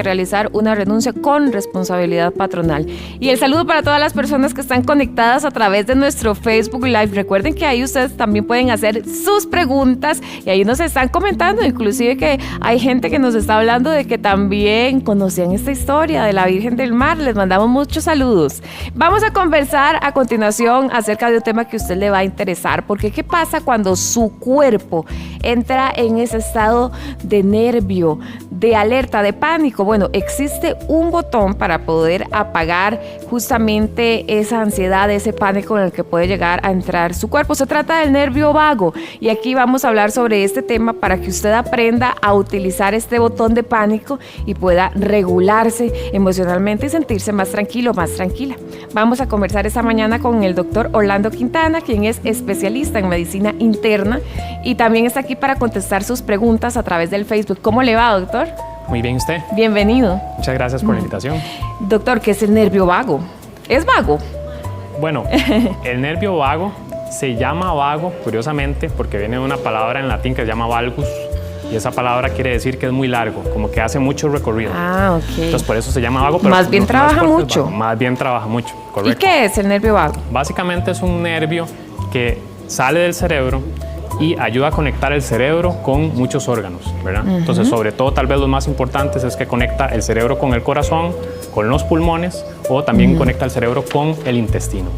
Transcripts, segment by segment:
realizar una renuncia con responsabilidad patronal. Y el saludo para todas las personas que están conectadas a través de nuestro Facebook Live. Recuerden que ahí ustedes también pueden hacer sus preguntas y ahí nos están comentando, inclusive que hay gente que nos está hablando de que también conocían esta historia de la Virgen del Mar. Les mandamos muchos saludos. Vamos a conversar a continuación acerca de un tema que a usted le va a interesar, porque ¿qué pasa cuando su cuerpo entra en ese estado de nervio, de alerta, de pánico? Bueno, existe un botón para poder apagar justamente esa ansiedad, ese pánico en el que puede llegar a entrar su cuerpo. Se trata del nervio vago y aquí vamos a hablar sobre este tema para que usted aprenda a utilizar este botón de pánico y pueda regularse emocionalmente y sentirse más tranquilo, más tranquila. Vamos a conversar esta mañana con el doctor Orlando Quintana, quien es especialista en medicina interna y también está aquí para contestar sus preguntas a través del Facebook. ¿Cómo le va, doctor? Muy bien, ¿usted? Bienvenido. Muchas gracias por la invitación. Doctor, ¿qué es el nervio vago? ¿Es vago? Bueno, el nervio vago se llama vago, curiosamente, porque viene de una palabra en latín que se llama valgus, y esa palabra quiere decir que es muy largo, como que hace mucho recorrido. Ah, ok. Entonces, por eso se llama vago. Pero más bien trabaja mucho. Más bien trabaja mucho, correcto. ¿Y qué es el nervio vago? Básicamente es un nervio que sale del cerebro y ayuda a conectar el cerebro con muchos órganos, ¿verdad? Entonces, sobre todo, tal vez los más importantes es que conecta el cerebro con el corazón, con los pulmones, o también conecta el cerebro con el intestino.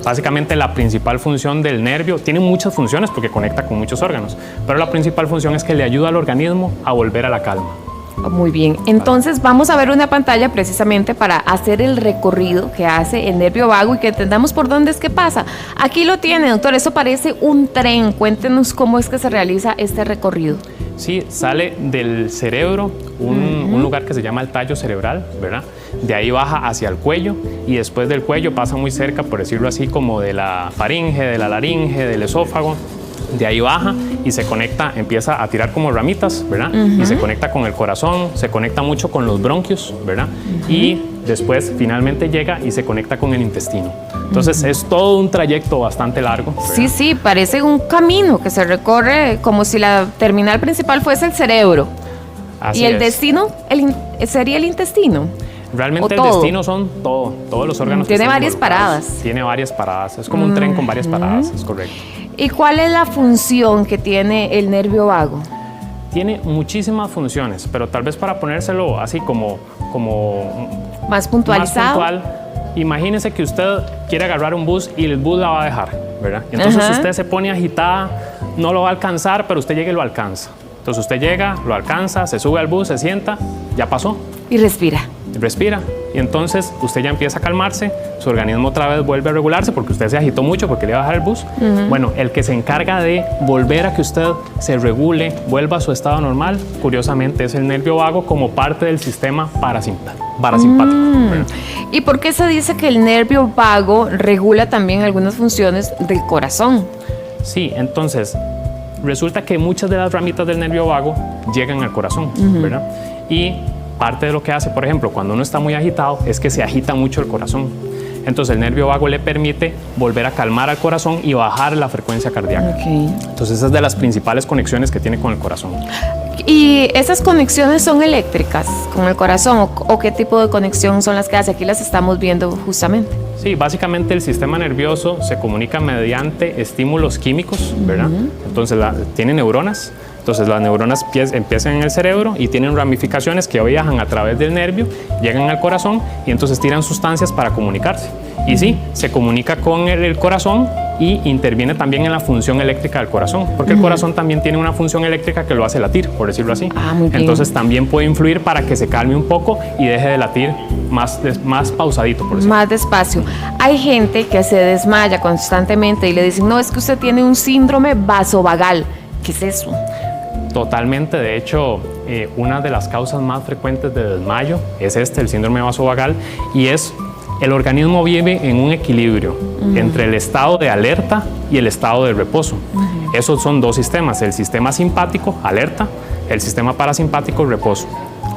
Básicamente, la principal función del nervio, tiene muchas funciones porque conecta con muchos órganos, pero la principal función es que le ayuda al organismo a volver a la calma. Muy bien, entonces vamos a ver una pantalla precisamente para hacer el recorrido que hace el nervio vago y que entendamos por dónde es que pasa. Aquí lo tiene, doctor, eso parece un tren. Cuéntenos cómo es que se realiza este recorrido. Sí, sale del cerebro, un lugar que se llama el tallo cerebral, ¿verdad? De ahí baja hacia el cuello y después del cuello pasa muy cerca, por decirlo así, como de la faringe, de la laringe, del esófago. De ahí baja y se conecta, empieza a tirar como ramitas, ¿verdad? Y se conecta con el corazón, se conecta mucho con los bronquios, ¿verdad? Y después finalmente llega y se conecta con el intestino. Entonces es todo un trayecto bastante largo, ¿verdad? Sí, sí, parece un camino que se recorre como si la terminal principal fuese el cerebro. Así y el es. destino sería el intestino. Realmente el destino son todos los órganos. Tiene varias paradas. Tiene varias paradas, es como un tren con varias paradas, es correcto. ¿Y cuál es la función que tiene el nervio vago? Tiene muchísimas funciones, pero tal vez para ponérselo así como más puntualizado. Más puntual, imagínese que usted quiere agarrar un bus y el bus la va a dejar, ¿verdad? Y entonces usted se pone agitada, no lo va a alcanzar, pero usted llega y lo alcanza. Entonces usted llega, lo alcanza, se sube al bus, se sienta, ya pasó. Y respira. Respira. Y entonces usted ya empieza a calmarse, su organismo otra vez vuelve a regularse porque usted se agitó mucho porque le iba a bajar el bus. Bueno, el que se encarga de volver a que usted se regule, vuelva a su estado normal, curiosamente es el nervio vago como parte del sistema parasimpático. ¿Y por qué se dice que el nervio vago regula también algunas funciones del corazón? Sí, entonces resulta que muchas de las ramitas del nervio vago llegan al corazón, ¿verdad? Y parte de lo que hace, por ejemplo, cuando uno está muy agitado, es que se agita mucho el corazón. Entonces el nervio vago le permite volver a calmar al corazón y bajar la frecuencia cardíaca. Entonces esa es de las principales conexiones que tiene con el corazón. ¿Y esas conexiones son eléctricas con el corazón o qué tipo de conexión son las que hace? Aquí las estamos viendo justamente. Sí, básicamente el sistema nervioso se comunica mediante estímulos químicos, ¿verdad? Entonces tiene neuronas. Entonces las neuronas empiezan en el cerebro y tienen ramificaciones que viajan a través del nervio, llegan al corazón y entonces tiran sustancias para comunicarse. Y sí, se comunica con el corazón y interviene también en la función eléctrica del corazón, porque el corazón también tiene una función eléctrica que lo hace latir, por decirlo así. Muy bien. Entonces también puede influir para que se calme un poco y deje de latir más pausadito, por decirlo. Más despacio. Hay gente que se desmaya constantemente y le dicen, no, es que usted tiene un síndrome vasovagal. ¿Qué es eso? Totalmente, de hecho, una de las causas más frecuentes de desmayo es el síndrome vasovagal, y el organismo vive en un equilibrio entre el estado de alerta y el estado de reposo. Esos son dos sistemas, el sistema simpático, alerta, el sistema parasimpático, reposo.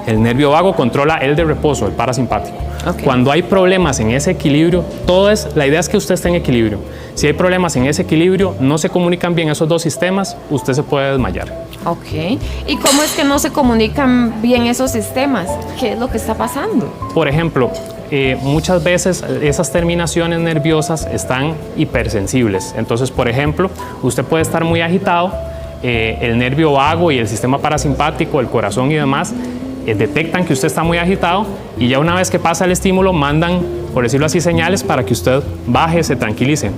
El nervio vago controla el de reposo, el parasimpático. Okay. Cuando hay problemas en ese equilibrio, la idea es que usted esté en equilibrio. Si hay problemas en ese equilibrio, no se comunican bien esos dos sistemas, usted se puede desmayar. Ok. ¿Y cómo es que no se comunican bien esos sistemas? ¿Qué es lo que está pasando? Por ejemplo, muchas veces esas terminaciones nerviosas están hipersensibles. Entonces, por ejemplo, usted puede estar muy agitado, el nervio vago y el sistema parasimpático, el corazón y demás, detectan que usted está muy agitado y ya una vez que pasa el estímulo mandan, por decirlo así, señales para que usted baje, se tranquilice.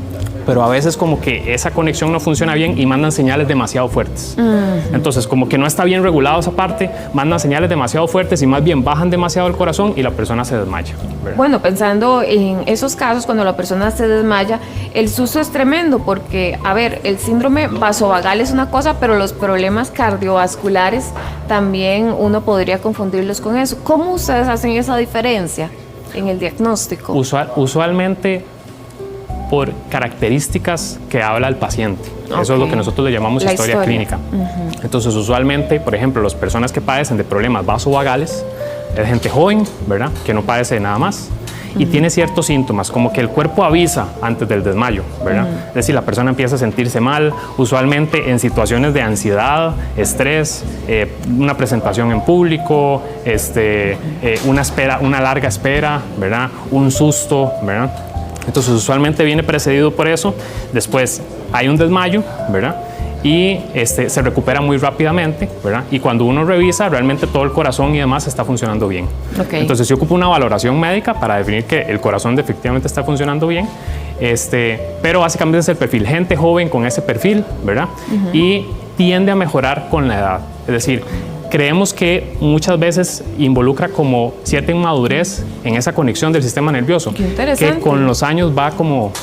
Pero a veces como que esa conexión no funciona bien y mandan señales demasiado fuertes. Entonces como que no está bien regulado esa parte, mandan señales demasiado fuertes y más bien bajan demasiado el corazón y la persona se desmaya, ¿verdad? Bueno, pensando en esos casos cuando la persona se desmaya, el susto es tremendo porque, a ver, el síndrome vasovagal es una cosa, pero los problemas cardiovasculares también uno podría confundirlos con eso. ¿Cómo ustedes hacen esa diferencia en el diagnóstico? Usualmente por características que habla el paciente. Okay. Eso es lo que nosotros le llamamos historia clínica. Entonces, usualmente, por ejemplo, las personas que padecen de problemas vasovagales es gente joven, ¿verdad? Que no padece de nada más y tiene ciertos síntomas, como que el cuerpo avisa antes del desmayo, ¿verdad? Es decir, la persona empieza a sentirse mal, usualmente en situaciones de ansiedad, estrés, una presentación en público, una larga espera, ¿verdad? Un susto, ¿verdad? Entonces, usualmente viene precedido por eso, después hay un desmayo, ¿verdad? Y se recupera muy rápidamente, ¿verdad? Y cuando uno revisa, realmente todo el corazón y demás está funcionando bien. Okay. Entonces, se ocupa una valoración médica para definir que el corazón efectivamente está funcionando bien, pero básicamente es el perfil, gente joven con ese perfil, ¿verdad? Y tiende a mejorar con la edad, es decir, creemos que muchas veces involucra como cierta inmadurez en esa conexión del sistema nervioso. Qué interesante. Que con los años va como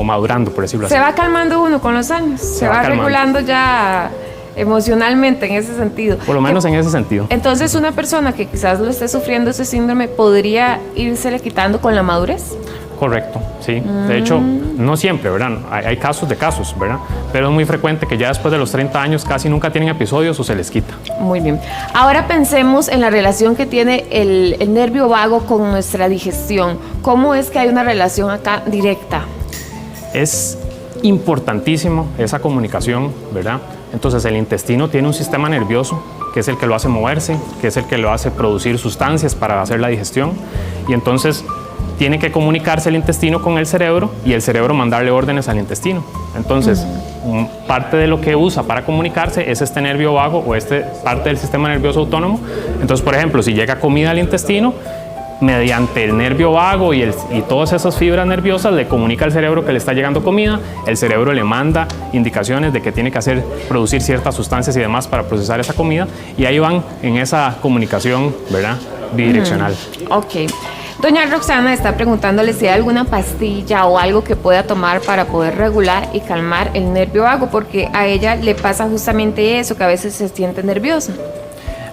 madurando, por decirlo así. Se va calmando uno con los años, se va regulando ya emocionalmente en ese sentido. Por lo menos en ese sentido. Entonces, una persona que quizás lo esté sufriendo ese síndrome, ¿podría írsele quitando con la madurez? Correcto, sí. De hecho, no siempre, ¿verdad? Hay casos de casos, ¿verdad? Pero es muy frecuente que ya después de los 30 años casi nunca tienen episodios o se les quita. Muy bien. Ahora pensemos en la relación que tiene el nervio vago con nuestra digestión. ¿Cómo es que hay una relación acá directa? Es importantísimo esa comunicación, ¿verdad? Entonces, el intestino tiene un sistema nervioso que es el que lo hace moverse, que es el que lo hace producir sustancias para hacer la digestión. Y entonces tiene que comunicarse el intestino con el cerebro y el cerebro mandarle órdenes al intestino. Entonces, parte de lo que usa para comunicarse es este nervio vago o parte del sistema nervioso autónomo. Entonces, por ejemplo, si llega comida al intestino, mediante el nervio vago y todas esas fibras nerviosas le comunica al cerebro que le está llegando comida, el cerebro le manda indicaciones de que tiene que producir ciertas sustancias y demás para procesar esa comida, y ahí van en esa comunicación, ¿verdad?, bidireccional. Ok. Doña Roxana está preguntándole si hay alguna pastilla o algo que pueda tomar para poder regular y calmar el nervio vago, porque a ella le pasa justamente eso, que a veces se siente nerviosa.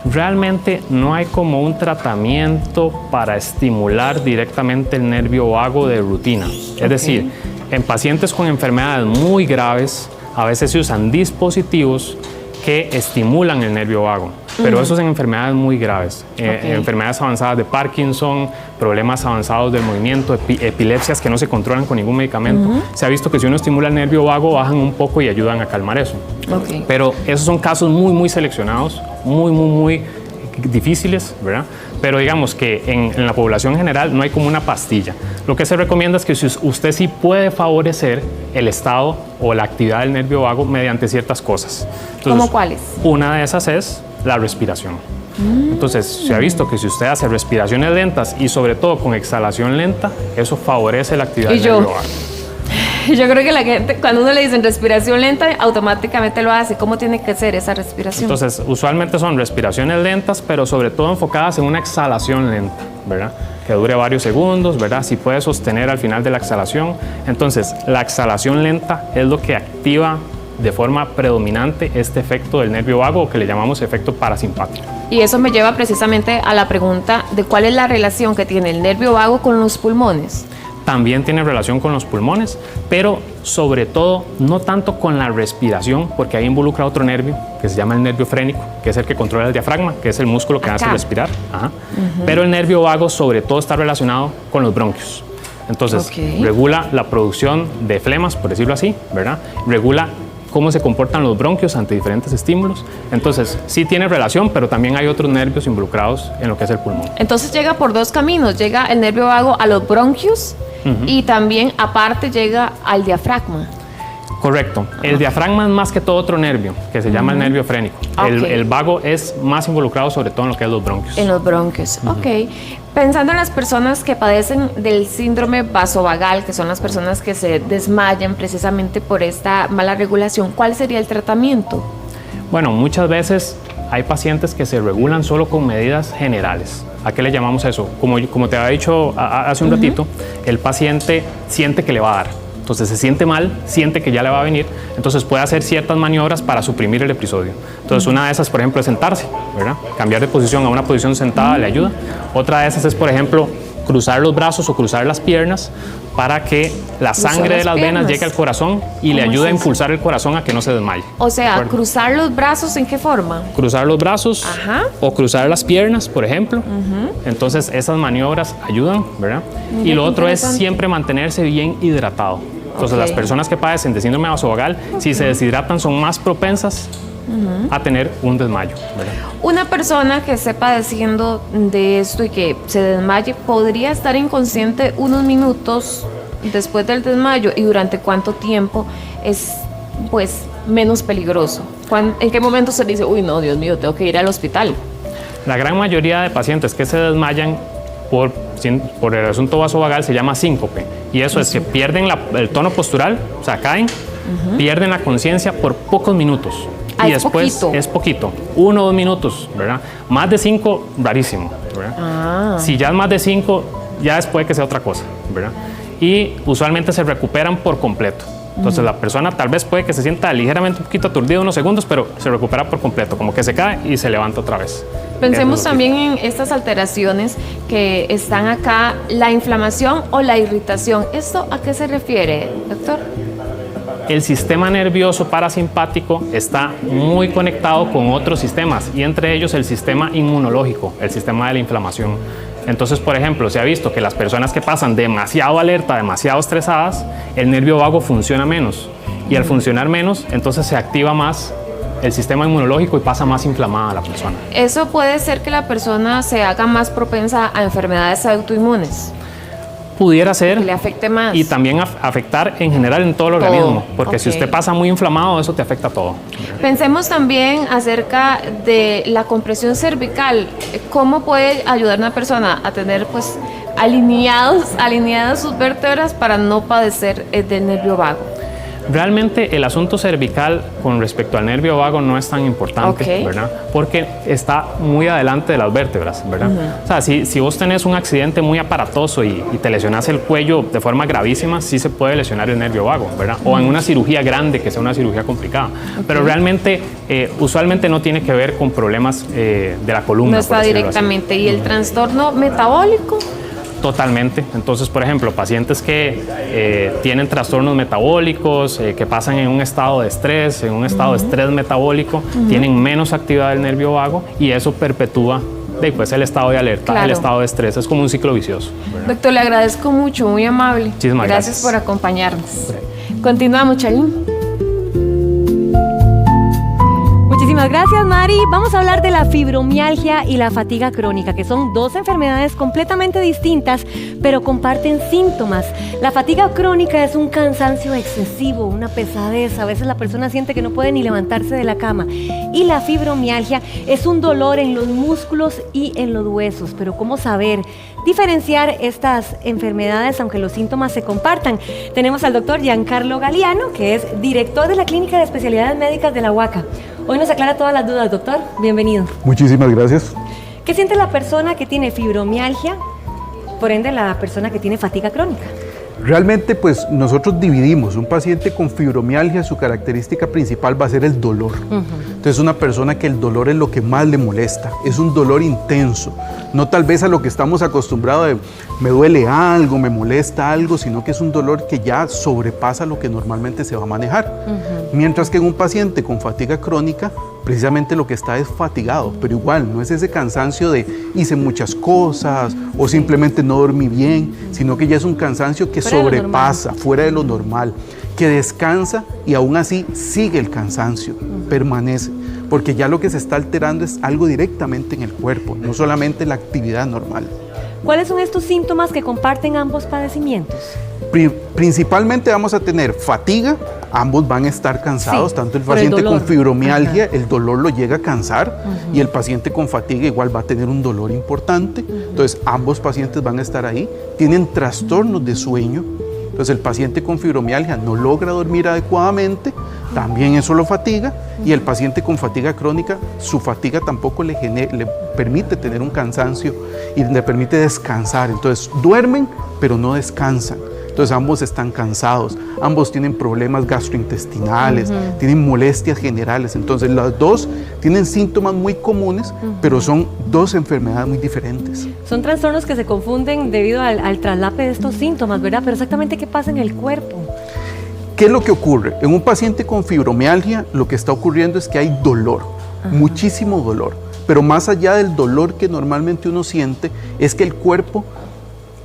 Realmente no hay como un tratamiento para estimular directamente el nervio vago de rutina. Es decir, en pacientes con enfermedades muy graves, a veces se usan dispositivos que estimulan el nervio vago, pero eso es en enfermedades muy graves, enfermedades avanzadas de Parkinson, problemas avanzados del movimiento, epilepsias que no se controlan con ningún medicamento. Se ha visto que si uno estimula el nervio vago, bajan un poco y ayudan a calmar eso. Pero esos son casos muy, muy seleccionados, muy difíciles, ¿verdad? Pero digamos que en la población general no hay como una pastilla. Lo que se recomienda es que usted sí puede favorecer el estado o la actividad del nervio vago mediante ciertas cosas. Entonces, ¿cómo cuáles? Una de esas es la respiración. Entonces, se ha visto que si usted hace respiraciones lentas y sobre todo con exhalación lenta, eso favorece la actividad del nervio vago. Yo creo que la gente, cuando uno le dicen respiración lenta, automáticamente lo hace. ¿Cómo tiene que ser esa respiración? Entonces, usualmente son respiraciones lentas, pero sobre todo enfocadas en una exhalación lenta, ¿verdad? Que dure varios segundos, ¿verdad? Si puede sostener al final de la exhalación. Entonces, la exhalación lenta es lo que activa de forma predominante este efecto del nervio vago, que le llamamos efecto parasimpático. Y eso me lleva precisamente a la pregunta de cuál es la relación que tiene el nervio vago con los pulmones. también tiene relación con los pulmones, pero sobre todo no tanto con la respiración, porque ahí involucra otro nervio que se llama el nervio frénico, que es el que controla el diafragma, que es el músculo que hace respirar. Pero el nervio vago sobre todo está relacionado con los bronquios. Entonces, regula la producción de flemas, por decirlo así, ¿verdad? Regula cómo se comportan los bronquios ante diferentes estímulos. Entonces, sí tiene relación, pero también hay otros nervios involucrados en lo que es el pulmón. Entonces llega por dos caminos, llega el nervio vago a los bronquios y también aparte llega al diafragma. Correcto. El diafragma es más que todo otro nervio, que se llama el nervio frénico. El vago es más involucrado sobre todo en lo que es los bronquios. En los bronquios, Pensando en las personas que padecen del síndrome vasovagal, que son las personas que se desmayan precisamente por esta mala regulación, ¿cuál sería el tratamiento? Bueno, muchas veces hay pacientes que se regulan solo con medidas generales. ¿A qué le llamamos eso? Como te había dicho hace un ratito, el paciente siente que le va a dar. Entonces se siente mal, siente que ya le va a venir, entonces puede hacer ciertas maniobras para suprimir el episodio. Entonces una de esas, por ejemplo, es sentarse, ¿verdad? Cambiar de posición a una posición sentada le ayuda. Otra de esas es, por ejemplo, cruzar los brazos o cruzar las piernas para que la sangre de las venas llegue al corazón y le ayude a impulsar el corazón a que no se desmaye. O sea, cruzar los brazos, ¿en qué forma? Cruzar los brazos o cruzar las piernas, por ejemplo. Entonces esas maniobras ayudan, ¿verdad? Y lo otro es siempre mantenerse bien hidratado. Entonces las personas que padecen de síndrome vasovagal, si se deshidratan, son más propensas a tener un desmayo, ¿verdad? Una persona que esté padeciendo de esto y que se desmaye, ¿podría estar inconsciente unos minutos después del desmayo? ¿Y durante cuánto tiempo es, pues, menos peligroso? ¿En qué momento se dice, uy, no, Dios mío, tengo que ir al hospital? La gran mayoría de pacientes que se desmayan por el asunto vasovagal se llama síncope, y eso es que pierden el tono postural, o sea, caen, pierden la conciencia por pocos minutos. Y después es poquito, 1 o 2 minutos, ¿verdad? Más de 5, rarísimo, ¿verdad? Si ya es más de 5, ya puede que sea otra cosa, ¿verdad? Y usualmente se recuperan por completo. Entonces la persona tal vez puede que se sienta ligeramente un poquito aturdida unos segundos, pero se recupera por completo, como que se cae y se levanta otra vez. Pensemos también en estas alteraciones que están acá, la inflamación o la irritación. ¿Esto a qué se refiere, doctor? El sistema nervioso parasimpático está muy conectado con otros sistemas, y entre ellos el sistema inmunológico, el sistema de la inflamación. Entonces, por ejemplo, se ha visto que las personas que pasan demasiado alerta, demasiado estresadas, el nervio vago funciona menos, y al funcionar menos, entonces se activa más el sistema inmunológico y pasa más inflamada la persona. ¿Eso puede ser que la persona se haga más propensa a enfermedades autoinmunes? Pudiera ser, que le afecte más. Y también afectar en general en todo el organismo, porque si usted pasa muy inflamado, eso te afecta a todo. Pensemos también acerca de la compresión cervical. ¿Cómo puede ayudar a una persona a tener, pues, alineadas sus vértebras para no padecer del nervio vago? Realmente el asunto cervical con respecto al nervio vago no es tan importante, ¿verdad? Porque está muy adelante de las vértebras, ¿verdad? O sea, si vos tenés un accidente muy aparatoso y te lesionás el cuello de forma gravísima, sí se puede lesionar el nervio vago, ¿verdad? O en una cirugía grande, que sea una cirugía complicada. Pero realmente, usualmente no tiene que ver con problemas de la columna. No está directamente. ¿Y el trastorno metabólico? Totalmente. Entonces, por ejemplo, pacientes que tienen trastornos metabólicos, que pasan en un estado de estrés, metabólico, tienen menos actividad del nervio vago, y eso perpetúa después el estado de alerta, el estado de estrés. Es como un ciclo vicioso, ¿verdad? Doctor, le agradezco mucho, muy amable. Muchísimas gracias por acompañarnos. Continuamos, Chalín. Muchísimas gracias, Mari. Vamos a hablar de la fibromialgia y la fatiga crónica, que son dos enfermedades completamente distintas, pero comparten síntomas. La fatiga crónica es un cansancio excesivo, una pesadez. A veces la persona siente que no puede ni levantarse de la cama. Y la fibromialgia es un dolor en los músculos y en los huesos. Pero ¿cómo saber diferenciar estas enfermedades aunque los síntomas se compartan? Tenemos al doctor Giancarlo Galiano, que es director de la Clínica de Especialidades Médicas de la UACA. Hoy nos aclara todas las dudas, doctor. Bienvenido. Muchísimas gracias. ¿Qué siente la persona que tiene fibromialgia, por ende la persona que tiene fatiga crónica? Realmente, pues nosotros dividimos. Un paciente con fibromialgia, su característica principal va a ser el dolor. Entonces, una persona que el dolor es lo que más le molesta, es un dolor intenso, no tal vez a lo que estamos acostumbrados de me duele algo, me molesta algo, sino que es un dolor que ya sobrepasa lo que normalmente se va a manejar. Mientras que en un paciente con fatiga crónica, precisamente lo que está es fatigado, pero igual no es ese cansancio de hice muchas cosas o simplemente no dormí bien, sino que ya es un cansancio que sobrepasa, fuera de lo normal, que descansa y aún así sigue el cansancio, permanece, porque ya lo que se está alterando es algo directamente en el cuerpo, no solamente la actividad normal. ¿Cuáles son estos síntomas que comparten ambos padecimientos? Principalmente vamos a tener fatiga, ambos van a estar cansados, tanto el paciente con fibromialgia, el dolor lo llega a cansar, y el paciente con fatiga igual va a tener un dolor importante, entonces ambos pacientes van a estar ahí, tienen trastornos de sueño, entonces el paciente con fibromialgia no logra dormir adecuadamente, también eso lo fatiga, y el paciente con fatiga crónica, su fatiga tampoco le permite tener un cansancio y le permite descansar, entonces duermen pero no descansan. Entonces ambos están cansados, ambos tienen problemas gastrointestinales, tienen molestias generales. Entonces las dos tienen síntomas muy comunes, pero son dos enfermedades muy diferentes. Son trastornos que se confunden debido al traslape de estos síntomas, ¿verdad? Pero exactamente ¿qué pasa en el cuerpo? ¿Qué es lo que ocurre? En un paciente con fibromialgia lo que está ocurriendo es que hay dolor, muchísimo dolor. Pero más allá del dolor que normalmente uno siente, es que el cuerpo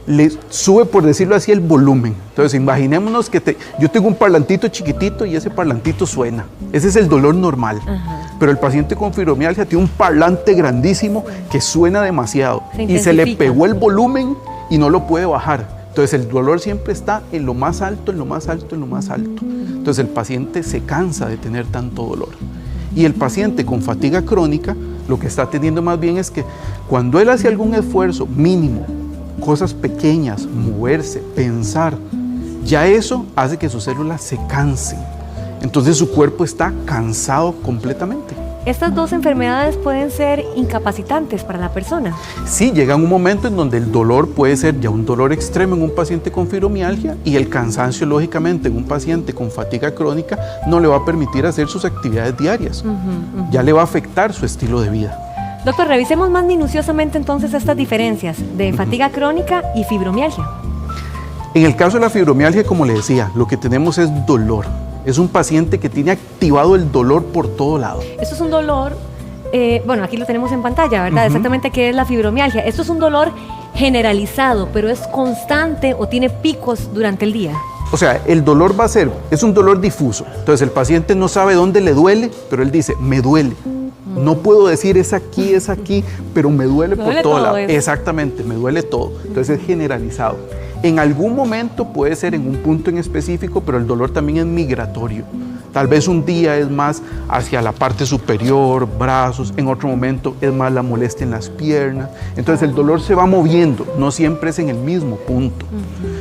le sube, por decirlo así, el volumen. Entonces imaginémonos que yo tengo un parlantito chiquitito y ese parlantito suena. Ese es el dolor normal. Pero el paciente con fibromialgia tiene un parlante grandísimo que suena demasiado y se le pegó el volumen y no lo puede bajar. Entonces el dolor siempre está en lo más alto, en lo más alto, en lo más alto. Entonces el paciente se cansa de tener tanto dolor. Y el paciente con fatiga crónica lo que está teniendo más bien es que cuando él hace algún esfuerzo mínimo, cosas pequeñas, moverse, pensar, ya eso hace que sus células se cansen. Entonces su cuerpo está cansado completamente. ¿Estas dos enfermedades pueden ser incapacitantes para la persona? Sí, llega un momento en donde el dolor puede ser ya un dolor extremo en un paciente con fibromialgia y el cansancio, lógicamente, en un paciente con fatiga crónica no le va a permitir hacer sus actividades diarias. Ya le va a afectar su estilo de vida. Doctor, revisemos más minuciosamente entonces estas diferencias de fatiga crónica y fibromialgia. En el caso de la fibromialgia, como le decía, lo que tenemos es dolor. Es un paciente que tiene activado el dolor por todo lado. Esto es un dolor, bueno, aquí lo tenemos en pantalla, ¿verdad? Exactamente qué es la fibromialgia. Esto es un dolor generalizado, pero es constante o tiene picos durante el día. O sea, el dolor es un dolor difuso. Entonces el paciente no sabe dónde le duele, pero él dice, me duele. No puedo decir es aquí, pero me duele por todo lado. Exactamente, me duele todo. Entonces es generalizado. En algún momento puede ser en un punto en específico, pero el dolor también es migratorio. Tal vez un día es más hacia la parte superior, brazos, en otro momento es más la molestia en las piernas. Entonces el dolor se va moviendo, no siempre es en el mismo punto.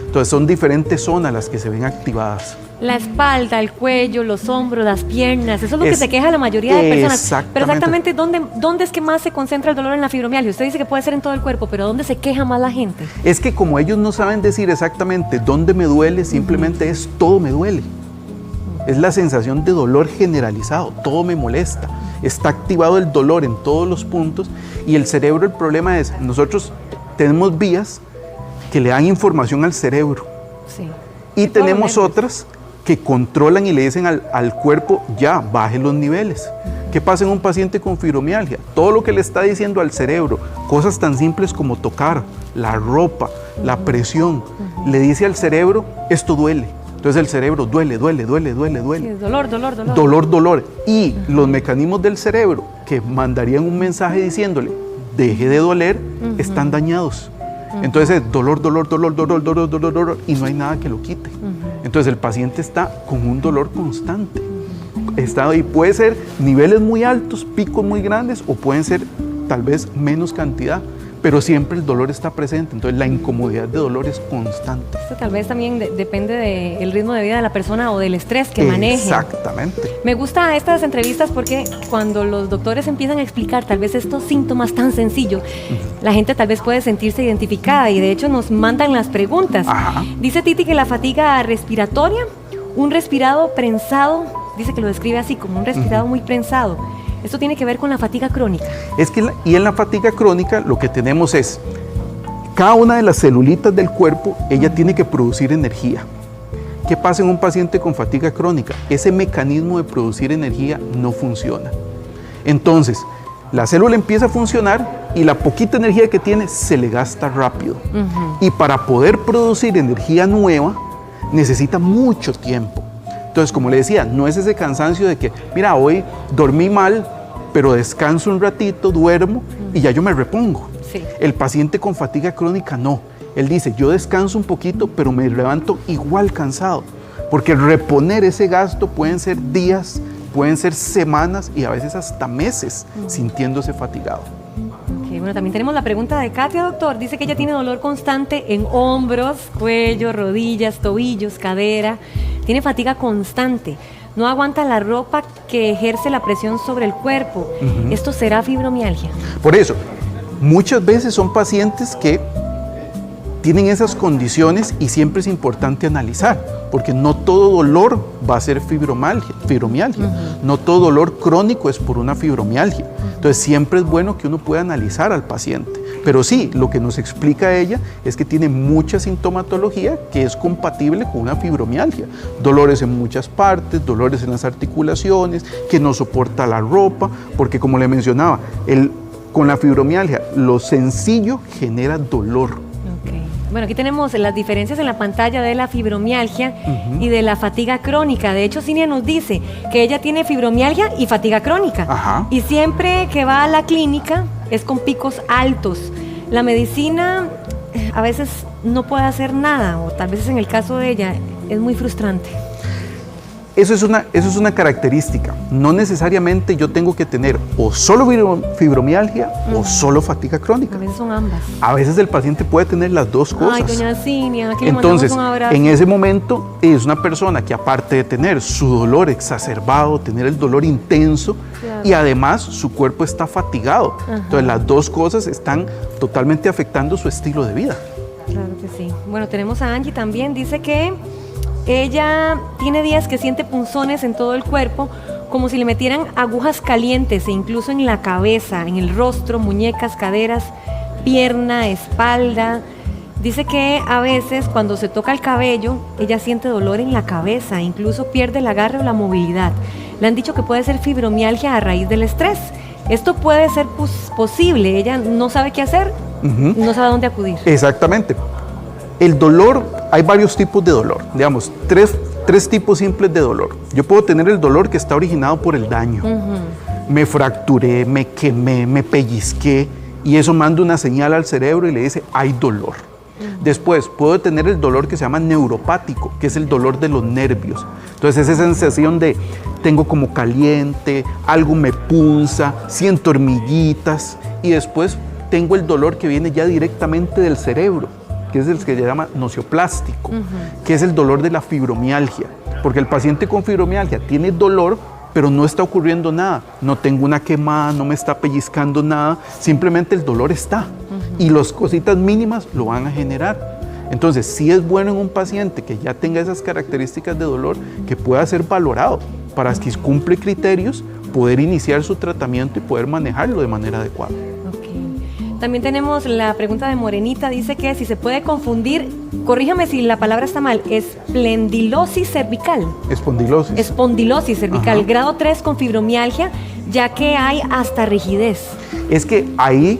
Entonces son diferentes zonas las que se ven activadas. La espalda, el cuello, los hombros, las piernas, eso es lo que se queja la mayoría de personas. Pero exactamente, ¿dónde es que más se concentra el dolor en la fibromialgia? Usted dice que puede ser en todo el cuerpo, pero ¿dónde se queja más la gente? Es que como ellos no saben decir exactamente dónde me duele, simplemente es todo me duele. Es la sensación de dolor generalizado, todo me molesta. Está activado el dolor en todos los puntos y el cerebro, el problema es, nosotros tenemos vías que le dan información al cerebro. Sí. Y tenemos otras que controlan y le dicen al cuerpo, ya, baje los niveles. ¿Qué pasa en un paciente con fibromialgia? Todo lo que le está diciendo al cerebro, cosas tan simples como tocar, la ropa, la presión, le dice al cerebro, esto duele. Entonces el cerebro duele. Sí, Dolor. Y los mecanismos del cerebro que mandarían un mensaje diciéndole, deje de doler, están dañados. Entonces es dolor, y no hay nada que lo quite. Entonces el paciente está con un dolor constante. Y puede ser niveles muy altos, picos muy grandes, o pueden ser tal vez menos cantidad, pero siempre el dolor está presente, entonces la incomodidad de dolor es constante. Esto tal vez también depende del ritmo de vida de la persona o del estrés que maneje. Exactamente. Me gustan estas entrevistas porque cuando los doctores empiezan a explicar tal vez estos síntomas tan sencillos, la gente tal vez puede sentirse identificada y de hecho nos mandan las preguntas. Ajá. Dice Titi que la fatiga respiratoria, un respirado prensado, dice que lo describe así como un respirado muy prensado. Esto tiene que ver con la fatiga crónica. Es que y en la fatiga crónica lo que tenemos es, cada una de las celulitas del cuerpo, ella tiene que producir energía. ¿Qué pasa en un paciente con fatiga crónica? Ese mecanismo de producir energía no funciona. Entonces, la célula empieza a funcionar y la poquita energía que tiene se le gasta rápido. Y para poder producir energía nueva, necesita mucho tiempo. Entonces, como le decía, no es ese cansancio de que, mira, hoy dormí mal, pero descanso un ratito, duermo y ya yo me repongo. Sí. El paciente con fatiga crónica no. Él dice, yo descanso un poquito, pero me levanto igual cansado. Porque reponer ese gasto pueden ser días, pueden ser semanas y a veces hasta meses sintiéndose fatigado. Okay, bueno, también tenemos la pregunta de Katia, doctor. Dice que ella tiene dolor constante en hombros, cuello, rodillas, tobillos, cadera. Tiene fatiga constante. No aguanta la ropa que ejerce la presión sobre el cuerpo. ¿Esto será fibromialgia? Por eso, muchas veces son pacientes que tienen esas condiciones y siempre es importante analizar, porque no todo dolor va a ser fibromialgia. No todo dolor crónico es por una fibromialgia. Entonces siempre es bueno que uno pueda analizar al paciente. Pero sí, lo que nos explica ella es que tiene mucha sintomatología que es compatible con una fibromialgia. Dolores en muchas partes, dolores en las articulaciones, que no soporta la ropa, porque como le mencionaba, con la fibromialgia lo sencillo genera dolor. Bueno, aquí tenemos las diferencias en la pantalla de la fibromialgia y de la fatiga crónica. De hecho, Cinia nos dice que ella tiene fibromialgia y fatiga crónica. Ajá. Y siempre que va a la clínica es con picos altos. La medicina a veces no puede hacer nada, o tal vez en el caso de ella es muy frustrante. Eso es una característica. No necesariamente yo tengo que tener o solo fibromialgia o solo fatiga crónica. A veces son ambas. A veces el paciente puede tener las dos cosas. Ay, doña Cinia, aquí le Entonces, mandamos un abrazo. en ese momento es una persona que aparte de tener su dolor exacerbado, tener el dolor intenso, Claro. y además su cuerpo está fatigado. Entonces las dos cosas están totalmente afectando su estilo de vida. Claro que sí. Bueno, tenemos a Angie también. Dice que ella tiene días que siente punzones en todo el cuerpo, como si le metieran agujas calientes, e incluso en la cabeza, en el rostro, muñecas, caderas, pierna, espalda. Dice que a veces cuando se toca el cabello, ella siente dolor en la cabeza, incluso pierde el agarre o la movilidad. Le han dicho que puede ser fibromialgia a raíz del estrés. Esto puede ser posible. Ella no sabe qué hacer, no sabe a dónde acudir. Exactamente. El dolor, hay varios tipos de dolor, digamos, tres tipos simples de dolor. Yo puedo tener el dolor que está originado por el daño. Me fracturé, me quemé, me pellizqué, y eso manda una señal al cerebro y le dice, hay dolor. Después, puedo tener el dolor que se llama neuropático, que es el dolor de los nervios. Entonces, esa sensación de, tengo como caliente, algo me punza, siento hormiguitas, y después tengo el dolor que viene ya directamente del cerebro, que es el que se llama nocioplástico, que es el dolor de la fibromialgia, porque el paciente con fibromialgia tiene dolor, pero no está ocurriendo nada, no tengo una quemada, no me está pellizcando nada, simplemente el dolor está, y las cositas mínimas lo van a generar. Entonces, sí es bueno en un paciente que ya tenga esas características de dolor, que pueda ser valorado, para que si cumple criterios, poder iniciar su tratamiento y poder manejarlo de manera adecuada. También tenemos la pregunta de Morenita, dice que si se puede confundir, corríjame si la palabra está mal, espondilosis cervical. Espondilosis. Espondilosis cervical, Ajá. grado 3 con fibromialgia, ya que hay hasta rigidez. Es que ahí,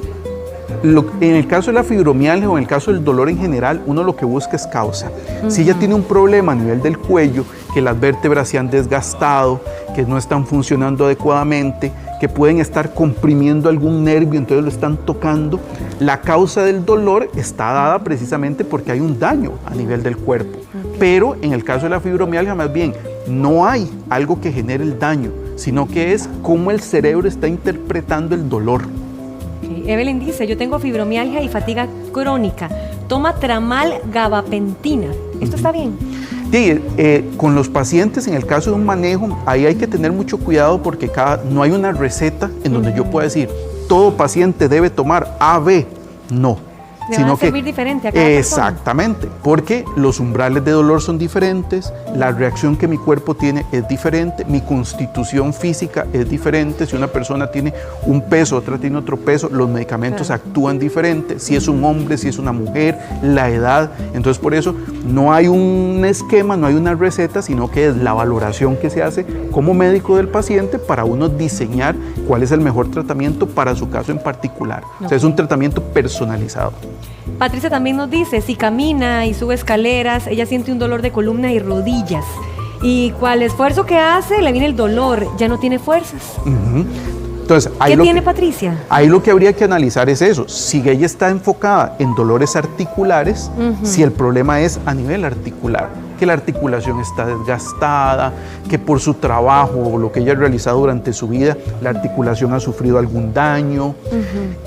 en el caso de la fibromialgia o en el caso del dolor en general, uno lo que busca es causa. Si ella tiene un problema a nivel del cuello, que las vértebras se han desgastado, que no están funcionando adecuadamente, que pueden estar comprimiendo algún nervio, entonces lo están tocando, la causa del dolor está dada precisamente porque hay un daño a nivel del cuerpo. Pero en el caso de la fibromialgia, más bien, no hay algo que genere el daño, sino que es cómo el cerebro está interpretando el dolor. Evelyn dice, yo tengo fibromialgia y fatiga crónica. Toma tramal gabapentina. ¿Esto está bien? Sí, con los pacientes, en el caso de un manejo, ahí hay que tener mucho cuidado porque no hay una receta en donde yo pueda decir, todo paciente debe tomar A, B. No. Le va a servir diferente a cada persona. Exactamente, porque los umbrales de dolor son diferentes, la reacción que mi cuerpo tiene es diferente, mi constitución física es diferente, si una persona tiene un peso, otra tiene otro peso, los medicamentos actúan diferente, si es un hombre, si es una mujer, la edad, entonces por eso no hay un esquema, no hay una receta, sino que es la valoración que se hace como médico del paciente para uno diseñar cuál es el mejor tratamiento para su caso en particular. O sea, es un tratamiento personalizado. Patricia también nos dice, si camina y sube escaleras, ella siente un dolor de columna y rodillas. Y cual esfuerzo que hace, le viene el dolor, ya no tiene fuerzas. Entonces, ¿Qué tiene Patricia? Ahí lo que habría que analizar es eso. Si ella está enfocada en dolores articulares, si el problema es a nivel articular, que la articulación está desgastada, que por su trabajo o lo que ella ha realizado durante su vida, la articulación ha sufrido algún daño,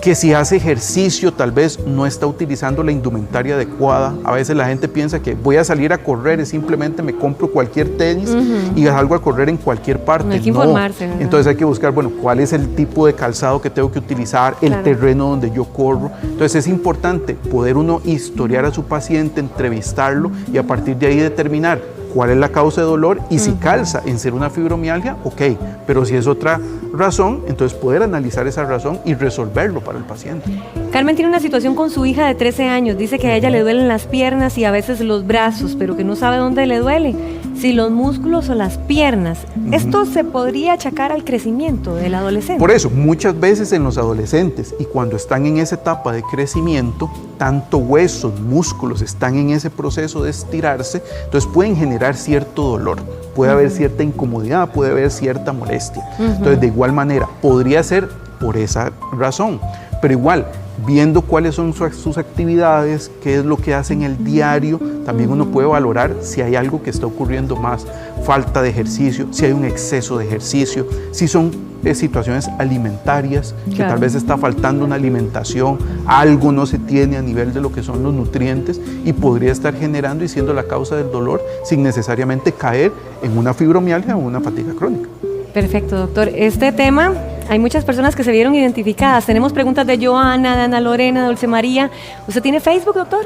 que si hace ejercicio tal vez no está utilizando la indumentaria adecuada. A veces la gente piensa que voy a salir a correr y simplemente me compro cualquier tenis y salgo a correr en cualquier parte. No hay que informarse, ¿verdad? Entonces hay que buscar, bueno, cuál es el tipo de calzado que tengo que utilizar, el terreno donde yo corro. Entonces es importante poder uno historiar a su paciente, entrevistarlo y a partir de ahí determinar cuál es la causa de dolor y si calza en ser una fibromialgia, ok, pero si es otra razón, entonces poder analizar esa razón y resolverlo para el paciente. Carmen tiene una situación con su hija de 13 años, dice que a ella le duelen las piernas y a veces los brazos, pero que no sabe dónde le duele, si los músculos o las piernas. ¿Esto se podría achacar al crecimiento del adolescente? Por eso, muchas veces en los adolescentes y cuando están en esa etapa de crecimiento, tanto huesos, músculos están en ese proceso de estirarse, entonces pueden generar cierto dolor, puede haber cierta incomodidad, puede haber cierta molestia. Entonces, de igual manera, podría ser por esa razón, pero igual, viendo cuáles son sus actividades, qué es lo que hacen el diario, también uno puede valorar si hay algo que está ocurriendo más, falta de ejercicio, si hay un exceso de ejercicio, si son situaciones alimentarias, que tal vez está faltando una alimentación, algo no se tiene a nivel de lo que son los nutrientes y podría estar generando y siendo la causa del dolor sin necesariamente caer en una fibromialgia o una fatiga crónica. Perfecto, doctor. Este tema, hay muchas personas que se vieron identificadas. Tenemos preguntas de Joana, de Ana Lorena, de Dulce María. ¿Usted tiene Facebook, doctor?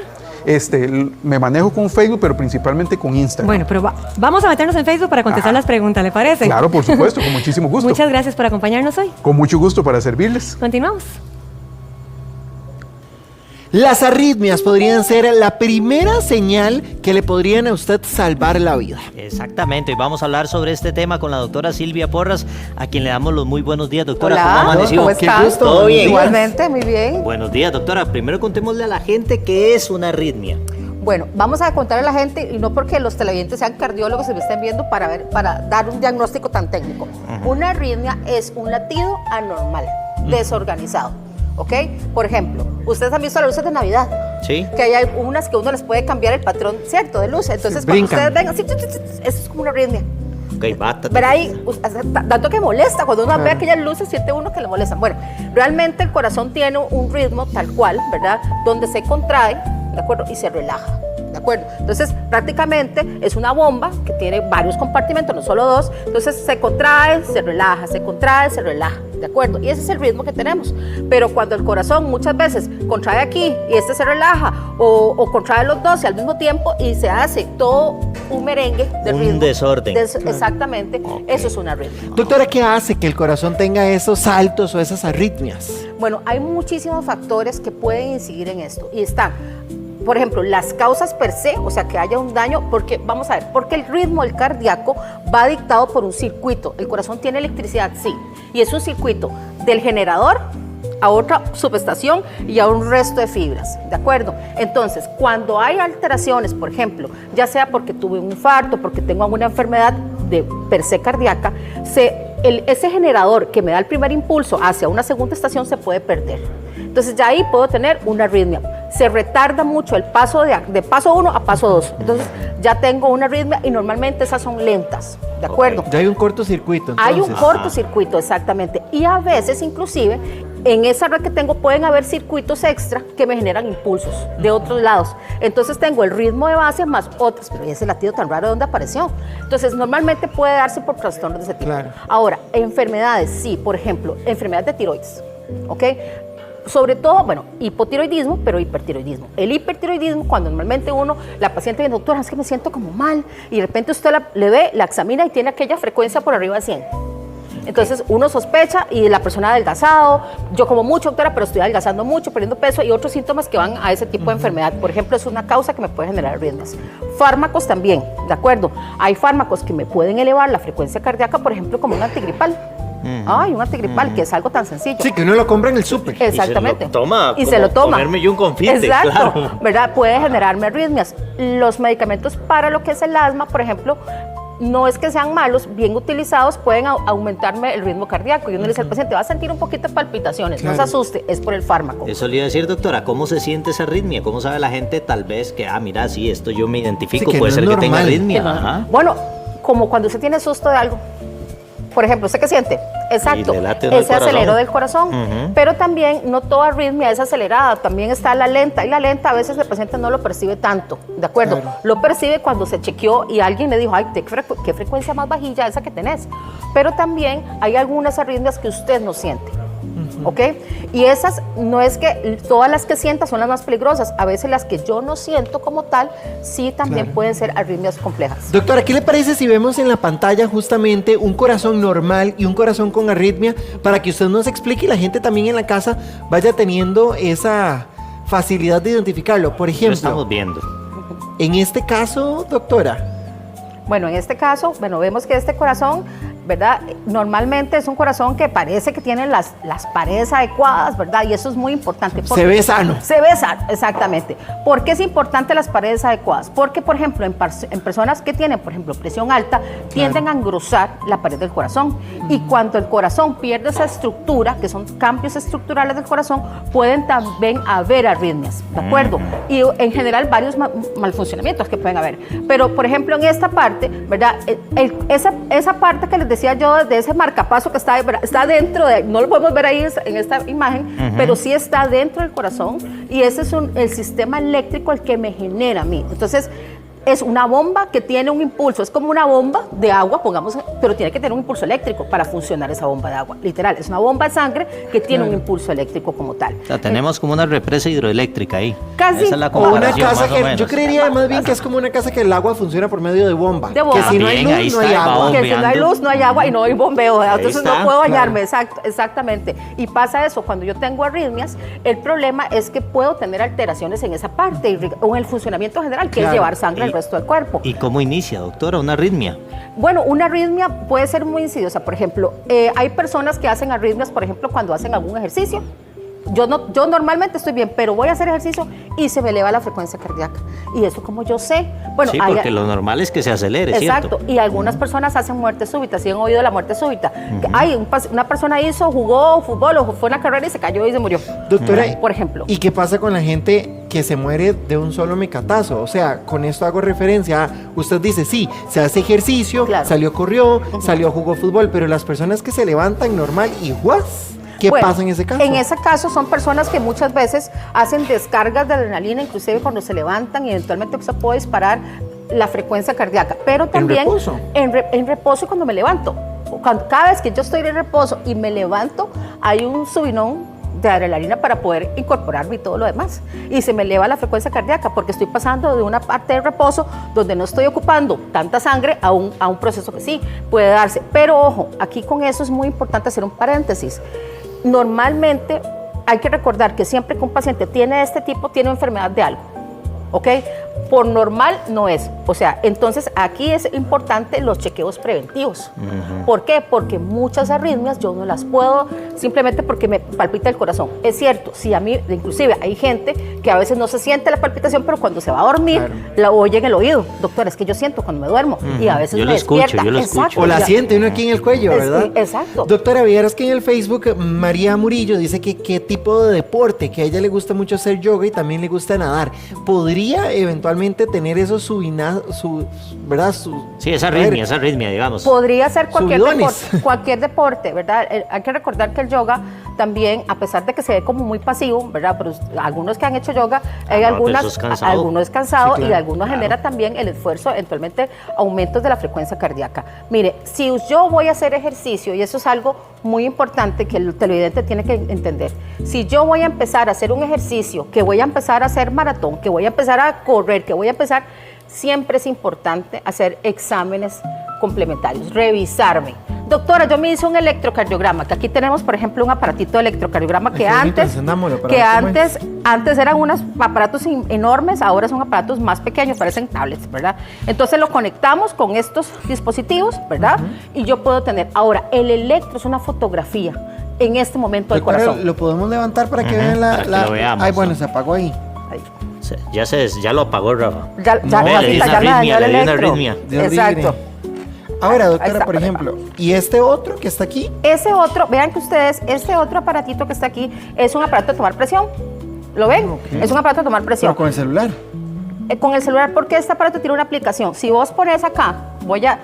Me manejo con Facebook, pero principalmente con Instagram. Bueno, pero vamos a meternos en Facebook para contestar las preguntas, ¿le parece? Claro, por supuesto, con muchísimo gusto. Muchas gracias por acompañarnos hoy. Con mucho gusto para servirles. Continuamos. Las arritmias podrían ser la primera señal que le podrían a usted salvar la vida. Exactamente, y vamos a hablar sobre este tema con la doctora Silvia Porras, a quien le damos los muy buenos días, doctora. Hola, ¿Cómo amaneció? ¿cómo estás? Qué gusto. ¿Todo bien? Igualmente, muy bien. Buenos días, doctora. Primero contémosle a la gente qué es una arritmia. Bueno, vamos a contarle a la gente, y no porque los televidentes sean cardiólogos y me estén viendo para dar un diagnóstico tan técnico. Una arritmia es un latido anormal, desorganizado. ¿Ok? Por ejemplo, ustedes han visto las luces de Navidad. Sí. Que hay unas que uno les puede cambiar el patrón, ¿cierto? De luces. Entonces, cuando ustedes ven así, eso es como una arritmia. Ok, basta. Pero ahí, tanto que molesta, cuando uno ve aquellas luces, siente uno que le molestan. Bueno, realmente el corazón tiene un ritmo tal cual, ¿verdad? Donde se contrae, ¿de acuerdo? Y se relaja. ¿De acuerdo? Entonces, prácticamente es una bomba que tiene varios compartimentos, no solo dos. Entonces, se contrae, se relaja, se contrae, se relaja. ¿De acuerdo? Y ese es el ritmo que tenemos. Pero cuando el corazón muchas veces contrae aquí y este se relaja, o contrae los dos y al mismo tiempo y se hace todo un merengue de ritmo. Un desorden. Exactamente. Okay. Eso es una arritmia. Doctora, ¿qué hace que el corazón tenga esos saltos o esas arritmias? Bueno, hay muchísimos factores que pueden incidir en esto. Y están, por ejemplo, las causas per se, o sea, que haya un daño, porque, vamos a ver, porque el ritmo del cardíaco va dictado por un circuito. El corazón tiene electricidad, sí, y es un circuito del generador a otra subestación y a un resto de fibras, ¿de acuerdo? Entonces, cuando hay alteraciones, por ejemplo, ya sea porque tuve un infarto, porque tengo alguna enfermedad de per se cardíaca, ese generador que me da el primer impulso hacia una segunda estación se puede perder. Entonces, ya ahí puedo tener una arritmia. Se retarda mucho el paso de paso 1 a paso 2. Entonces, ya tengo una arritmia y normalmente esas son lentas, ¿de acuerdo? Ya hay un cortocircuito. Hay un cortocircuito, exactamente. Y a veces, inclusive, en esa red que tengo pueden haber circuitos extra que me generan impulsos de otros lados. Entonces tengo el ritmo de base más otros, pero ese latido tan raro, ¿de dónde apareció? Entonces normalmente puede darse por trastornos de ese tipo. Claro. Ahora, enfermedades, sí, por ejemplo, enfermedades de tiroides, ¿ok? Sobre todo, bueno, hipotiroidismo, pero hipertiroidismo. El hipertiroidismo, cuando normalmente la paciente dice, doctora, es que me siento como mal, y de repente usted le ve, la examina y tiene aquella frecuencia por arriba de 100. Entonces uno sospecha y la persona ha adelgazado, yo como mucho, doctora, pero estoy adelgazando mucho, perdiendo peso y otros síntomas que van a ese tipo de enfermedad. Por ejemplo, es una causa que me puede generar arritmias. Fármacos también, ¿de acuerdo? Hay fármacos que me pueden elevar la frecuencia cardíaca, por ejemplo, como un antigripal. Un antigripal, que es algo tan sencillo. Sí, que uno lo compra en el súper. Exactamente. Y se lo toma. Comerme yo un confite. Exacto, claro. ¿verdad? Puede generarme arritmias. Los medicamentos para lo que es el asma, por ejemplo, no es que sean malos, bien utilizados pueden aumentarme el ritmo cardíaco. Y uno le dice al paciente, va a sentir un poquito de palpitaciones, claro. No se asuste, es por el fármaco. Eso le iba a decir, doctora, ¿cómo se siente esa arritmia? ¿Cómo sabe la gente tal vez que, mira, sí, esto yo me identifico, Sí, que puede no ser es que tenga normal. arritmia? Ajá. Bueno, como cuando usted tiene susto de algo. Por ejemplo, ¿usted qué siente? Exacto, Y le late uno el ese corazón. acelero del corazón. Pero también no toda arritmia es acelerada, también está la lenta. Y la lenta a veces el paciente no lo percibe tanto, ¿de acuerdo? Claro. Lo percibe cuando se chequeó y alguien le dijo, ay, qué frecuencia más bajilla esa que tenés. Pero también hay algunas arritmias que usted no siente. ¿Ok? Y esas no es que todas las que sienta son las más peligrosas. A veces las que yo no siento como tal, sí también Claro. pueden ser arritmias complejas. Doctora, ¿qué le parece si vemos en la pantalla justamente un corazón normal y un corazón con arritmia para que usted nos explique y la gente también en la casa vaya teniendo esa facilidad de identificarlo? Por Lo ejemplo, estamos viendo. en este caso, doctora, Bueno, en este caso, vemos que este corazón, ¿verdad? Normalmente es un corazón que parece que tiene las paredes adecuadas, ¿verdad? Y eso es muy importante. se ve sano. Se ve sano, exactamente. ¿Por qué es importante las paredes adecuadas? Porque, por ejemplo, en personas que tienen, por ejemplo, presión alta, tienden a engrosar la pared del corazón. Y cuando el corazón pierde esa estructura, que son cambios estructurales del corazón, pueden también haber arritmias, ¿de acuerdo? Y en general varios malfuncionamientos que pueden haber. Pero, por ejemplo, en esta parte, ¿verdad? Esa parte que les decía yo, de ese marcapaso que está, ¿verdad? Está dentro de, no lo podemos ver ahí en esta imagen, pero sí está dentro del corazón y ese es el sistema eléctrico el que me genera a mí. Entonces, es una bomba que tiene un impulso, es como una bomba de agua, pongamos, pero tiene que tener un impulso eléctrico para funcionar esa bomba de agua. Literal, es una bomba de sangre que tiene un impulso eléctrico como tal. O sea, tenemos como una represa hidroeléctrica ahí. Casi. Esa es la O una comparación, casa más o que menos. yo creería más bien que es como una casa que el agua funciona por medio de bomba. De bomba. Que si no hay También, ahí luz, no hay está, agua. va Que si no hay bombeando. luz, no hay agua y no hay bombeo, ¿verdad? Ahí Entonces está, no puedo claro. bañarme, exactamente. Y pasa eso, cuando yo tengo arritmias, el problema es que puedo tener alteraciones en esa parte o en el funcionamiento general, que Claro. es llevar sangre al resto del cuerpo. ¿Y cómo inicia, doctora, una arritmia? Bueno, una arritmia puede ser muy insidiosa. Por ejemplo, hay personas que hacen arritmias, por ejemplo, cuando hacen algún ejercicio. Yo normalmente estoy bien, pero voy a hacer ejercicio y se me eleva la frecuencia cardíaca. Y eso como yo sé. Bueno, Sí, porque lo normal es que se acelere, exacto. ¿cierto? Y algunas personas hacen muerte súbita, sí han oído de la muerte súbita. Que, una persona jugó fútbol o fue a una carrera y se cayó y se murió. Doctora, Por ejemplo. ¿y qué pasa con la gente que se muere de un solo mecatazo? O sea, con esto hago referencia a, usted dice, sí, se hace ejercicio, Claro. salió, corrió, salió, jugó fútbol, pero las personas que se levantan normal y ¡guas! ¿Qué Bueno, pasa en ese caso? En ese caso son personas que muchas veces hacen descargas de adrenalina, inclusive cuando se levantan y eventualmente se puede disparar la frecuencia cardíaca. Pero también reposo? en reposo y cuando me levanto. Cada vez que yo estoy en reposo y me levanto, hay un subidón de adrenalina para poder incorporarme y todo lo demás. Y se me eleva la frecuencia cardíaca porque estoy pasando de una parte de reposo donde no estoy ocupando tanta sangre a un proceso que sí puede darse. Pero ojo, aquí con eso es muy importante hacer un paréntesis. Normalmente hay que recordar que siempre que un paciente tiene este tipo, tiene enfermedad de algo, ¿ok? Por normal no es. O sea, entonces aquí es importante los chequeos preventivos. ¿Por qué? Porque muchas arritmias yo no las puedo simplemente porque me palpita el corazón. Es cierto, si a mí, inclusive hay gente que a veces no se siente la palpitación, pero cuando se va a dormir, la oye en el oído. Doctor, es que yo siento cuando me duermo y a veces Yo me lo escucho, despierta. yo lo Exacto. escucho. O la Ya. siente uno aquí en el cuello, ¿verdad? Exacto. Doctora, vieras que en el Facebook María Murillo dice que qué tipo de deporte, que a ella le gusta mucho hacer yoga y también le gusta nadar. ¿Podría eventualmente tener esos ¿verdad? Sí, esa a ver, arritmia, digamos. Podría ser Subidones. cualquier deporte, ¿verdad? Hay que recordar que el yoga también, a pesar de que se ve como muy pasivo, ¿verdad? Pero algunos que han hecho yoga, hay algunos es cansado, Sí, claro. y algunos genera también el esfuerzo, eventualmente aumentos de la frecuencia cardíaca. Mire, si yo voy a hacer ejercicio, y eso es algo muy importante que el televidente tiene que entender, si yo voy a empezar a hacer un ejercicio, que voy a empezar a hacer maratón, que voy a empezar a correr, que voy a empezar, siempre es importante hacer exámenes complementarios, revisarme. Doctora, yo me hice un electrocardiograma, que aquí tenemos, por ejemplo, un aparatito de electrocardiograma que Ay, qué bonito, antes, encendámoslo para ver cómo antes eran unos aparatos enormes, ahora son aparatos más pequeños, parecen tablets, ¿verdad? Entonces lo conectamos con estos dispositivos, ¿verdad? Y yo puedo tener, ahora, el electro es una fotografía en este momento del Doctora, corazón. lo podemos levantar para que vean para que lo veamos, Ay, bueno, ¿no? se apagó ahí. Ahí. Ya lo apagó, Rafa. Ya, No, Rafita, le dio ya una me dañó arritmia, el le dio una electro. arritmia. Dios Exacto. libre. Ahora, doctora, está, por por ahí ejemplo, ¿y este otro que está aquí? Ese otro, vean que ustedes, este otro aparatito que está aquí es un aparato de tomar presión. ¿Lo ven? Ok. Es un aparato de tomar presión. Pero con el celular. Con el celular, porque este aparato tiene una aplicación. Si vos pones acá, voy a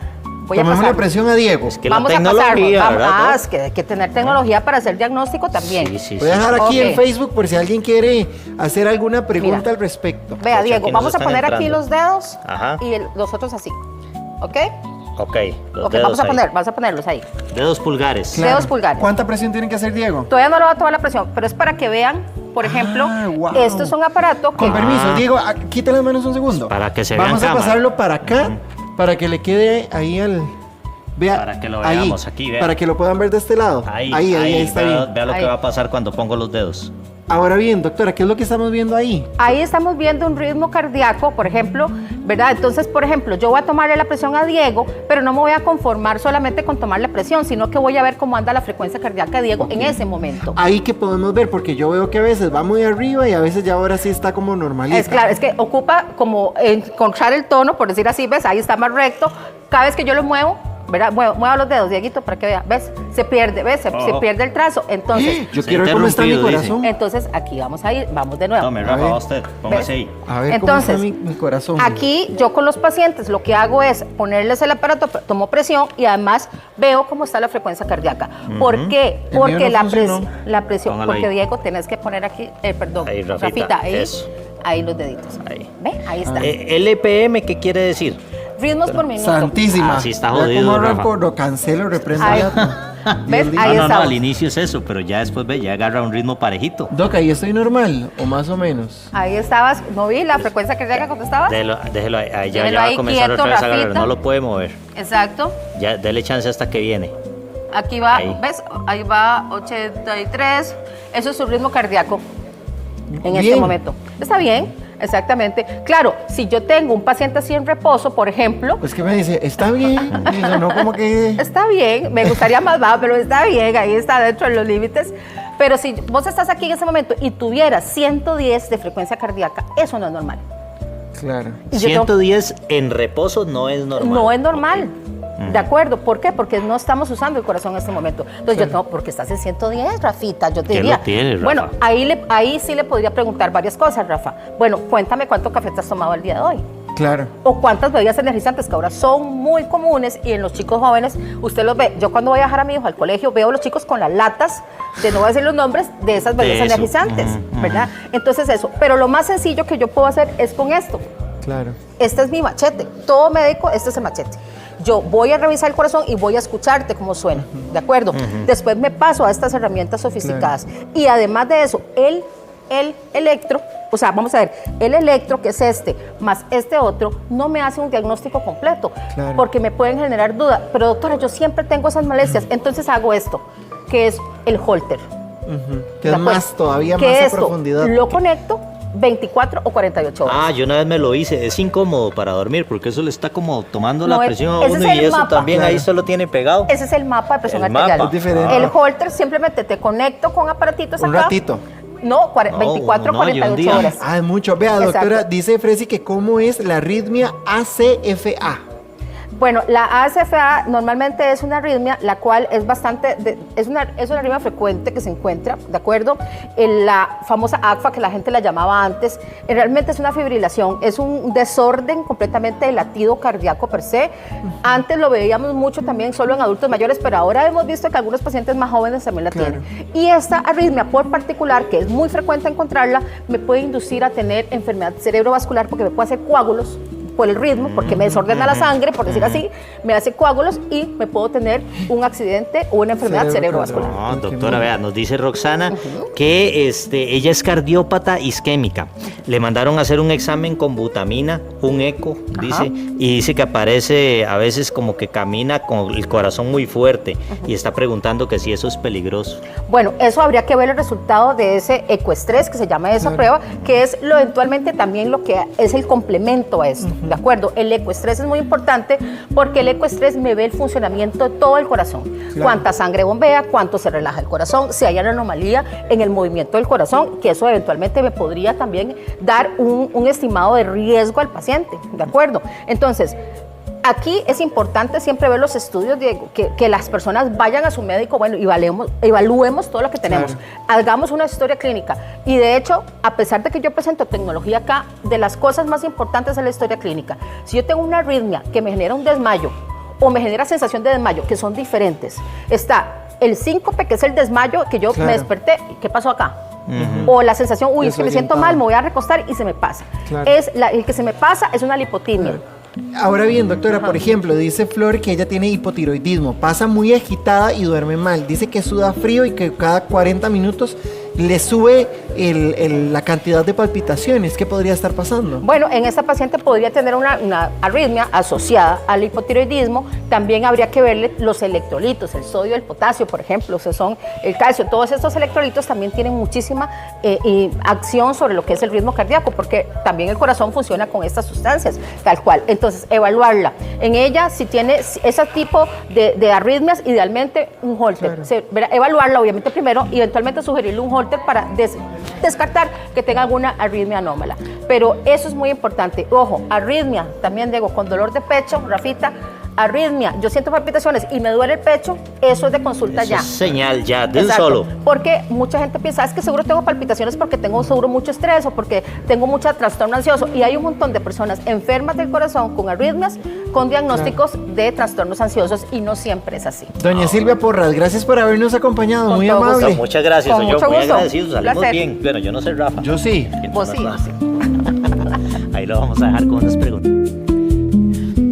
Tomemos pasar. la presión a Diego. Es que Vamos la a pasarlo. tecnología, ¿verdad? Es que hay que tener tecnología para hacer diagnóstico también. Sí, sí, Voy a sí. dejar aquí Ok. en Facebook por si alguien quiere hacer alguna pregunta Mira. al respecto. Vea, Aquí Diego, nos vamos a están poner aquí entrando. los dedos Ajá. y los otros así. ¿Ok? Ok, los Ok, dedos vamos ahí. vamos a ponerlos ahí. Dedos pulgares. Claro. Dedos pulgares. ¿Cuánta presión tiene que hacer Diego? Todavía no le va a tomar la presión, pero es para que vean, por ejemplo, wow. esto es un aparato que... Con permiso, Diego, quita las manos un segundo. Para que se vea Vamos en a cámara. pasarlo para acá, para que le quede ahí al... Vea, Para que lo ahí, veamos aquí, vea. para que lo puedan ver de este lado. Ahí está vea, bien. vea lo Ahí. que va a pasar cuando pongo los dedos. Ahora bien, doctora, ¿qué es lo que estamos viendo ahí? Ahí estamos viendo un ritmo cardíaco, por ejemplo, ¿verdad? Entonces, por ejemplo, yo voy a tomarle la presión a Diego, pero no me voy a conformar solamente con tomar la presión, sino que voy a ver cómo anda la frecuencia cardíaca de Diego en ese momento. Ahí que podemos ver, porque yo veo que a veces va muy arriba y a veces ya ahora sí está como normalita. Es claro, es que ocupa como encontrar el tono, por decir así, ¿ves? Ahí está más recto. Cada vez que yo lo muevo, ¿verdad? Mueva los dedos, Dieguito, para que vea, ¿ves? Se pierde, ¿ves? Se pierde el trazo. Entonces, Yo Se quiero ver cómo está mi interrumpido, corazón. entonces aquí vamos a ir, vamos de nuevo. Tome, A Rafa, ver. va usted. Póngase ahí. A ver Entonces, cómo está mi corazón. Aquí yo con los pacientes lo que hago es ponerles el aparato, tomo presión y además veo cómo está la frecuencia cardíaca. ¿Por qué? El mío Porque no la funcionó. presión, Póngalo porque ahí. Diego tenés que poner aquí, perdón, Ahí, Rafita, ahí, eso. ahí los deditos. Ahí. ¿Ve? Ahí está. LPM, ¿qué quiere decir? Ritmos por minuto. Santísima. Ah, sí está Vea jodido, cómo Rafa. arranco, lo cancelo, reprendo. Ahí. ya. ¿Ves? Dios Ahí libre. No, estamos. al inicio es eso, pero ya después ve, ya agarra un ritmo parejito. Doc, ¿ahí estoy normal o más o menos? Ahí estabas, ¿no vi la frecuencia cardíaca cuando estabas? Déjelo ahí, ya Déjelo va ahí a comenzar quieto, otra vez a agarrar, Rafita. no lo puede mover. Exacto. Ya, dele chance hasta que viene. Aquí va, Ahí. ¿ves? Ahí va 83. Eso es su ritmo cardíaco en este Bien. momento. Está bien, exactamente. Claro, si yo tengo un paciente así en reposo, por ejemplo, Pues que me dice, está bien. Y yo, no, como que. está bien, me gustaría más bajo, pero está bien, ahí está dentro de los límites. Pero si vos estás aquí en ese momento y tuvieras 110 de frecuencia cardíaca, eso no es normal. Claro. Y yo tengo- 110 en reposo no es normal. No es normal. ¿De acuerdo? ¿Por qué? Porque no estamos usando el corazón en este momento. Entonces yo tengo, porque estás en 110, Rafita, yo te ¿Qué diría. lo tiene, Rafa? Bueno, ahí sí le podría preguntar varias cosas, Rafa. Bueno, cuéntame cuánto café te has tomado el día de hoy. Claro. O cuántas bebidas energizantes que ahora son muy comunes y en los chicos jóvenes usted los ve. Yo cuando voy a dejar a mi hijo al colegio veo a los chicos con las latas, de no voy a decir los nombres, de esas De bebidas eso. energizantes, ¿verdad? Entonces eso. Pero lo más sencillo que yo puedo hacer es con esto. Claro. Este es mi machete. Todo médico, este es el machete. Yo voy a revisar el corazón y voy a escucharte cómo suena, ¿de acuerdo? Después me paso a estas herramientas sofisticadas. Y además de eso, el electro, o sea, vamos a ver, el electro, que es este, más este otro, no me hace un diagnóstico completo, Claro. porque me pueden generar dudas. Pero doctora, yo siempre tengo esas molestias, entonces hago esto, que es el holter. Ujú. Que ¿de es acuerdo? más, todavía Que más a esto profundidad. Lo conecto 24 o 48 horas. Ah, yo una vez me lo hice. Es incómodo para dormir porque eso le está como tomando No, la presión a ese uno es y el eso mapa. también ahí Claro. solo tiene pegado. Ese es el mapa de presión El arterial. mapa. Es diferente. El holter simplemente te conecto con aparatitos Un acá. ratito. No, 24, no, yo un 48 día. horas. Ah, es mucho. Vea, Exacto. doctora, dice Fresi que cómo es la arritmia ACFA. Bueno, la ASFA normalmente es una arritmia, la cual es es una arritmia frecuente que se encuentra, ¿de acuerdo? En la famosa ACFA, que la gente la llamaba antes, realmente es una fibrilación, es un desorden completamente del latido cardíaco per se. Antes lo veíamos mucho también solo en adultos mayores, pero ahora hemos visto que algunos pacientes más jóvenes también la tienen. Y esta arritmia por particular, que es muy frecuente encontrarla, me puede inducir a tener enfermedad cerebrovascular porque me puede hacer coágulos por el ritmo, porque me desordena la sangre, por decir así, me hace coágulos y me puedo tener un accidente o una enfermedad cerebrovascular. No, doctora, vea, nos dice Roxana que ella es cardiópata isquémica. Le mandaron a hacer un examen con butamina, un eco, dice, y dice que aparece a veces como que camina con el corazón muy fuerte y está preguntando que si eso es peligroso. Bueno, eso habría que ver el resultado de ese ecoestrés, que se llama esa prueba, que es eventualmente también lo que es el complemento a esto. ¿De acuerdo? El ecoestrés es muy importante porque el ecoestrés me ve el funcionamiento de todo el corazón. Cuánta sangre bombea, cuánto se relaja el corazón, si hay una anomalía en el movimiento del corazón, que eso eventualmente me podría también dar un estimado de riesgo al paciente. ¿De acuerdo? Entonces, aquí es importante siempre ver los estudios, Diego, que las personas vayan a su médico, bueno, y evaluemos todo lo que tenemos, hagamos una historia clínica. Y de hecho, a pesar de que yo presento tecnología acá, de las cosas más importantes es la historia clínica. Si yo tengo una arritmia que me genera un desmayo o me genera sensación de desmayo, que son diferentes, está el síncope, que es el desmayo, que yo me desperté, ¿qué pasó acá? O la sensación, uy, es que me siento mal, me voy a recostar y se me pasa. El que se me pasa es una lipotimia. Ahora bien, doctora, por ejemplo, dice Flor que ella tiene hipotiroidismo, pasa muy agitada y duerme mal, dice que suda frío y que cada 40 minutos le sube la cantidad de palpitaciones. ¿Qué podría estar pasando? Bueno, en esta paciente podría tener una arritmia asociada al hipotiroidismo. También habría que verle los electrolitos, el sodio, el potasio, por ejemplo, son el calcio. Todos estos electrolitos también tienen muchísima acción sobre lo que es el ritmo cardíaco, porque también el corazón funciona con estas sustancias, tal cual. Entonces, evaluarla. En ella, si tiene ese tipo de arritmias, idealmente un holter. Evaluarla, obviamente, primero, y eventualmente sugerirle un holter para descartar que tenga alguna arritmia anómala. Pero eso es muy importante. Ojo, arritmia, también digo, con dolor de pecho, Rafita, arritmia, yo siento palpitaciones y me duele el pecho, eso es de consulta eso ya. Es señal ya, de un Exacto. solo. Porque mucha gente piensa, es que seguro tengo palpitaciones porque tengo seguro mucho estrés o porque tengo mucho trastorno ansioso. Y hay un montón de personas enfermas del corazón con arritmias, con diagnósticos de trastornos ansiosos, y no siempre es así. Doña Silvia Porras, gracias por habernos acompañado, Con muy todo amable. gusto. Muchas gracias, Con soy yo mucho muy gusto. agradecido, salimos Placer. bien. Bueno, yo no sé Rafa. Yo sí. Vos sí. Ahí lo vamos a dejar con unas preguntas.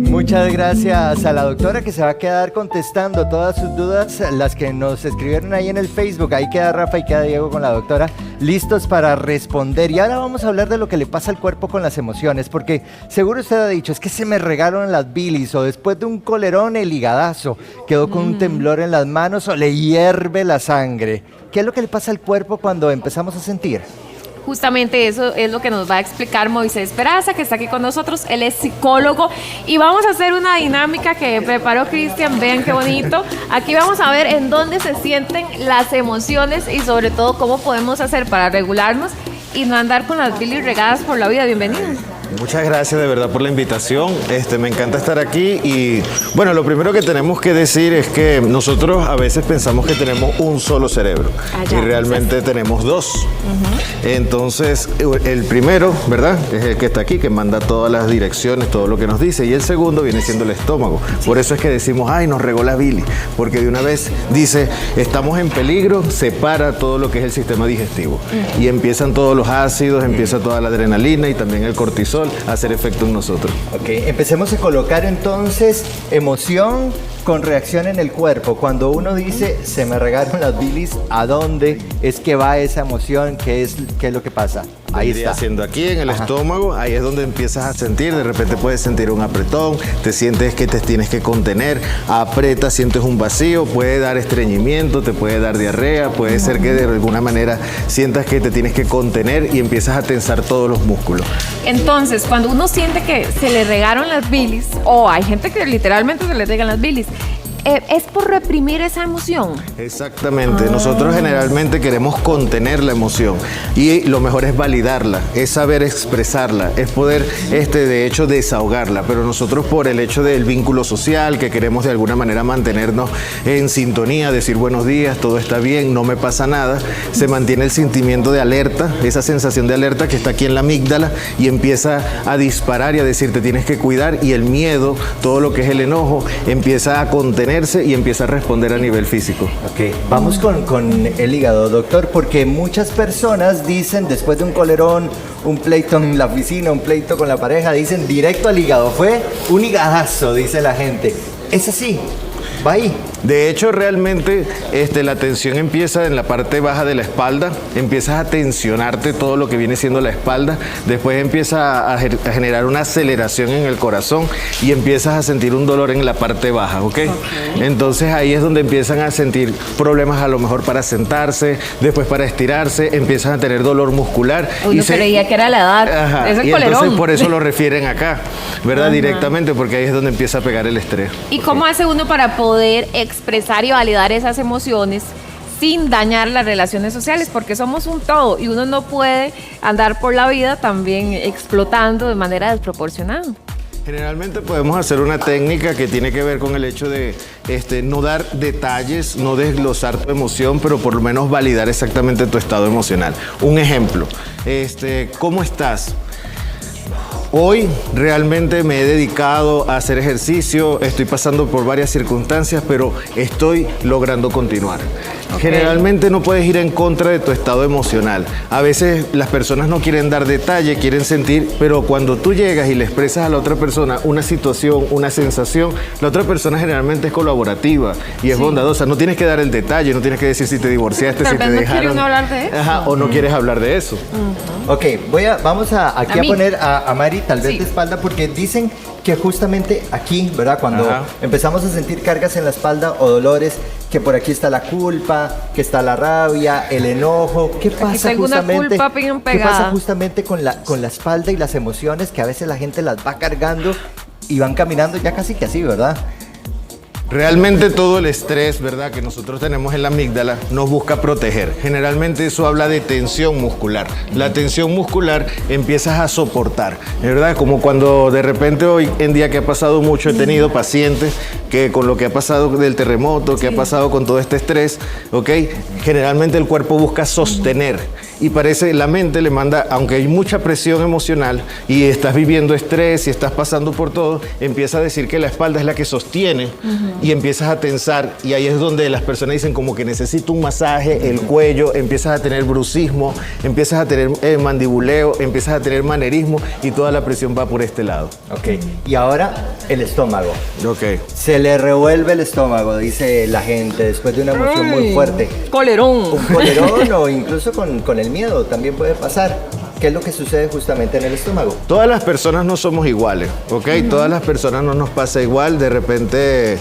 Muchas gracias a la doctora, que se va a quedar contestando todas sus dudas, las que nos escribieron ahí en el Facebook. Ahí queda Rafa y queda Diego con la doctora, listos para responder. Y ahora vamos a hablar de lo que le pasa al cuerpo con las emociones, porque seguro usted ha dicho, es que se me regaron las bilis, o después de un colerón el higadazo, quedó con un temblor en las manos, o le hierve la sangre. ¿Qué es lo que le pasa al cuerpo cuando empezamos a sentir? Justamente eso es lo que nos va a explicar Moisés Peraza, que está aquí con nosotros. Él es psicólogo y vamos a hacer una dinámica que preparó Cristian. Vean qué bonito. Aquí vamos a ver en dónde se sienten las emociones y sobre todo cómo podemos hacer para regularnos y no andar con las bilis regadas por la vida. Bienvenidos. Muchas gracias de verdad por la invitación. Me encanta estar aquí y bueno, lo primero que tenemos que decir es que nosotros a veces pensamos que tenemos un solo cerebro y realmente tenemos dos. Entonces, el primero, ¿verdad? Es el que está aquí, que manda todas las direcciones, todo lo que nos dice, y el segundo viene siendo el estómago. Por eso es que decimos, ay, nos regó la bilis, porque de una vez dice, estamos en peligro, separa todo lo que es el sistema digestivo y empiezan todos los ácidos, empieza toda la adrenalina y también el cortisol a hacer efecto en nosotros. Ok, empecemos a colocar entonces emoción con reacción en el cuerpo. Cuando uno dice, se me regaron las bilis, ¿a dónde es que va esa emoción? ¿Qué es lo que pasa? Ahí está. Haciendo aquí en el estómago, ahí es donde empiezas a sentir, de repente puedes sentir un apretón, te sientes que te tienes que contener, apretas, sientes un vacío, puede dar estreñimiento, te puede dar diarrea, puede ser que de alguna manera sientas que te tienes que contener y empiezas a tensar todos los músculos. Entonces, cuando uno siente que se le regaron las bilis, o hay gente que literalmente se le regan las bilis, es por reprimir esa emoción. Exactamente. Nosotros generalmente queremos contener la emoción y lo mejor es validarla, es saber expresarla, es poder, de hecho, desahogarla. Pero nosotros por el hecho del vínculo social, que queremos de alguna manera mantenernos en sintonía, decir buenos días, todo está bien, no me pasa nada, se mantiene el sentimiento de alerta, esa sensación de alerta que está aquí en la amígdala y empieza a disparar y a decir te tienes que cuidar, y el miedo, todo lo que es el enojo, empieza a contenerse y empieza a responder a nivel físico. Ok, vamos con el hígado, doctor, porque muchas personas dicen, después de un colerón, un pleito en la oficina, un pleito con la pareja, dicen directo al hígado. Fue un higadazo, dice la gente. ¿Es así? ¿Va ahí? De hecho, realmente la tensión empieza en la parte baja de la espalda, empiezas a tensionarte todo lo que viene siendo la espalda, después empieza a generar una aceleración en el corazón y empiezas a sentir un dolor en la parte baja, ¿ok? Entonces ahí es donde empiezan a sentir problemas a lo mejor para sentarse, después para estirarse, empiezas a tener dolor muscular. Uno creía que era la edad, Ajá, es el y colerón. entonces por eso lo refieren acá, ¿verdad? Directamente, porque ahí es donde empieza a pegar el estrés. ¿Y cómo hace uno para poder expresar y validar esas emociones sin dañar las relaciones sociales? Porque somos un todo y uno no puede andar por la vida también explotando de manera desproporcionada. Generalmente podemos hacer una técnica que tiene que ver con el hecho de no dar detalles, no desglosar tu emoción, pero por lo menos validar exactamente tu estado emocional. Un ejemplo, ¿cómo estás? Hoy realmente me he dedicado a hacer ejercicio, estoy pasando por varias circunstancias, pero estoy logrando continuar. Generalmente no puedes ir en contra de tu estado emocional. A veces las personas no quieren dar detalle, quieren sentir, pero cuando tú llegas y le expresas a la otra persona una situación, una sensación, la otra persona generalmente es colaborativa y es bondadosa. No tienes que dar el detalle, no tienes que decir si te divorciaste, si te dejaron. ¿Quiere uno hablar de eso? Ajá, o no quieres hablar de eso. Ok, vamos aquí a poner a Mari tal vez de espalda, porque dicen que justamente aquí, ¿verdad? Cuando empezamos a sentir cargas en la espalda o dolores, que por aquí está la culpa, que está la rabia, el enojo. ¿Qué pasa justamente? ¿Qué pasa justamente con la espalda y las emociones, que a veces la gente las va cargando y van caminando ya casi que así, ¿verdad? Realmente todo el estrés, ¿verdad?, que nosotros tenemos en la amígdala nos busca proteger. Generalmente eso habla de tensión muscular. La tensión muscular empiezas a soportar, ¿verdad? Como cuando de repente hoy en día que ha pasado mucho, he tenido pacientes que con lo que ha pasado del terremoto, que ha pasado con todo este estrés, ¿ok? Generalmente el cuerpo busca sostener y parece, la mente le manda, aunque hay mucha presión emocional y estás viviendo estrés y estás pasando por todo, empieza a decir que la espalda es la que sostiene. Y empiezas a tensar y ahí es donde las personas dicen como que necesito un masaje, el cuello, empiezas a tener brucismo, empiezas a tener mandibuleo, empiezas a tener manerismo y toda la presión va por este lado. Ok, y ahora el estómago. Ok. Se le revuelve el estómago, dice la gente, después de una emoción muy fuerte. Colerón. Un colerón o incluso con el miedo también puede pasar. ¿Qué es lo que sucede justamente en el estómago? Todas las personas no somos iguales, ¿ok? Todas las personas no nos pasa igual, de repente,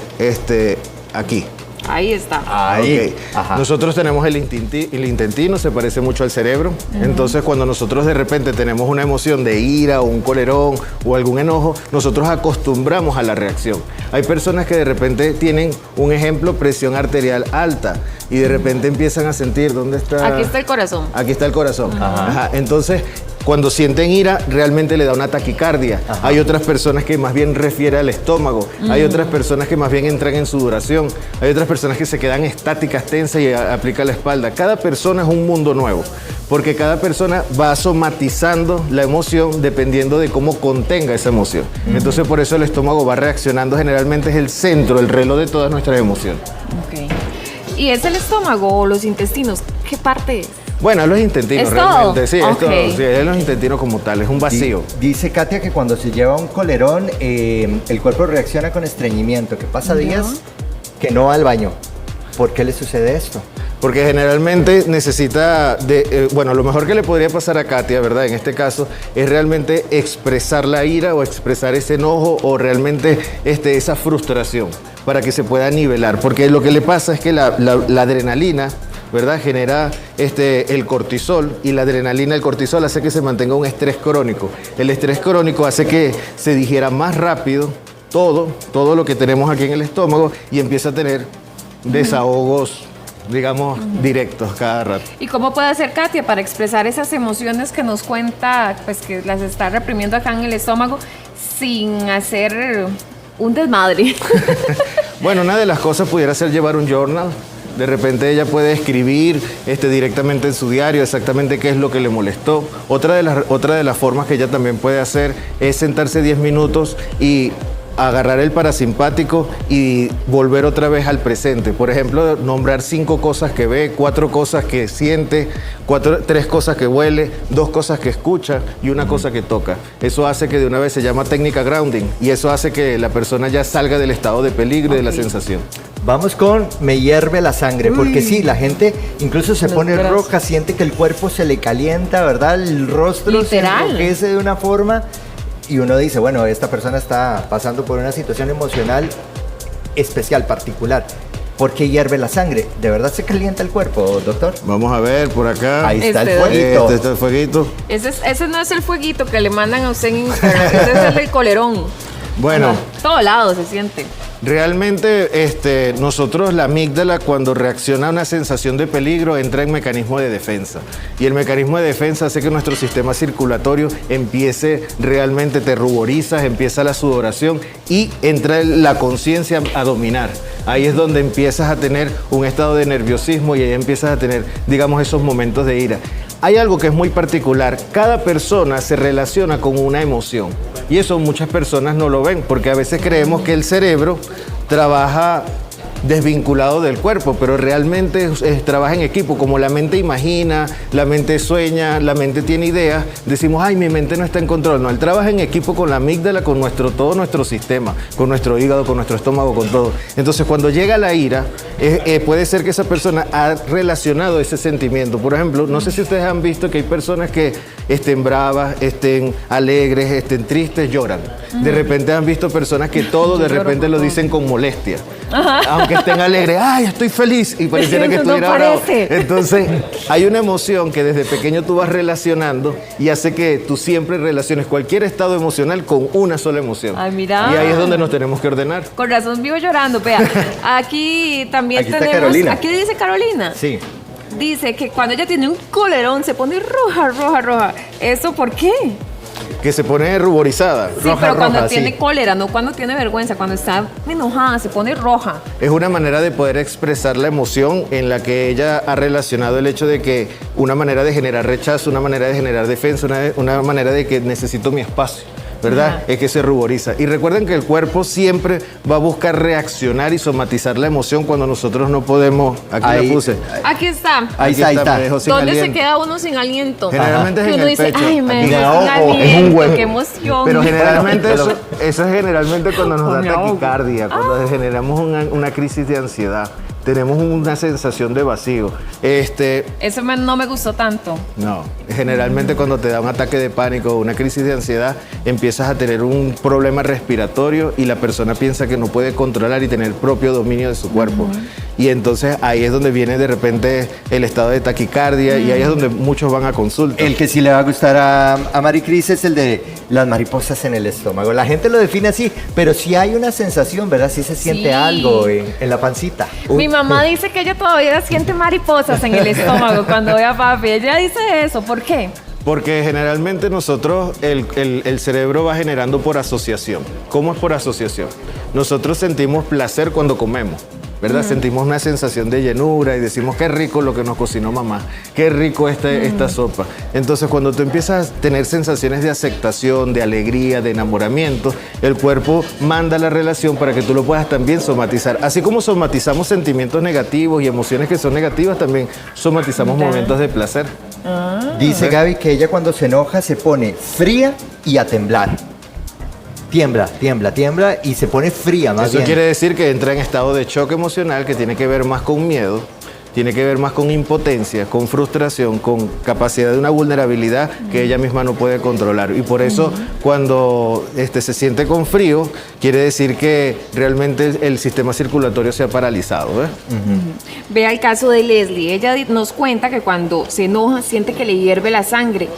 aquí. Ahí está. Ahí. Okay. Nosotros tenemos el intestino, se parece mucho al cerebro. Entonces, cuando nosotros de repente tenemos una emoción de ira o un colerón o algún enojo, nosotros acostumbramos a la reacción. Hay personas que de repente tienen, un ejemplo, presión arterial alta y de repente empiezan a sentir, ¿dónde está? Aquí está el corazón. Aquí está el corazón. Ajá. Entonces, cuando sienten ira, realmente le da una taquicardia. Hay otras personas que más bien refiere al estómago. Hay otras personas que más bien entran en sudoración. Hay otras personas que se quedan estáticas, tensas y aplica la espalda. Cada persona es un mundo nuevo, porque cada persona va somatizando la emoción dependiendo de cómo contenga esa emoción. Entonces, por eso el estómago va reaccionando. Generalmente es el centro, el reloj de todas nuestras emociones. Okay. ¿Y es el estómago o los intestinos? ¿Qué parte es? Bueno, los intestinos ¿Es realmente, todo? sí, Okay. es los intestinos como tal, es un vacío. Dice Katia que cuando se lleva un colerón, el cuerpo reacciona con estreñimiento, que pasa días que no va al baño. ¿Por qué le sucede esto? Porque generalmente necesita, bueno, lo mejor que le podría pasar a Katia, ¿verdad? En este caso, es realmente expresar la ira o expresar ese enojo o realmente esa frustración para que se pueda nivelar. Porque lo que le pasa es que la adrenalina, ¿verdad?, genera el cortisol, y la adrenalina, el cortisol hace que se mantenga un estrés crónico. El estrés crónico hace que se digiera más rápido todo lo que tenemos aquí en el estómago y empieza a tener desahogos, digamos, directos cada rato. ¿Y cómo puede hacer Katia para expresar esas emociones que nos cuenta, pues que las está reprimiendo acá en el estómago sin hacer un desmadre? Bueno, una de las cosas pudiera ser llevar un journal. De repente ella puede escribir directamente en su diario exactamente qué es lo que le molestó. Otra de las formas que ella también puede hacer es sentarse 10 minutos y agarrar el parasimpático y volver otra vez al presente. Por ejemplo, nombrar 5 cosas que ve, 4 cosas que siente, 3 cosas que huele, 2 cosas que escucha y 1 cosa que toca. Eso hace que de una vez se llama técnica grounding y eso hace que la persona ya salga del estado de peligro y de la sensación. Vamos con me hierve la sangre, porque sí, la gente incluso se pone roja, siente que el cuerpo se le calienta, ¿verdad? El rostro Literal. se enrojece de una forma y uno dice, bueno, esta persona está pasando por una situación emocional especial, particular. ¿Por qué hierve la sangre? ¿De verdad se calienta el cuerpo, doctor? Vamos a ver por acá. Ahí está el Este, fueguito. Este está el fueguito. Ese no es el fueguito que le mandan a usted en Instagram, ese es el colerón. Bueno, Todo lado se siente. realmente nosotros la amígdala cuando reacciona a una sensación de peligro entra en mecanismo de defensa y el mecanismo de defensa hace que nuestro sistema circulatorio empiece realmente, te ruborizas, empieza la sudoración y entra la conciencia a dominar. Ahí es donde empiezas a tener un estado de nerviosismo y ahí empiezas a tener, digamos, esos momentos de ira. Hay algo que es muy particular, cada persona se relaciona con una emoción y eso muchas personas no lo ven porque a veces creemos que el cerebro trabaja desvinculado del cuerpo, pero realmente trabaja en equipo, como la mente imagina, la mente sueña, la mente tiene ideas, decimos, ay, mi mente no está en control, no, él trabaja en equipo con la amígdala, con todo nuestro sistema, con nuestro hígado, con nuestro estómago, con todo. Entonces, cuando llega la ira, puede ser que esa persona ha relacionado ese sentimiento. Por ejemplo, no sé si ustedes han visto que hay personas que estén bravas, estén alegres, estén tristes, lloran. De repente han visto personas que todo de repente lo dicen con molestia. Aunque estén alegres, ay, estoy feliz y pareciera que estuviera bravo. Entonces, hay una emoción que desde pequeño tú vas relacionando y hace que tú siempre relaciones cualquier estado emocional con una sola emoción. Ay, mira. Y ahí es donde nos tenemos que ordenar. Con razón vivo llorando, vea. Aquí también Aquí está tenemos. Carolina. Aquí dice Carolina. Sí. Dice que cuando ella tiene un colerón se pone roja, roja, roja. ¿Eso por qué? Que se pone ruborizada. Sí, Roja, pero cuando roja, tiene sí. cólera, no cuando tiene vergüenza. Cuando está enojada se pone roja. Es una manera de poder expresar la emoción en la que ella ha relacionado el hecho de que una manera de generar rechazo, una manera de generar defensa, una manera de que necesito mi espacio, ¿verdad? Ajá. Es que se ruboriza. Y recuerden que el cuerpo siempre va a buscar reaccionar y somatizar la emoción cuando nosotros no podemos. Aquí Ahí. la puse. Aquí está. Ahí Aquí está. me dejo sin ¿Dónde se aliento. queda uno sin aliento? Generalmente es Que en uno el dice, pecho. ay, me Aquí. dejó sin ahogo, es un aliento, huevo. qué emoción. Pero generalmente Bueno, eso es generalmente cuando nos Me da ahogo. taquicardia, cuando generamos una crisis de ansiedad. Tenemos una sensación de vacío. Eso no me gustó tanto. No, generalmente cuando te da un ataque de pánico o una crisis de ansiedad, empiezas a tener un problema respiratorio y la persona piensa que no puede controlar y tener propio dominio de su cuerpo. Y entonces ahí es donde viene de repente el estado de taquicardia y ahí es donde muchos van a consulta. El que sí le va a gustar a Maricris es el de las mariposas en el estómago. La gente lo define así, pero sí hay una sensación, ¿verdad? Sí se siente Sí. algo en la pancita. Mi mamá dice que ella todavía siente mariposas en el estómago cuando ve a papi. Ella dice eso. ¿Por qué? Porque generalmente nosotros, el cerebro va generando por asociación. ¿Cómo es por asociación? Nosotros sentimos placer cuando comemos, ¿verdad? Sentimos una sensación de llenura y decimos qué rico lo que nos cocinó mamá, qué rico esta sopa. Entonces cuando tú empiezas a tener sensaciones de aceptación, de alegría, de enamoramiento, el cuerpo manda la relación para que tú lo puedas también somatizar. Así como somatizamos sentimientos negativos y emociones que son negativas, también somatizamos momentos de placer. Dice Gaby que ella cuando se enoja se pone fría y a temblar. Tiembla, tiembla, tiembla y se pone fría más Eso bien. quiere decir que entra en estado de choque emocional que tiene que ver más con miedo, tiene que ver más con impotencia, con frustración, con capacidad de una vulnerabilidad que ella misma no puede controlar. Y por eso cuando se siente con frío, quiere decir que realmente el sistema circulatorio se ha paralizado. Vea el caso de Leslie. Ella nos cuenta que cuando se enoja siente que le hierve la sangre.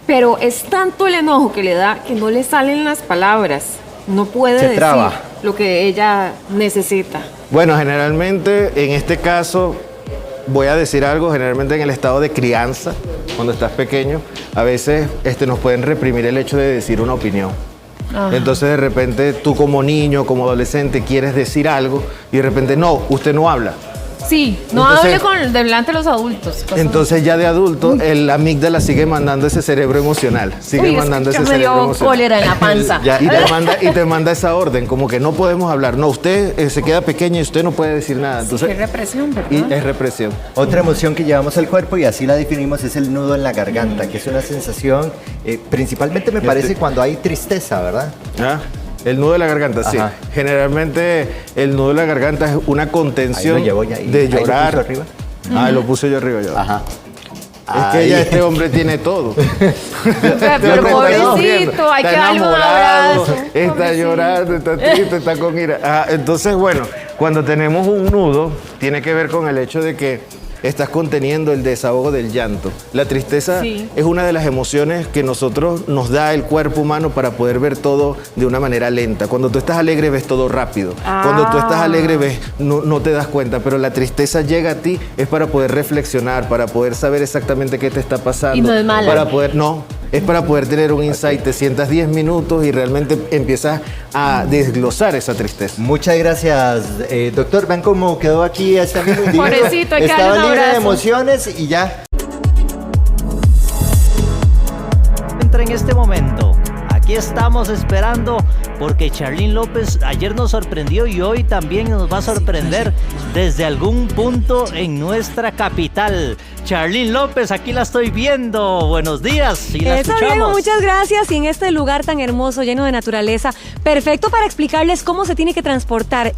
Pero es tanto el enojo que le da que no le salen las palabras. no puede Se decir traba. lo que ella necesita. Bueno, generalmente en este caso voy a decir algo, generalmente en el estado de crianza, cuando estás pequeño, a veces nos pueden reprimir el hecho de decir una opinión. Entonces de repente tú como niño, como adolescente quieres decir algo y de repente no, usted no habla. Sí, no Entonces- hable con delante de los adultos. cosas Entonces ya de adulto el amígdala sigue mandando ese cerebro emocional, sigue Uy, mandando es ese que me cerebro dio emocional. cólera en la panza. Y te manda esa orden, como que no podemos hablar. No, usted se queda pequeño y usted no puede decir nada. Entonces, Qué represión, ¿verdad? y es represión. Otra emoción que llevamos al cuerpo y así la definimos es el nudo en la garganta, que es una sensación, principalmente me parece cuando hay tristeza, ¿verdad? ¿Ah? El nudo de la garganta, sí. Ajá. Generalmente el nudo de la garganta es una contención Ahí lo llevo ya, ahí. de Ahí lo llorar. puso arriba. Ah, lo puse yo arriba ya. Ajá. Es que ya este hombre tiene todo. Pero pobrecito, hay que Está darle un enamorado, abrazo. está Pobrecito. llorando, está triste, está con ira. Entonces, bueno, cuando tenemos un nudo, tiene que ver con el hecho de que estás conteniendo el desahogo del llanto. La tristeza Sí. es una de las emociones que nosotros nos da el cuerpo humano para poder ver todo de una manera lenta. Cuando tú estás alegre ves todo rápido. Cuando tú estás alegre ves, no te das cuenta, pero la tristeza llega a ti es para poder reflexionar, para poder saber exactamente qué te está pasando. Y no es mala. Es para poder tener un insight. Te sientas 10 minutos y realmente empiezas a desglosar esa tristeza. Muchas gracias, doctor. Vean cómo quedó aquí este amigo individuo. Pobrecito, hay que Estaba darle un libre de abrazo. emociones y ya. Entra en este momento. Aquí estamos esperando porque Charlene López ayer nos sorprendió y hoy también nos va a sorprender desde algún punto en nuestra capital. Charlene López, aquí la estoy viendo. Buenos días y la Eso, escuchamos. Diego, muchas gracias. Y en este lugar tan hermoso, lleno de naturaleza, perfecto para explicarles cómo se tiene que transportar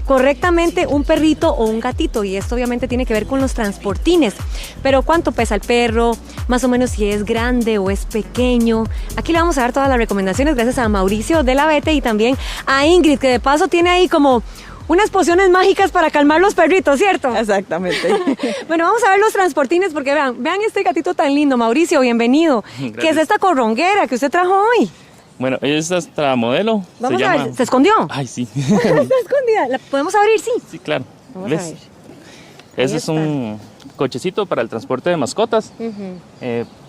correctamente un perrito o un gatito, y esto obviamente tiene que ver con los transportines. Pero cuánto pesa el perro, más o menos si es grande o es pequeño. Aquí le vamos a dar todas las recomendaciones gracias a Mauricio de la Vete y también a Ingrid, que de paso tiene ahí como unas pociones mágicas para calmar los perritos, ¿cierto? Exactamente. Bueno, vamos a ver los transportines porque vean este gatito tan lindo. Mauricio, bienvenido. ¿Qué es esta corronguera que usted trajo hoy? Bueno, ella es nuestra modelo. Vamos a ver, ¿se escondió? Ay, sí. Está escondida. ¿La podemos abrir? Sí. Sí, claro. Vamos a ¿Ves? ver. Ese Ahí es un cochecito para el transporte de mascotas.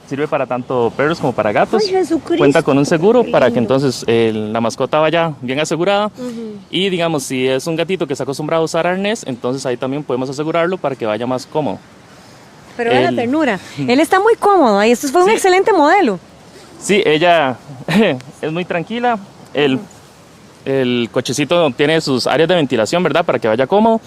Sirve para tanto perros como para gatos. Ay, Jesucristo. Cuenta con un seguro Qué para que lindo. entonces la mascota vaya bien asegurada. Y digamos, si es un gatito que está acostumbrado a usar arnés, entonces ahí también podemos asegurarlo para que vaya más cómodo. Pero vean la El- ternura. Él está muy cómodo y esto fue un Sí. excelente modelo. Sí, ella es muy tranquila. El cochecito tiene sus áreas de ventilación, ¿verdad? Para que vaya cómodo.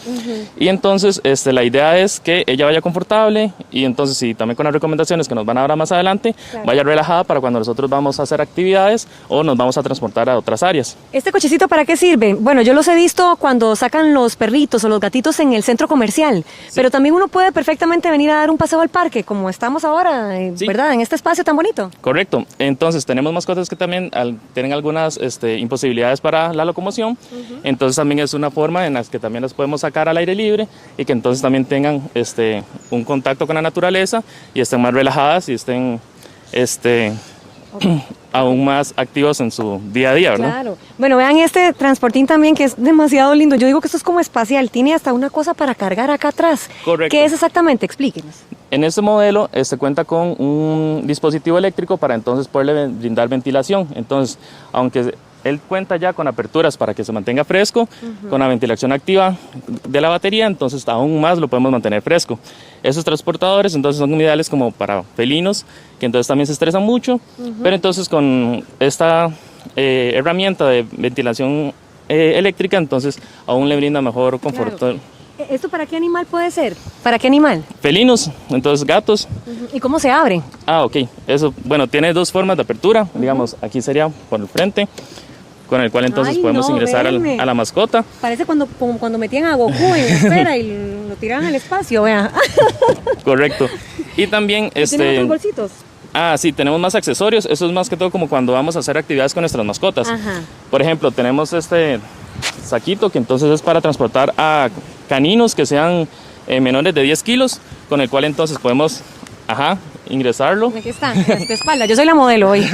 Y entonces la idea es que ella vaya confortable y entonces sí, también con las recomendaciones que nos van a dar más adelante, vaya relajada para cuando nosotros vamos a hacer actividades o nos vamos a transportar a otras áreas. ¿Este cochecito para qué sirve? Bueno, yo los he visto cuando sacan los perritos o los gatitos en el centro comercial, pero también uno puede perfectamente venir a dar un paseo al parque, como estamos ahora, Sí. ¿verdad? En este espacio tan bonito. Correcto. Entonces tenemos mascotas que también tienen algunas imposibilidades para la locomoción. Entonces también es una forma en la que también las podemos sacar al aire libre y que entonces también tengan un contacto con la naturaleza y estén más relajadas y estén aún más activos en su día a día, ¿verdad? Claro. Bueno, vean este transportín también que es demasiado lindo. Yo digo que esto es como espacial. Tiene hasta una cosa para cargar acá atrás. Correcto. ¿Qué es exactamente? Explíquenos. En este modelo cuenta con un dispositivo eléctrico para entonces poderle brindar ventilación. Entonces, aunque él cuenta ya con aperturas para que se mantenga fresco, con la ventilación activa de la batería, entonces aún más lo podemos mantener fresco. Esos transportadores entonces son ideales como para felinos, que entonces también se estresan mucho, pero entonces con esta herramienta de ventilación eléctrica, entonces aún le brinda mejor confort. Claro. ¿Esto para qué animal puede ser? ¿Para qué animal? Felinos, entonces gatos. ¿Y cómo se abre? Ah, ok. Eso, bueno, tiene dos formas de apertura. Digamos, aquí sería por el frente, con el cual entonces Ay, podemos no, ingresar véanme. a la mascota. Parece como cuando metían a Goku en esfera y lo tiraban al espacio, vea. Correcto. Y también ¿Tienen otros bolsitos? Ah, sí, tenemos más accesorios. Eso es más que todo como cuando vamos a hacer actividades con nuestras mascotas. Ajá. Por ejemplo, tenemos este saquito que entonces es para transportar a caninos que sean menores de 10 kilos, con el cual entonces podemos ingresarlo. Aquí está, de espalda. Yo soy la modelo hoy.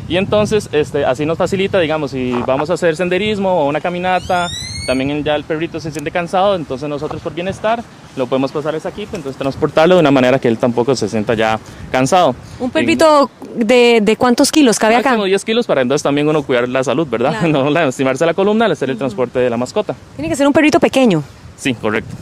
Y entonces así nos facilita, digamos, si vamos a hacer senderismo o una caminata, también ya el perrito se siente cansado, entonces nosotros por bienestar lo podemos pasar a ese equipo, entonces transportarlo de una manera que él tampoco se sienta ya cansado. ¿Un perrito de cuántos kilos cabe acá? Máximo 10 kilos para entonces también uno cuidar la salud, ¿verdad? Claro. No lastimarse la columna al hacer el transporte de la mascota. Tiene que ser un perrito pequeño. Sí, correcto.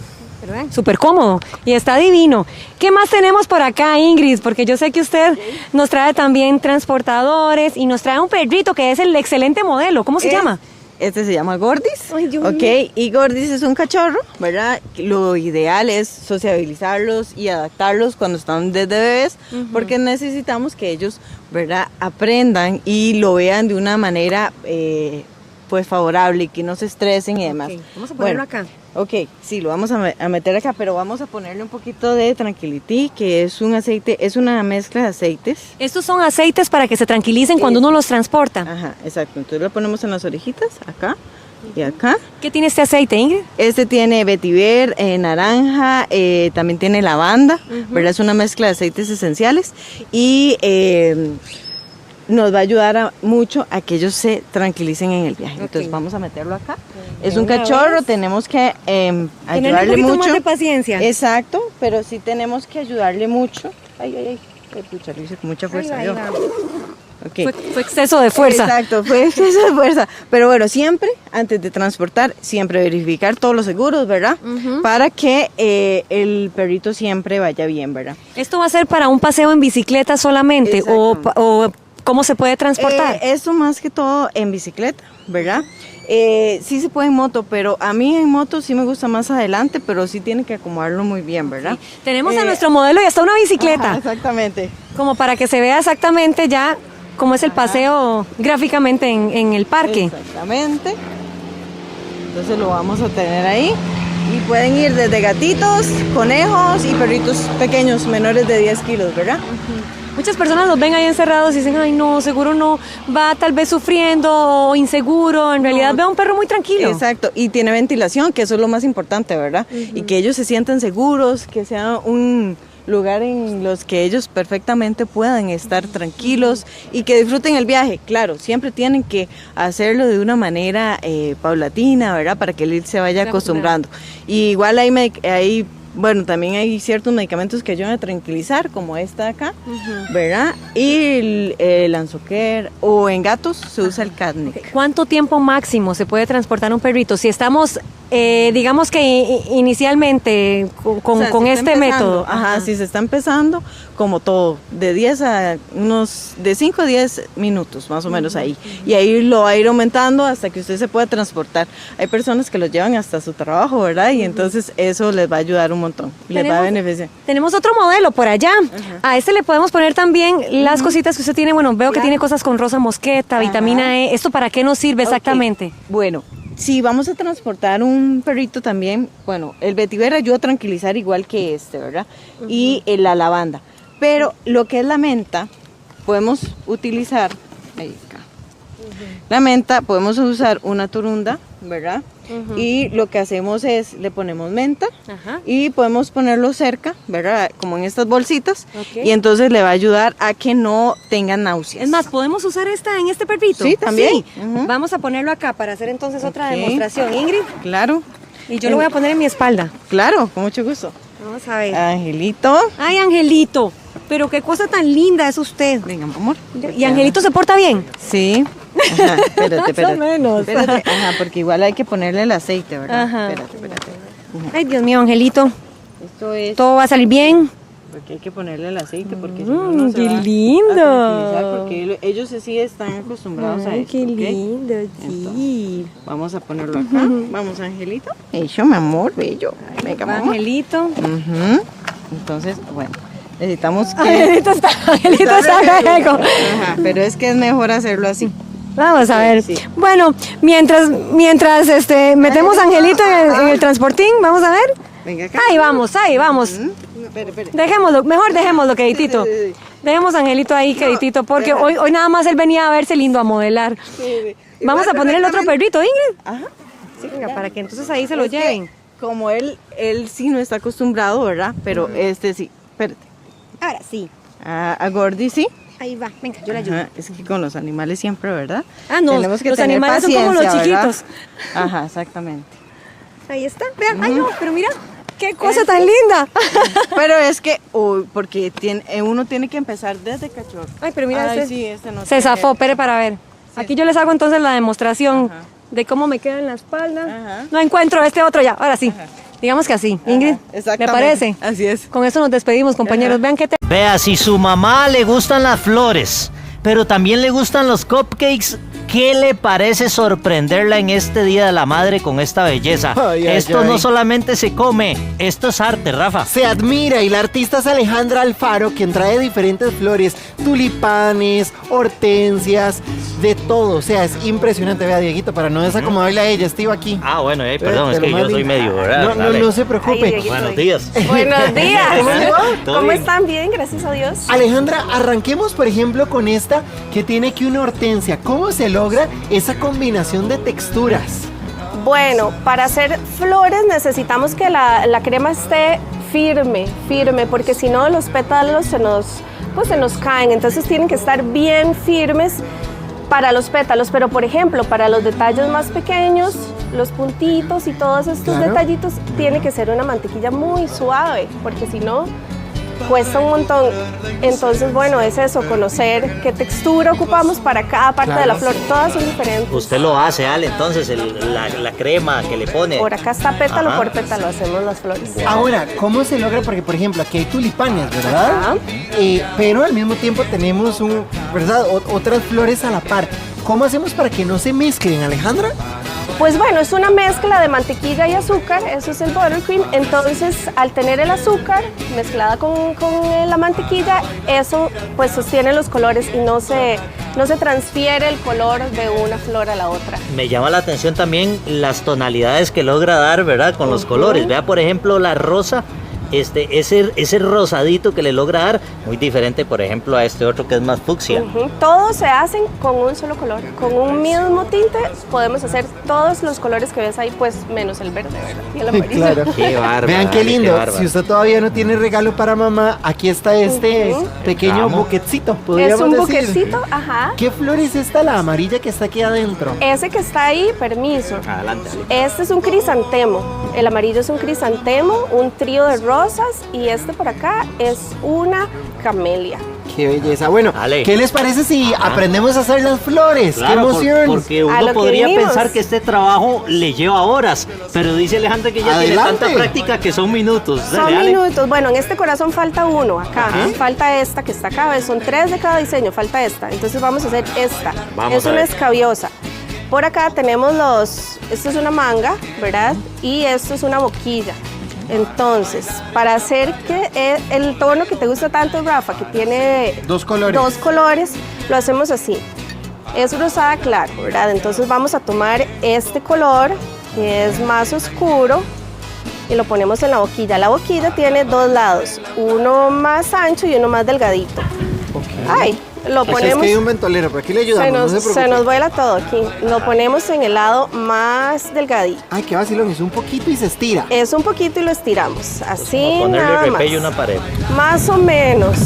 Súper cómodo y está divino. ¿Qué más tenemos por acá, Ingrid? Porque yo sé que usted nos trae también transportadores y nos trae un perrito que es el excelente modelo. ¿Cómo se llama? Este se llama Gordis. Ay, Dios Ok, mío. y Gordis es un cachorro, ¿verdad? Lo ideal es sociabilizarlos y adaptarlos cuando están desde bebés, porque necesitamos que ellos, ¿verdad?, aprendan y lo vean de una manera pues favorable, que no se estresen y demás. Ok, vamos a ponerlo acá. Ok, sí, lo vamos a meter acá, pero vamos a ponerle un poquito de Tranquility, que es un aceite, es una mezcla de aceites. Estos son aceites para que se tranquilicen cuando uno los transporta. Ajá, exacto. Entonces lo ponemos en las orejitas, acá y acá. ¿Qué tiene este aceite, Ingrid? Este tiene vetiver, naranja, también tiene lavanda, ¿verdad? Es una mezcla de aceites esenciales y nos va a ayudar mucho a que ellos se tranquilicen en el viaje. Entonces vamos a meterlo acá. Es un cachorro, tenemos que ayudarle un poquito mucho. más de paciencia. Exacto, pero sí tenemos que ayudarle mucho. Ay, pucha, lo hice con mucha fuerza. Ahí yo. va. Okay. Fue exceso de fuerza. Exacto, fue exceso de fuerza. Pero bueno, siempre, antes de transportar, siempre verificar todos los seguros, ¿verdad? Para que el perrito siempre vaya bien, ¿verdad? ¿Esto va a ser para un paseo en bicicleta solamente o cómo se puede transportar? Esto más que todo en bicicleta, ¿verdad? Sí se puede en moto, pero a mí en moto sí me gusta más adelante, pero sí tiene que acomodarlo muy bien, ¿verdad? Sí. Tenemos a nuestro modelo y hasta una bicicleta. Ajá, exactamente. Como para que se vea exactamente ya cómo es el paseo gráficamente en el parque. Exactamente. Entonces lo vamos a tener ahí. Y pueden ir desde gatitos, conejos y perritos pequeños, menores de 10 kilos, ¿verdad? Muchas personas los ven ahí encerrados y dicen, ay no, seguro no, va tal vez sufriendo o inseguro. En realidad veo a un perro muy tranquilo. Exacto, y tiene ventilación, que eso es lo más importante, ¿verdad? Y que ellos se sientan seguros, que sea un lugar en los que ellos perfectamente puedan estar tranquilos y que disfruten el viaje. Claro, siempre tienen que hacerlo de una manera paulatina, ¿verdad? Para que él se vaya acostumbrando. Y igual hay bueno, también hay ciertos medicamentos que ayudan a tranquilizar, como esta de acá, ¿verdad? Y el Ansoquer, o en gatos se usa el Catnip. ¿Cuánto tiempo máximo se puede transportar un perrito? Si estamos, digamos que inicialmente con este método. Ajá, si se está empezando, como todo, de 5 a 10 minutos, más o menos ahí. Y ahí lo va a ir aumentando hasta que usted se pueda transportar. Hay personas que lo llevan hasta su trabajo, ¿verdad? Y entonces eso les va a ayudar un montón, les va a beneficiar. Tenemos otro modelo por allá. A este le podemos poner también las cositas que usted tiene. Bueno, veo que tiene cosas con rosa mosqueta, vitamina E. ¿Esto para qué nos sirve exactamente? Bueno, si vamos a transportar un perrito también, bueno, el vetiver ayuda a tranquilizar igual que este, ¿verdad? Y la lavanda. Pero lo que es la menta, podemos utilizar, ahí acá. La menta, podemos usar una turunda, ¿verdad? Y lo que hacemos es, le ponemos menta y podemos ponerlo cerca, ¿verdad? Como en estas bolsitas. Y entonces le va a ayudar a que no tenga náuseas. Es más, ¿podemos usar esta en este perrito? Sí, también. Sí. Vamos a ponerlo acá para hacer entonces otra demostración. Ingrid. Claro. Y yo lo voy a poner en mi espalda. Claro, con mucho gusto. Vamos a ver. Angelito. Ay, Angelito. Pero qué cosa tan linda es usted. Venga, amor. ¿Y Angelito se porta bien? Sí. Ajá, espérate. Más o menos. Espérate. Ajá, porque igual hay que ponerle el aceite, ¿verdad? Ajá. Espérate. Ay, Dios mío, Angelito. Esto es Todo va a salir bien. porque hay que ponerle el aceite, porque si no, no se qué va lindo. a tranquilizar, porque ellos sí están acostumbrados a esto. Qué ¿ok? lindo, sí. Entonces, vamos a ponerlo acá. Vamos, Angelito. Eso, mi amor, bello. Venga, Va, mamá. Angelito. Entonces, bueno, necesitamos que... Angelito está luego. Ajá, pero es que es mejor hacerlo así. Vamos a ver. Sí. Bueno, mientras metemos a Angelito en el transportín, vamos a ver. Venga acá. Ahí vamos. Espere. Mejor dejémoslo, queditito. Dejemos a Angelito ahí, queditito, porque hoy nada más él venía a verse lindo, a modelar. Vamos a poner el otro perrito, Ingrid. Ajá. Sí, venga, para que entonces ahí se lo lleven. Como él sí no está acostumbrado, ¿verdad? Pero este sí. Espérate. Ahora sí. A Gordy sí. Ahí va, venga, yo la ayudo. Ajá, es que con los animales siempre, ¿verdad? Ah, no, Tenemos que los tener animales son como los paciencia, ¿verdad? chiquitos. Ajá, exactamente. Ahí está, vean, ay no, pero mira, ¡Qué cosa tan linda! Pero es que, porque uno tiene que empezar desde cachorro. Ay, pero mira, Ay, este sí, este no se sé. zafó, espere para ver. Aquí yo les hago entonces la demostración Ajá. de cómo me queda en la espalda. Ajá. No encuentro este otro ya, ahora sí. Digamos que así. Ingrid, ¿me exactamente. parece? Así es. Con eso nos despedimos, compañeros. Vean qué Vea, si su mamá le gustan las flores, pero también le gustan los cupcakes, ¿qué le parece sorprenderla en este Día de la Madre con esta belleza? Ay, ay, Esto ay. no solamente se come, esto es arte, Rafa. Se admira y la artista es Alejandra Alfaro, quien trae diferentes flores, tulipanes, hortensias, de todo. O sea, es impresionante. Vea, Dieguito, para no desacomodarle a ella, estoy aquí. Ah, bueno, perdón, Te es lo que yo mando. soy medio, ¿verdad? No se preocupe. Dieguito. Buenos días. Buenos días. ¿Cómo le va? ¿Todo ¿Cómo bien? están? Bien, gracias a Dios. Alejandra, arranquemos por ejemplo con esta que tiene aquí una hortensia. ¿Cómo se logra esa combinación de texturas? Bueno, para hacer flores necesitamos que la crema esté firme, porque si no los pétalos se nos caen. Entonces tienen que estar bien firmes para los pétalos. Pero por ejemplo, para los detalles más pequeños, los puntitos y todos estos Claro. detallitos, tiene que ser una mantequilla muy suave, porque si no cuesta un montón. Entonces, bueno, es eso, conocer qué textura ocupamos para cada parte de la flor. Todas son diferentes. Usted lo hace, Ale, entonces la crema que le pone. Por acá está pétalo Ajá. por pétalo, hacemos las flores. Ahora, ¿cómo se logra? Porque, por ejemplo, aquí hay tulipanes, ¿verdad? Ajá. Pero al mismo tiempo tenemos ¿verdad? Otras flores a la par. ¿Cómo hacemos para que no se mezclen, Alejandra? Pues bueno, es una mezcla de mantequilla y azúcar, eso es el buttercream. Entonces, al tener el azúcar mezclada con la mantequilla, eso pues sostiene los colores y no se transfiere el color de una flor a la otra. Me llama la atención también las tonalidades que logra dar, ¿verdad? Con los colores. Vea, por ejemplo, la rosa. Ese rosadito que le logra dar, muy diferente, por ejemplo, a este otro que es más fucsia. Todos se hacen con un solo color, con un mismo tinte podemos hacer todos los colores que ves ahí, pues menos el verde, ¿verdad? Y el amarillo. Claro. Qué bárbaro. Vean qué lindo. bárbaro. Si usted todavía no tiene regalo para mamá, aquí está este pequeño Ramo. buquetcito, Es podríamos un decir. buquecito, ajá. ¿Qué flor es esta, la amarilla que está aquí adentro? Ese que está ahí, permiso. Adelante, Ale. Este es un crisantemo. El amarillo es un crisantemo, un trío de rosas y este por acá es una camelia. Qué belleza. Bueno, Ale. ¿qué les parece si aprendemos a hacer las flores? Claro, ¡Qué emoción! porque A uno lo que podría vinimos. pensar que este trabajo le lleva horas, pero dice Alejandra que ya tiene Adelante. tanta práctica que son minutos. Son Dale, Ale. minutos. Bueno, en este corazón falta uno acá. Ajá. Falta esta que está acá. Son 3 de cada diseño. Falta esta. Entonces vamos a hacer esta. Vamos es a una ver. escabiosa. Por acá tenemos esto es una manga, ¿verdad? Y esto es una boquilla. Entonces, para hacer que el tono que te gusta tanto, Rafa, que tiene Dos colores. dos colores, lo hacemos así. Es rosada claro, ¿verdad? Entonces vamos a tomar este color, que es más oscuro, y lo ponemos en la boquilla. La boquilla tiene dos lados, uno más ancho y uno más delgadito. Ay, lo Así es ponemos... que hay un ventolero, pero aquí le ayudamos, no se preocupe. se nos vuela todo aquí. Lo ponemos en el lado más delgadito. Ay, qué vacilón, es un poquito y se estira. Es un poquito y lo estiramos. Así Vamos a ponerle nada repello a más. una pared. Más o menos.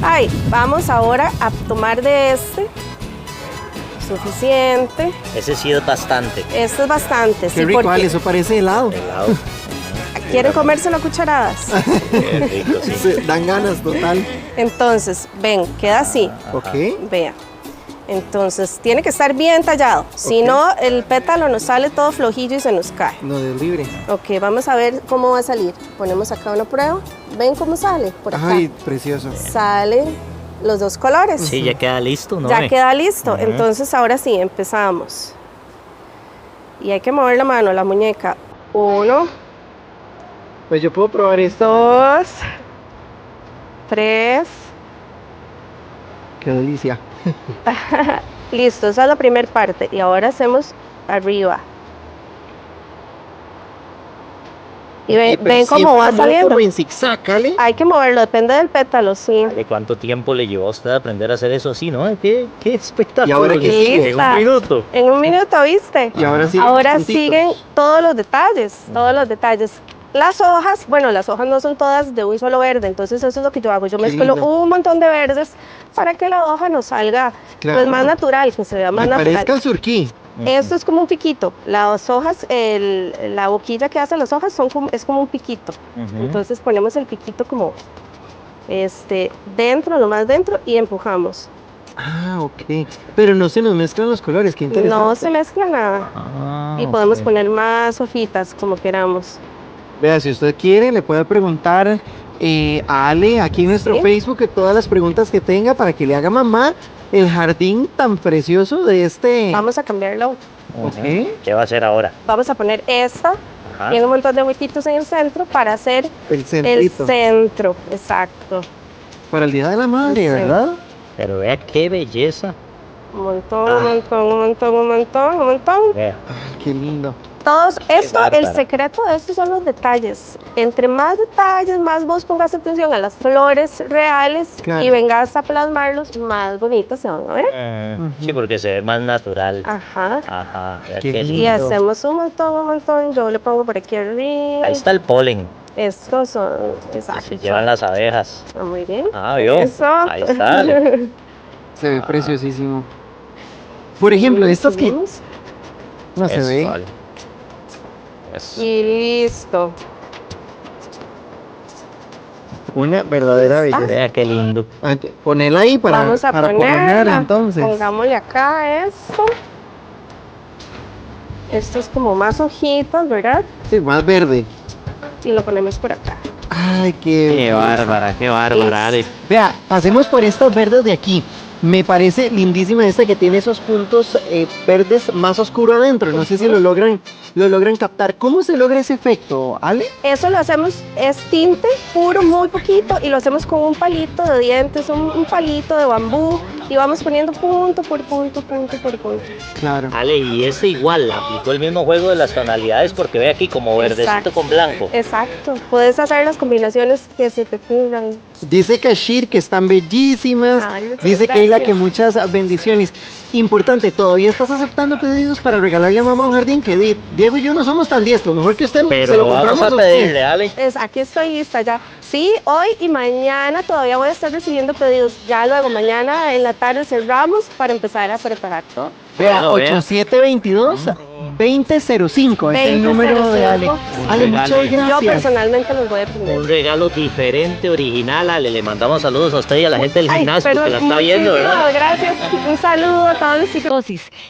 Ay, vamos ahora a tomar de este. Suficiente. Ese sí es bastante. Esto es bastante. Qué sí, rico, porque Ale, eso parece helado. Helado. quieren comérselo a cucharadas. Qué rico, sí. Se dan ganas, total. Entonces, ven, queda así. Ok. Vea. Entonces, tiene que estar bien tallado. Si Ok. no, el pétalo nos sale todo flojillo y se nos cae. No, de libre. Ok, vamos a ver cómo va a salir. Ponemos acá una prueba. ¿Ven cómo sale? Por acá. Ay, precioso. Salen los dos colores. Sí, ya queda listo, ¿no? Ya queda listo. Entonces, ahora sí, empezamos. Y hay que mover la mano, la muñeca. 1, Pues yo puedo probar esto. 2, 3. Qué delicia. Listo, esa es la primera parte. Y ahora hacemos arriba. Y ven cómo va saliendo. Como en zigzag, ¿vale? Hay que moverlo, depende del pétalo, sí. ¿De cuánto tiempo le llevó a usted a aprender a hacer eso así, no? ¿Qué espectáculo? ¿Y ahora qué sigue? En un minuto. En un minuto, ¿viste? Y ahora sí. Ahora puntitos. siguen todos los detalles, todos los detalles. Las hojas, bueno, las hojas no son todas de un solo verde, entonces eso es lo que yo hago. Yo mezclo un montón de verdes para que la hoja nos salga pues, más natural, que se vea más natural. Parezca el surquí. Esto es como un piquito. Las hojas, la boquilla que hacen las hojas es como un piquito. Entonces ponemos el piquito como dentro, lo más dentro, y empujamos. Ah, ok. Pero no se nos mezclan los colores, qué interesante. No se mezcla nada. Y podemos poner más hojitas como queramos. Vea, si usted quiere, le puede preguntar a Ale aquí en nuestro Facebook todas las preguntas que tenga para que le haga mamá el jardín tan precioso de este. Vamos a cambiarlo. Okay. ¿Qué va a hacer ahora? Vamos a poner esta. Tiene un montón de huequitos en el centro para hacer el centro. Exacto. Para el Día de la Madre, ¿verdad? Pero vea qué belleza. Un montón, un montón, un montón, un montón, un montón. Vea. Qué lindo. Todos esto, el secreto de esto son los detalles. Entre más detalles, más vos pongas atención a las flores reales y vengas a plasmarlos, más bonitos se van a ver. Sí, porque se ve más natural. Ajá. Qué lindo. Y hacemos un montón. Yo le pongo por aquí arriba. Ahí está el polen. Estos son, exacto. Se llevan las abejas. Muy bien. ¿Vio? Eso. Ahí está. Se ve preciosísimo. Por ejemplo, estos que no se ve. Vale. Eso. Y listo. Una verdadera belleza. Vea qué lindo. Ponela ahí para ponerla, entonces. Pongámosle acá esto. Esto es como más hojitas, ¿verdad? Sí, más verde. Y lo ponemos por acá. Ay, qué bárbara, Ale. Vea, pasemos por estos verdes de aquí. Me parece lindísima esta que tiene esos puntos verdes más oscuros adentro. No sé si lo logran captar. ¿Cómo se logra ese efecto, Ale? Eso lo hacemos, es tinte puro, muy poquito, y lo hacemos con un palito de dientes, un palito de bambú, y vamos poniendo punto por punto. Claro. Ale, y este igual, aplicó el mismo juego de las tonalidades porque ve aquí como verdecito con blanco. Exacto. Puedes hacer las combinaciones que se te ocurran. Dice Kashir que están bellísimas. Ay, dice Keila que muchas bendiciones. Importante, ¿todavía estás aceptando pedidos para regalarle a mamá un jardín? Que Diego y yo no somos tan diestros, mejor que usted pero se lo vamos compramos a pedirle, Ale. Aquí estoy lista ya. Sí, hoy y mañana todavía voy a estar recibiendo pedidos. Ya luego mañana en la tarde cerramos para empezar a preparar todo. Vea, 8722-2005 es el número de Ale. Ale, muchas gracias. Yo personalmente los voy a poner. Un regalo diferente, original, Ale. Le mandamos saludos a usted y a la gente del gimnasio que la está viendo, ¿verdad? Gracias. Un saludo a todos los chicos.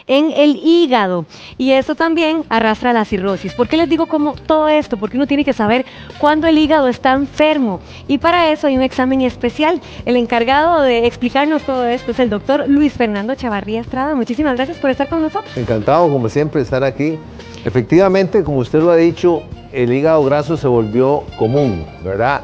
En el hígado. Y eso también arrastra la cirrosis. ¿Por qué les digo como todo esto? Porque uno tiene que saber cuándo el hígado está enfermo. Y para eso hay un examen especial. El encargado de explicarnos todo esto es el doctor Luis Fernando Chavarría Estrada. Muchísimas gracias por estar con nosotros. Encantado, como siempre, estar aquí. Efectivamente, como usted lo ha dicho, el hígado graso se volvió común, ¿verdad?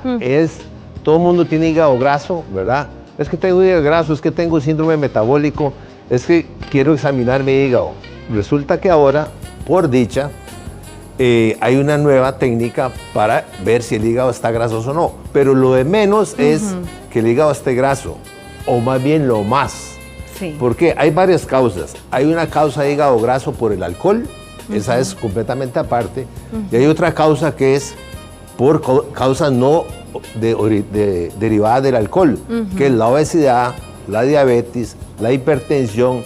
Todo el mundo tiene hígado graso, ¿verdad? Es que tengo hígado graso, es que tengo síndrome metabólico, es que quiero examinar mi hígado. Resulta que ahora, por dicha, hay una nueva técnica para ver si el hígado está grasoso o no. Pero lo de menos es que el hígado esté graso, o más bien lo más. Sí. Porque hay varias causas. Hay una causa de hígado graso por el alcohol, esa es completamente aparte. Y hay otra causa que es por causas no derivadas del alcohol, que es la obesidad, la diabetes, la hipertensión,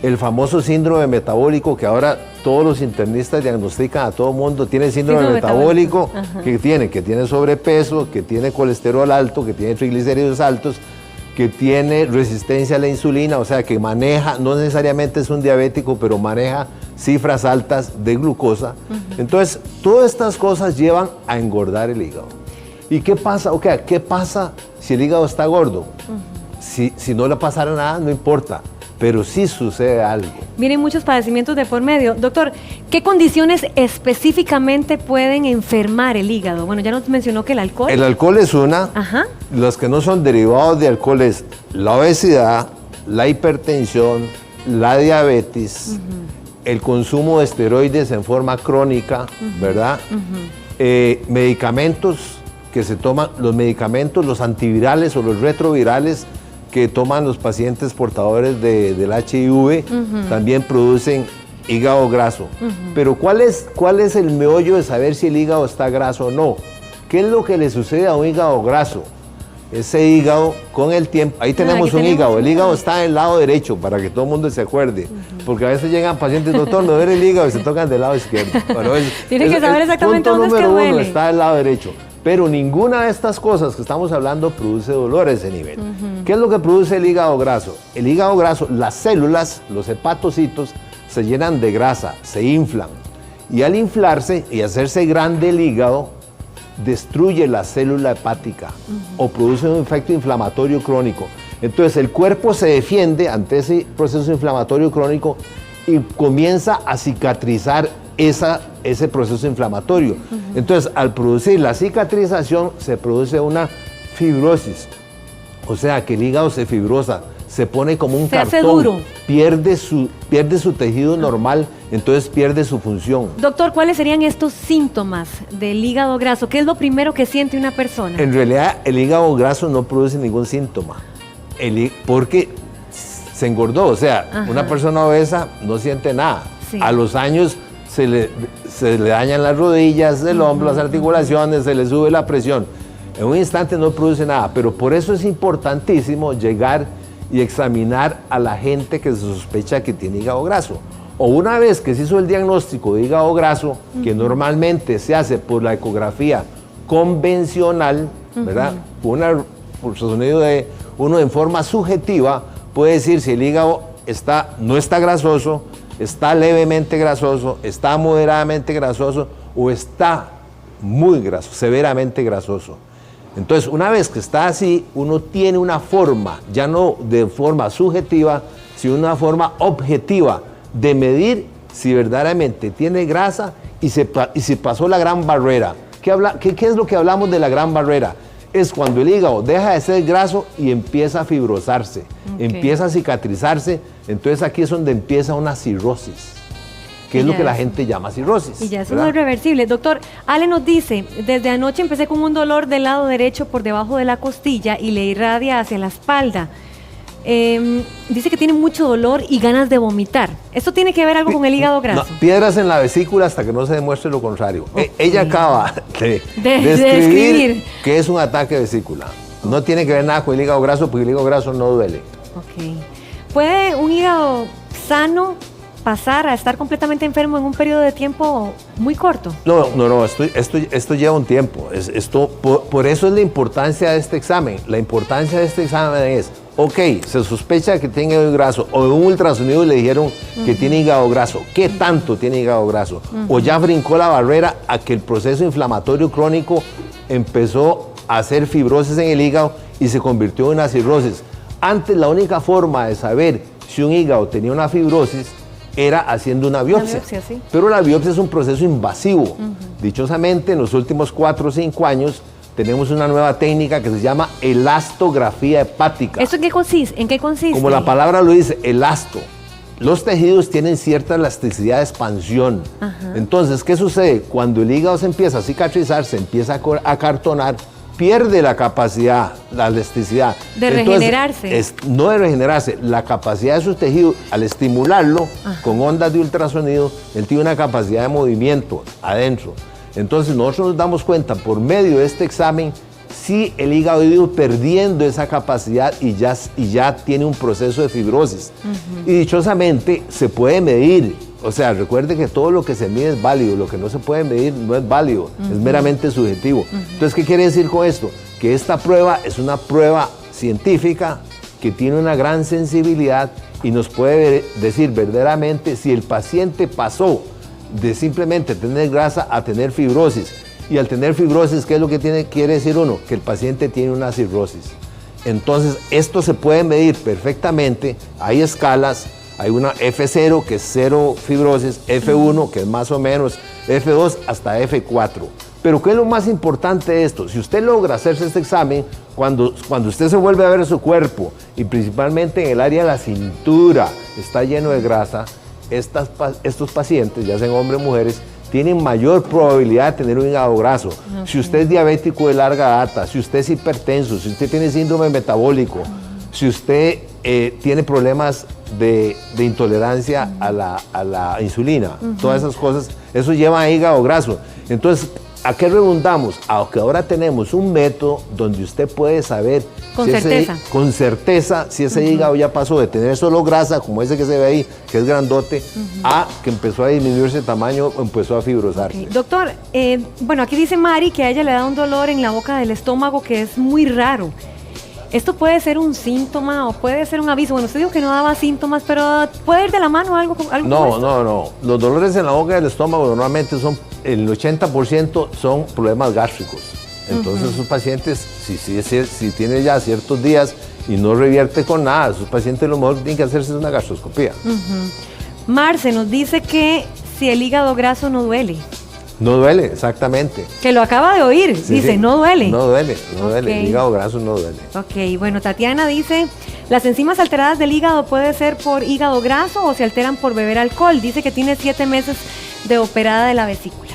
el famoso síndrome metabólico que ahora todos los internistas diagnostican a todo el mundo. Tiene síndrome metabólico, que tiene sobrepeso, que tiene colesterol alto, que tiene triglicéridos altos, que tiene resistencia a la insulina, o sea que maneja, no necesariamente es un diabético, pero maneja cifras altas de glucosa. Entonces, todas estas cosas llevan a engordar el hígado. ¿Y qué pasa? ¿Qué pasa si el hígado está gordo? Si no le pasara nada, no importa, pero sí sucede algo. Vienen muchos padecimientos de por medio. Doctor, ¿qué condiciones específicamente pueden enfermar el hígado? Bueno, ya nos mencionó que el alcohol. El alcohol es una. Los que no son derivados de alcohol es la obesidad, la hipertensión, la diabetes, el consumo de esteroides en forma crónica, ¿verdad? Medicamentos que se toman, los antivirales o los retrovirales que toman los pacientes portadores del HIV, también producen hígado graso. Pero ¿cuál es el meollo de saber si el hígado está graso o no? ¿Qué es lo que le sucede a un hígado graso? Ese hígado, con el tiempo, ahí tenemos un hígado. El hígado está del lado derecho, para que todo el mundo se acuerde. Porque a veces llegan pacientes, doctor, me duele el hígado y se tocan del lado izquierdo. Bueno, tiene que saber exactamente dónde es que duele. Punto número 1, está del lado derecho. Pero ninguna de estas cosas que estamos hablando produce dolor a ese nivel. ¿Qué es lo que produce el hígado graso? El hígado graso, las células, los hepatocitos, se llenan de grasa, se inflan. Y al inflarse y hacerse grande el hígado, destruye la célula hepática o produce un efecto inflamatorio crónico. Entonces el cuerpo se defiende ante ese proceso inflamatorio crónico y comienza a cicatrizar ese proceso inflamatorio. Entonces al producir la cicatrización se produce una fibrosis, o sea que el hígado se fibrosa, se pone como un cartón, duro. pierde su tejido normal, entonces pierde su función. Doctor, ¿cuáles serían estos síntomas del hígado graso? ¿Qué es lo primero que siente una persona? En realidad el hígado graso no produce ningún síntoma, porque se engordó, o sea, una persona obesa no siente nada. Sí. A los años se le dañan las rodillas, el hombro, las articulaciones, se le sube la presión. En un instante no produce nada, pero por eso es importantísimo llegar y examinar a la gente que se sospecha que tiene hígado graso. O una vez que se hizo el diagnóstico de hígado graso, que normalmente se hace por la ecografía convencional, ¿verdad? Por sonido de uno en forma subjetiva, puede decir si el hígado no está grasoso, está levemente grasoso, está moderadamente grasoso o está muy grasoso, severamente grasoso. Entonces, una vez que está así, uno tiene una forma, ya no de forma subjetiva, sino una forma objetiva de medir si verdaderamente tiene grasa y si pasó la gran barrera. ¿Qué es lo que hablamos de la gran barrera? Es cuando el hígado deja de ser graso y empieza a fibrosarse, empieza a cicatrizarse, entonces aquí es donde empieza una cirrosis, que es lo que la gente llama cirrosis. Y ya eso no es reversible. Doctor, Ale nos dice, desde anoche empecé con un dolor del lado derecho por debajo de la costilla y le irradia hacia la espalda. Dice que tiene mucho dolor y ganas de vomitar. ¿Esto tiene que ver algo con el hígado graso? No, piedras en la vesícula hasta que no se demuestre lo contrario. Ella acaba de describir que es un ataque de vesícula. No tiene que ver nada con el hígado graso porque el hígado graso no duele. ¿Puede un hígado sano pasar a estar completamente enfermo en un periodo de tiempo muy corto? No, esto lleva un tiempo. Por eso es la importancia de este examen. La importancia de este examen es, se sospecha que tiene hígado graso, o en un ultrasonido le dijeron que tiene hígado graso. ¿Qué tanto tiene hígado graso? O ya brincó la barrera a que el proceso inflamatorio crónico empezó a hacer fibrosis en el hígado y se convirtió en una cirrosis. Antes la única forma de saber si un hígado tenía una fibrosis era haciendo una biopsia. Sí. Pero la biopsia es un proceso invasivo. Dichosamente, en los últimos 4 o 5 años, tenemos una nueva técnica que se llama elastografía hepática. ¿Eso en qué consiste? Como la palabra lo dice, elasto. Los tejidos tienen cierta elasticidad de expansión. Entonces, ¿qué sucede? Cuando el hígado se empieza a cicatrizar, se empieza a acartonar, pierde la capacidad, la elasticidad. De regenerarse. No de regenerarse, la capacidad de sus tejidos, al estimularlo con ondas de ultrasonido, él tiene una capacidad de movimiento adentro. Entonces nosotros nos damos cuenta por medio de este examen si el hígado ha ido perdiendo esa capacidad y ya tiene un proceso de fibrosis. Y dichosamente se puede medir. O sea, recuerde que todo lo que se mide es válido, lo que no se puede medir no es válido, es meramente subjetivo. Entonces, ¿qué quiere decir con esto? Que esta prueba es una prueba científica que tiene una gran sensibilidad y nos puede decir verdaderamente si el paciente pasó de simplemente tener grasa a tener fibrosis. Y al tener fibrosis, ¿qué es lo que quiere decir uno? Que el paciente tiene una cirrosis. Entonces, esto se puede medir perfectamente. Hay escalas. Hay una F0, que es cero fibrosis, F1, que es más o menos, F2 hasta F4. Pero ¿qué es lo más importante de esto? Si usted logra hacerse este examen, cuando usted se vuelve a ver su cuerpo, y principalmente en el área de la cintura, está lleno de grasa, estos pacientes, ya sean hombres o mujeres, tienen mayor probabilidad de tener un hígado graso. Si usted es diabético de larga data, si usted es hipertenso, si usted tiene síndrome metabólico, si usted tiene problemas de intolerancia a la insulina. Todas esas cosas, eso lleva a hígado graso. Entonces, ¿a qué redundamos? A que ahora tenemos un método donde usted puede saber con certeza si ese hígado ya pasó de tener solo grasa, como ese que se ve ahí, que es grandote, a que empezó a disminuirse el tamaño o empezó a fibrosarse. Okay. Doctor, bueno, aquí dice Mari que a ella le da un dolor en la boca del estómago que es muy raro. ¿Esto puede ser un síntoma o puede ser un aviso? Bueno, usted dijo que no daba síntomas, pero ¿puede ir de la mano algo como No. Los dolores en la boca del estómago normalmente son, el 80% son problemas gástricos. Entonces esos pacientes, si tiene ya ciertos días y no revierte con nada, esos pacientes lo mejor tienen que hacerse una gastroscopía. Marce nos dice que si el hígado graso no duele. No duele, exactamente. Que lo acaba de oír, dice, no duele. No duele, el hígado graso no duele. Ok, bueno, Tatiana dice, ¿las enzimas alteradas del hígado puede ser por hígado graso o se alteran por beber alcohol? Dice que tiene 7 meses de operada de la vesícula.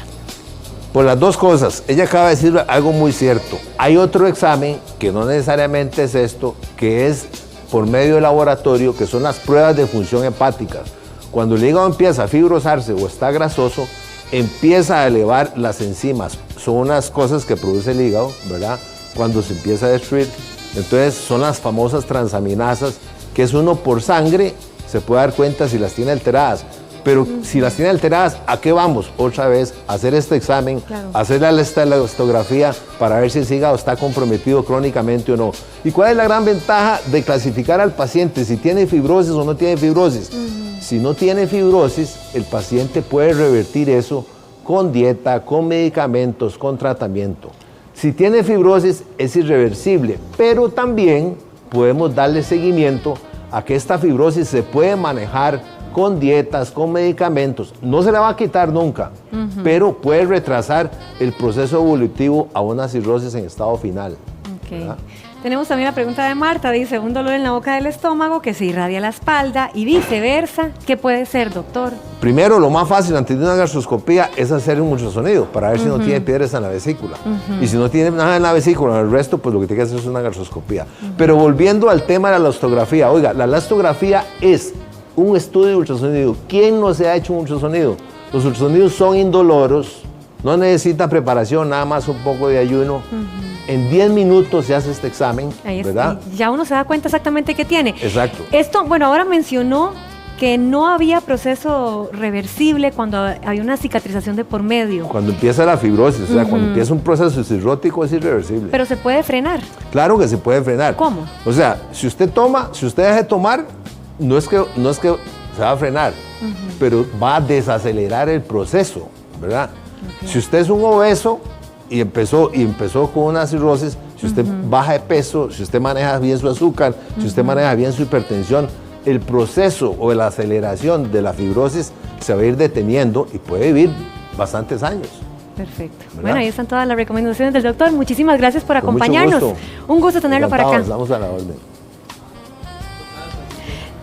Por las dos cosas, ella acaba de decir algo muy cierto. Hay otro examen que no necesariamente es esto, que es por medio de laboratorio, que son las pruebas de función hepática. Cuando el hígado empieza a fibrosarse o está grasoso, empieza a elevar las enzimas. Son unas cosas que produce el hígado, ¿verdad? Cuando se empieza a destruir. Entonces son las famosas transaminasas, que es uno por sangre, se puede dar cuenta si las tiene alteradas. Pero si las tiene alteradas, ¿a qué vamos? Otra vez, a hacer este examen, hacer la elastografía para ver si el hígado está comprometido crónicamente o no. ¿Y cuál es la gran ventaja de clasificar al paciente si tiene fibrosis o no tiene fibrosis? Si no tiene fibrosis, el paciente puede revertir eso con dieta, con medicamentos, con tratamiento. Si tiene fibrosis, es irreversible, pero también podemos darle seguimiento a que esta fibrosis se puede manejar con dietas, con medicamentos. No se la va a quitar nunca, pero puede retrasar el proceso evolutivo a una cirrosis en estado final. Okay. Tenemos también la pregunta de Marta, dice, un dolor en la boca del estómago que se irradia a la espalda y viceversa. ¿Qué puede ser, doctor? Primero, lo más fácil antes de una gastroscopía es hacer un ultrasonido para ver si no tiene piedras en la vesícula. Y si no tiene nada en la vesícula, el resto, pues lo que tiene que hacer es una gastroscopía. Pero volviendo al tema de la elastografía, oiga, la elastografía es un estudio de ultrasonido. ¿Quién no se ha hecho un ultrasonido? Los ultrasonidos son indoloros, no necesita preparación, nada más un poco de ayuno. En 10 minutos se hace este examen, ¿verdad? Ya uno se da cuenta exactamente qué tiene. Exacto. Esto, bueno, ahora mencionó que no había proceso reversible cuando había una cicatrización de por medio. Cuando empieza la fibrosis, o sea, cuando empieza un proceso cirrótico es irreversible. Pero se puede frenar. Claro que se puede frenar. ¿Cómo? O sea, si usted deja de tomar, no es que se va a frenar, pero va a desacelerar el proceso, ¿verdad? Si usted es un obeso y empezó con una cirrosis, si usted baja de peso, si usted maneja bien su azúcar, si usted maneja bien su hipertensión, el proceso o la aceleración de la fibrosis se va a ir deteniendo y puede vivir bastantes años. Perfecto. ¿Verdad? Bueno, ahí están todas las recomendaciones del doctor. Muchísimas gracias por acompañarnos. Un gusto tenerlo para acá. Vamos a la orden.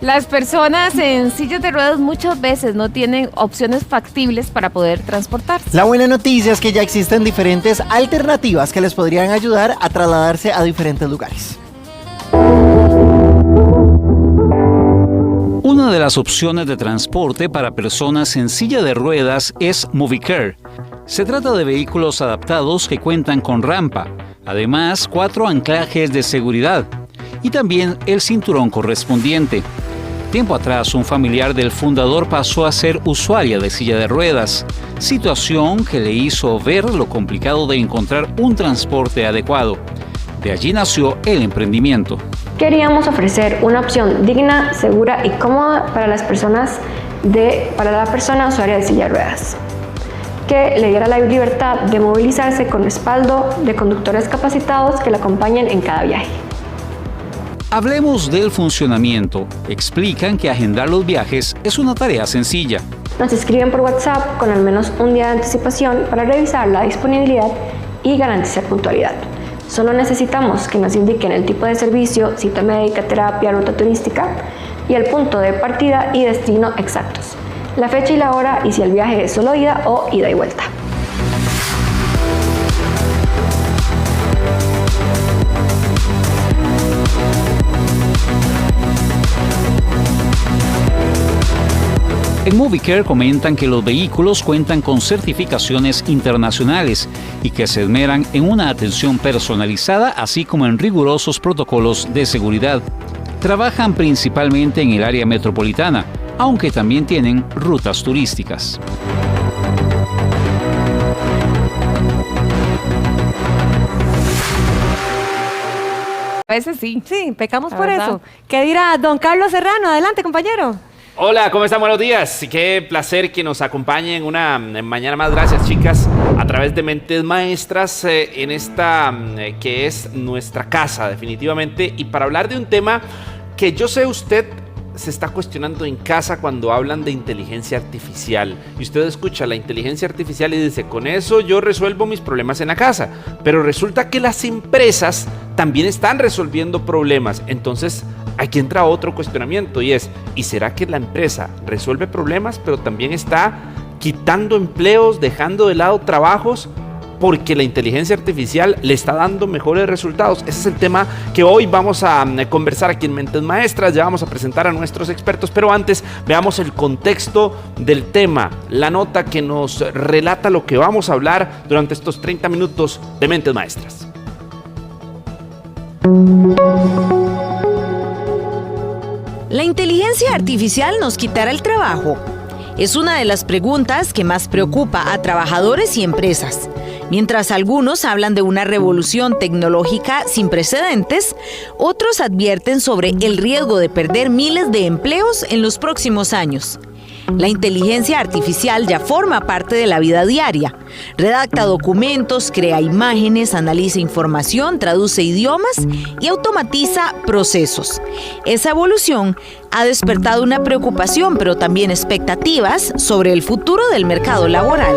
Las personas en sillas de ruedas muchas veces no tienen opciones factibles para poder transportarse. La buena noticia es que ya existen diferentes alternativas que les podrían ayudar a trasladarse a diferentes lugares. Una de las opciones de transporte para personas en silla de ruedas es Movicare. Se trata de vehículos adaptados que cuentan con rampa, además 4 anclajes de seguridad y también el cinturón correspondiente. Tiempo atrás, un familiar del fundador pasó a ser usuaria de silla de ruedas, situación que le hizo ver lo complicado de encontrar un transporte adecuado. De allí nació el emprendimiento. Queríamos ofrecer una opción digna, segura y cómoda para la persona usuaria de silla de ruedas, que le diera la libertad de movilizarse con respaldo de conductores capacitados que la acompañen en cada viaje. Hablemos del funcionamiento. Explican que agendar los viajes es una tarea sencilla. Nos escriben por WhatsApp con al menos un día de anticipación para revisar la disponibilidad y garantizar puntualidad. Solo necesitamos que nos indiquen el tipo de servicio, cita médica, terapia, ruta turística y el punto de partida y destino exactos, la fecha y la hora y si el viaje es solo ida o ida y vuelta. En Movicare comentan que los vehículos cuentan con certificaciones internacionales y que se esmeran en una atención personalizada, así como en rigurosos protocolos de seguridad. Trabajan principalmente en el área metropolitana, aunque también tienen rutas turísticas. A veces sí. Sí, pecamos La por verdad. eso. ¿Qué dirá don Carlos Serrano? Adelante, compañero. Hola, ¿cómo están? Buenos días. Qué placer que nos acompañen una mañana más. Gracias, chicas, a través de Mentes Maestras en esta que es nuestra casa, definitivamente. Y para hablar de un tema que yo sé usted se está cuestionando en casa cuando hablan de inteligencia artificial. Y usted escucha la inteligencia artificial y dice, con eso yo resuelvo mis problemas en la casa. Pero resulta que las empresas también están resolviendo problemas. Entonces, aquí entra otro cuestionamiento y es, ¿y será que la empresa resuelve problemas pero también está quitando empleos, dejando de lado trabajos porque la inteligencia artificial le está dando mejores resultados? Ese es el tema que hoy vamos a conversar aquí en Mentes Maestras. Ya vamos a presentar a nuestros expertos, pero antes veamos el contexto del tema, la nota que nos relata lo que vamos a hablar durante estos 30 minutos de Mentes Maestras. ¿La inteligencia artificial nos quitará el trabajo? Es una de las preguntas que más preocupa a trabajadores y empresas. Mientras algunos hablan de una revolución tecnológica sin precedentes, otros advierten sobre el riesgo de perder miles de empleos en los próximos años. La inteligencia artificial ya forma parte de la vida diaria. Redacta documentos, crea imágenes, analiza información, traduce idiomas y automatiza procesos. Esa evolución ha despertado una preocupación, pero también expectativas sobre el futuro del mercado laboral.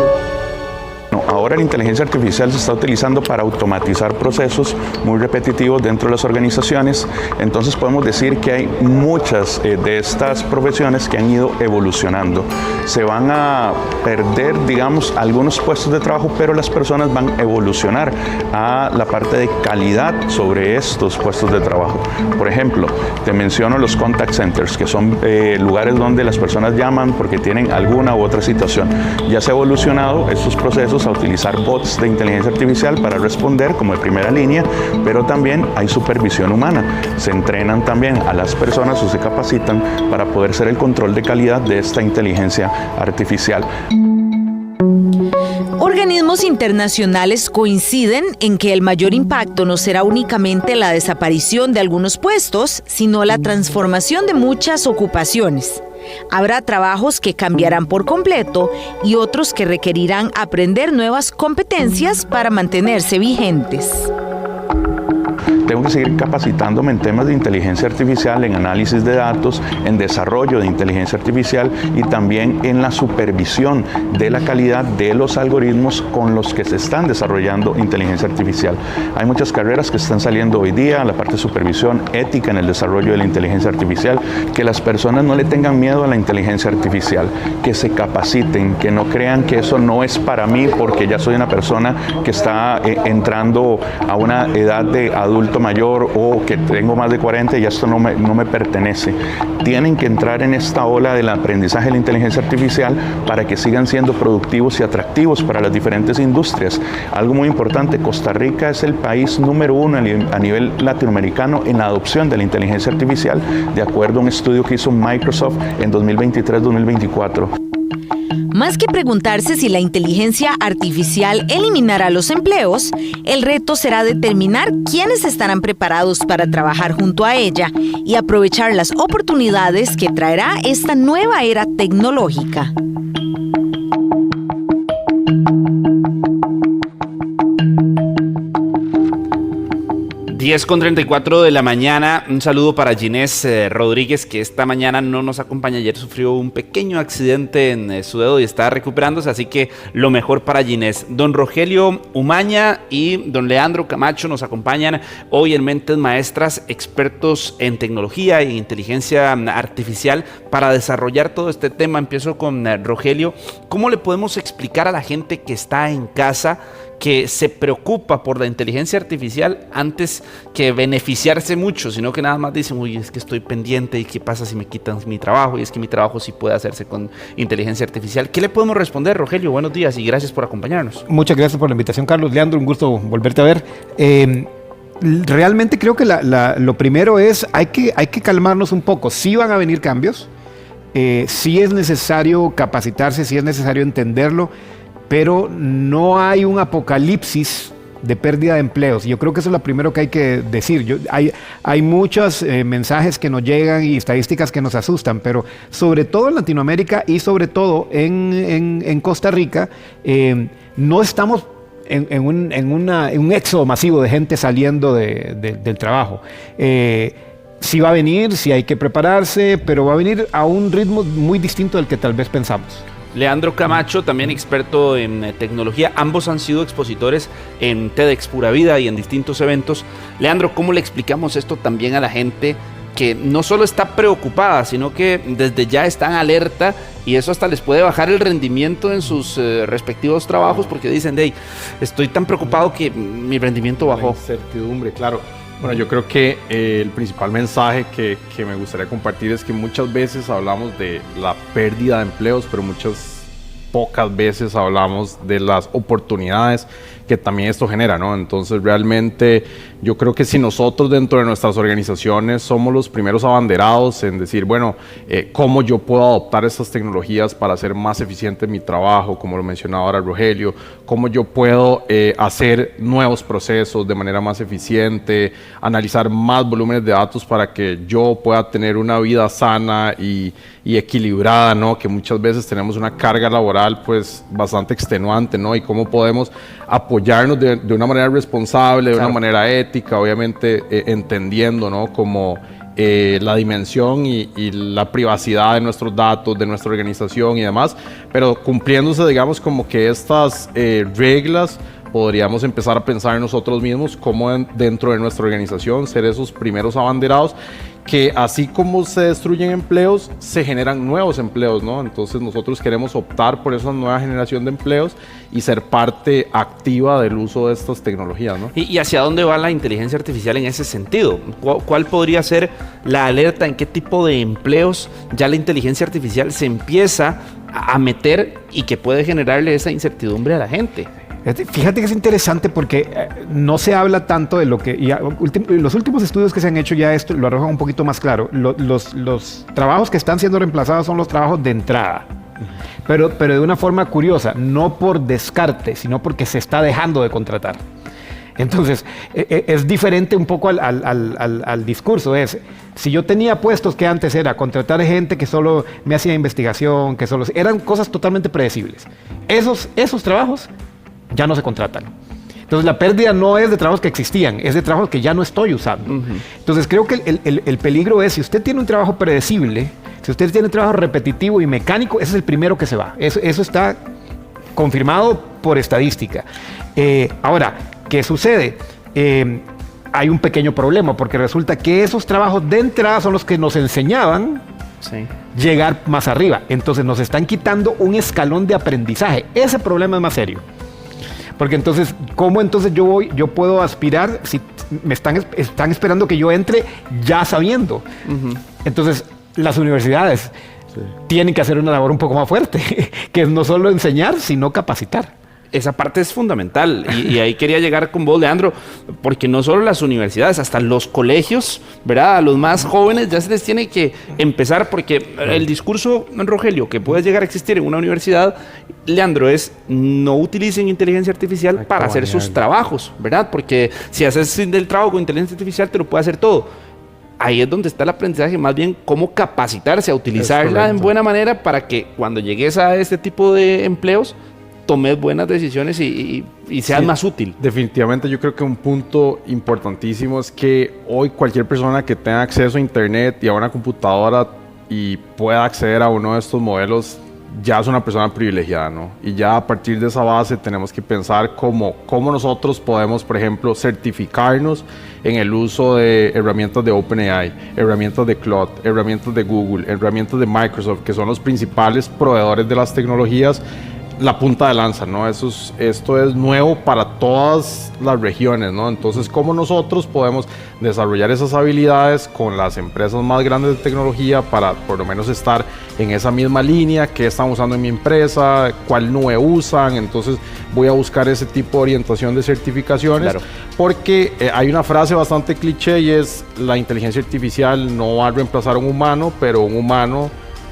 Ahora la inteligencia artificial se está utilizando para automatizar procesos muy repetitivos dentro de las organizaciones. Entonces podemos decir que hay muchas de estas profesiones que han ido evolucionando. Se van a perder, digamos, algunos puestos de trabajo, pero las personas van a evolucionar a la parte de calidad sobre estos puestos de trabajo. Por ejemplo, te menciono los contact centers, que son lugares donde las personas llaman porque tienen alguna u otra situación. Ya se ha evolucionado estos procesos a utilizar bots de inteligencia artificial para responder como de primera línea, pero también hay supervisión humana. Se entrenan también a las personas o se capacitan para poder hacer el control de calidad de esta inteligencia artificial. Organismos internacionales coinciden en que el mayor impacto no será únicamente la desaparición de algunos puestos, sino la transformación de muchas ocupaciones. Habrá trabajos que cambiarán por completo y otros que requerirán aprender nuevas competencias para mantenerse vigentes. Tengo que seguir capacitándome en temas de inteligencia artificial, en análisis de datos, en desarrollo de inteligencia artificial y también en la supervisión de la calidad de los algoritmos con los que se están desarrollando inteligencia artificial. Hay muchas carreras que están saliendo hoy día, la parte de supervisión ética en el desarrollo de la inteligencia artificial, que las personas no le tengan miedo a la inteligencia artificial, que se capaciten, que no crean que eso no es para mí porque ya soy una persona que está entrando a una edad de adulto mayor o que tengo más de 40 y esto no me pertenece. Tienen que entrar en esta ola del aprendizaje de la inteligencia artificial para que sigan siendo productivos y atractivos para las diferentes industrias. Algo muy importante, Costa Rica es el país número 1 a nivel latinoamericano en la adopción de la inteligencia artificial, de acuerdo a un estudio que hizo Microsoft en 2023-2024. Más que preguntarse si la inteligencia artificial eliminará los empleos, el reto será determinar quiénes estarán preparados para trabajar junto a ella y aprovechar las oportunidades que traerá esta nueva era tecnológica. 10:34 de la mañana, un saludo para Ginés Rodríguez, que esta mañana no nos acompaña. Ayer sufrió un pequeño accidente en su dedo y está recuperándose, así que lo mejor para Ginés. Don Rogelio Umaña y don Leandro Camacho nos acompañan hoy en Mentes Maestras, expertos en tecnología e inteligencia artificial, para desarrollar todo este tema. Empiezo con Rogelio. ¿Cómo le podemos explicar a la gente que está en casa que se preocupa por la inteligencia artificial antes que beneficiarse mucho, sino que nada más dicen, uy, es que estoy pendiente y qué pasa si me quitan mi trabajo, y es que mi trabajo sí puede hacerse con inteligencia artificial. ¿Qué le podemos responder, Rogelio? Buenos días y gracias por acompañarnos. Muchas gracias por la invitación, Carlos. Leandro, un gusto volverte a ver. Realmente creo que lo primero es, hay que calmarnos un poco. Sí van a venir cambios, sí es necesario capacitarse, sí es necesario entenderlo, pero no hay un apocalipsis de pérdida de empleos. Yo creo que eso es lo primero que hay que decir. Hay muchos mensajes que nos llegan y estadísticas que nos asustan, pero sobre todo en Latinoamérica y sobre todo en Costa Rica, no estamos en un éxodo masivo de gente saliendo del trabajo. Sí va a venir, sí hay que prepararse, pero va a venir a un ritmo muy distinto del que tal vez pensamos. Leandro Camacho, también experto en tecnología, ambos han sido expositores en TEDx Pura Vida y en distintos eventos. Leandro, ¿cómo le explicamos esto también a la gente que no solo está preocupada, sino que desde ya está en alerta y eso hasta les puede bajar el rendimiento en sus respectivos trabajos porque dicen, hey, estoy tan preocupado que mi rendimiento bajó? Incertidumbre, claro. Bueno, yo creo que el principal mensaje que me gustaría compartir es que muchas veces hablamos de la pérdida de empleos, pero pocas veces hablamos de las oportunidades que también esto genera, ¿no? Entonces realmente yo creo que si nosotros dentro de nuestras organizaciones somos los primeros abanderados en decir, bueno, cómo yo puedo adoptar estas tecnologías para hacer más eficiente mi trabajo, como lo mencionaba ahora Rogelio, cómo yo puedo hacer nuevos procesos de manera más eficiente, analizar más volúmenes de datos para que yo pueda tener una vida sana y equilibrada, ¿no? Que muchas veces tenemos una carga laboral pues bastante extenuante, ¿no? Y cómo podemos apoyarnos de una manera responsable, de una manera ética, obviamente entendiendo, ¿no? Como la dimensión y la privacidad de nuestros datos, de nuestra organización y demás, pero cumpliéndose, digamos, como que estas reglas, podríamos empezar a pensar en nosotros mismos como dentro de nuestra organización ser esos primeros abanderados que así como se destruyen empleos, se generan nuevos empleos, ¿no? Entonces nosotros queremos optar por esa nueva generación de empleos y ser parte activa del uso de estas tecnologías, ¿no? ¿Y hacia dónde va la inteligencia artificial en ese sentido? ¿Cuál podría ser la alerta? ¿En qué tipo de empleos ya la inteligencia artificial se empieza a meter y que puede generarle esa incertidumbre a la gente? Fíjate que es interesante porque no se habla tanto de lo que... los últimos estudios que se han hecho ya esto lo arrojan un poquito más claro. Los trabajos que están siendo reemplazados son los trabajos de entrada. Pero de una forma curiosa, no por descarte, sino porque se está dejando de contratar. Entonces, es diferente un poco al discurso. Si yo tenía puestos que antes era contratar gente que solo me hacía investigación, que solo... Eran cosas totalmente predecibles. Esos trabajos ya no se contratan. Entonces la pérdida no es de trabajos que existían, es de trabajos que ya no estoy usando. Entonces creo que el peligro es, si usted tiene un trabajo predecible, si usted tiene un trabajo repetitivo y mecánico, ese es el primero que se va. Eso está confirmado por estadística. Ahora, ¿qué sucede? Hay un pequeño problema, porque resulta que esos trabajos de entrada son los que nos enseñaban llegar más arriba. Entonces nos están quitando un escalón de aprendizaje. Ese problema es más serio. Porque entonces, ¿cómo entonces yo puedo aspirar si me están esperando que yo entre ya sabiendo? Entonces, las universidades tienen que hacer una labor un poco más fuerte, que es no solo enseñar, sino capacitar. Esa parte es fundamental y ahí quería llegar con vos, Leandro, porque no solo las universidades, hasta los colegios, ¿verdad? A los más jóvenes ya se les tiene que empezar, porque el discurso, Rogelio, que puede llegar a existir en una universidad, Leandro, es no utilicen inteligencia artificial para hacer sus trabajos, ¿verdad? Porque si haces el trabajo con inteligencia artificial te lo puede hacer todo. Ahí es donde está el aprendizaje, más bien cómo capacitarse a utilizarla en buena manera para que cuando llegues a este tipo de empleos tomes buenas decisiones y seas más útil. Definitivamente yo creo que un punto importantísimo es que hoy cualquier persona que tenga acceso a internet y a una computadora y pueda acceder a uno de estos modelos ya es una persona privilegiada, ¿no? Y ya a partir de esa base tenemos que pensar cómo nosotros podemos, por ejemplo, certificarnos en el uso de herramientas de OpenAI, herramientas de Claude, herramientas de Google, herramientas de Microsoft, que son los principales proveedores de las tecnologías, la punta de lanza, ¿no? Esto es nuevo para todas las regiones, ¿no? Entonces, ¿cómo nosotros podemos desarrollar esas habilidades con las empresas más grandes de tecnología para por lo menos estar en esa misma línea? ¿Qué están usando en mi empresa? ¿Cuál nube usan? Entonces, voy a buscar ese tipo de orientación de certificaciones, claro, porque hay una frase bastante cliché y es: la inteligencia artificial no va a reemplazar a un humano, pero un humano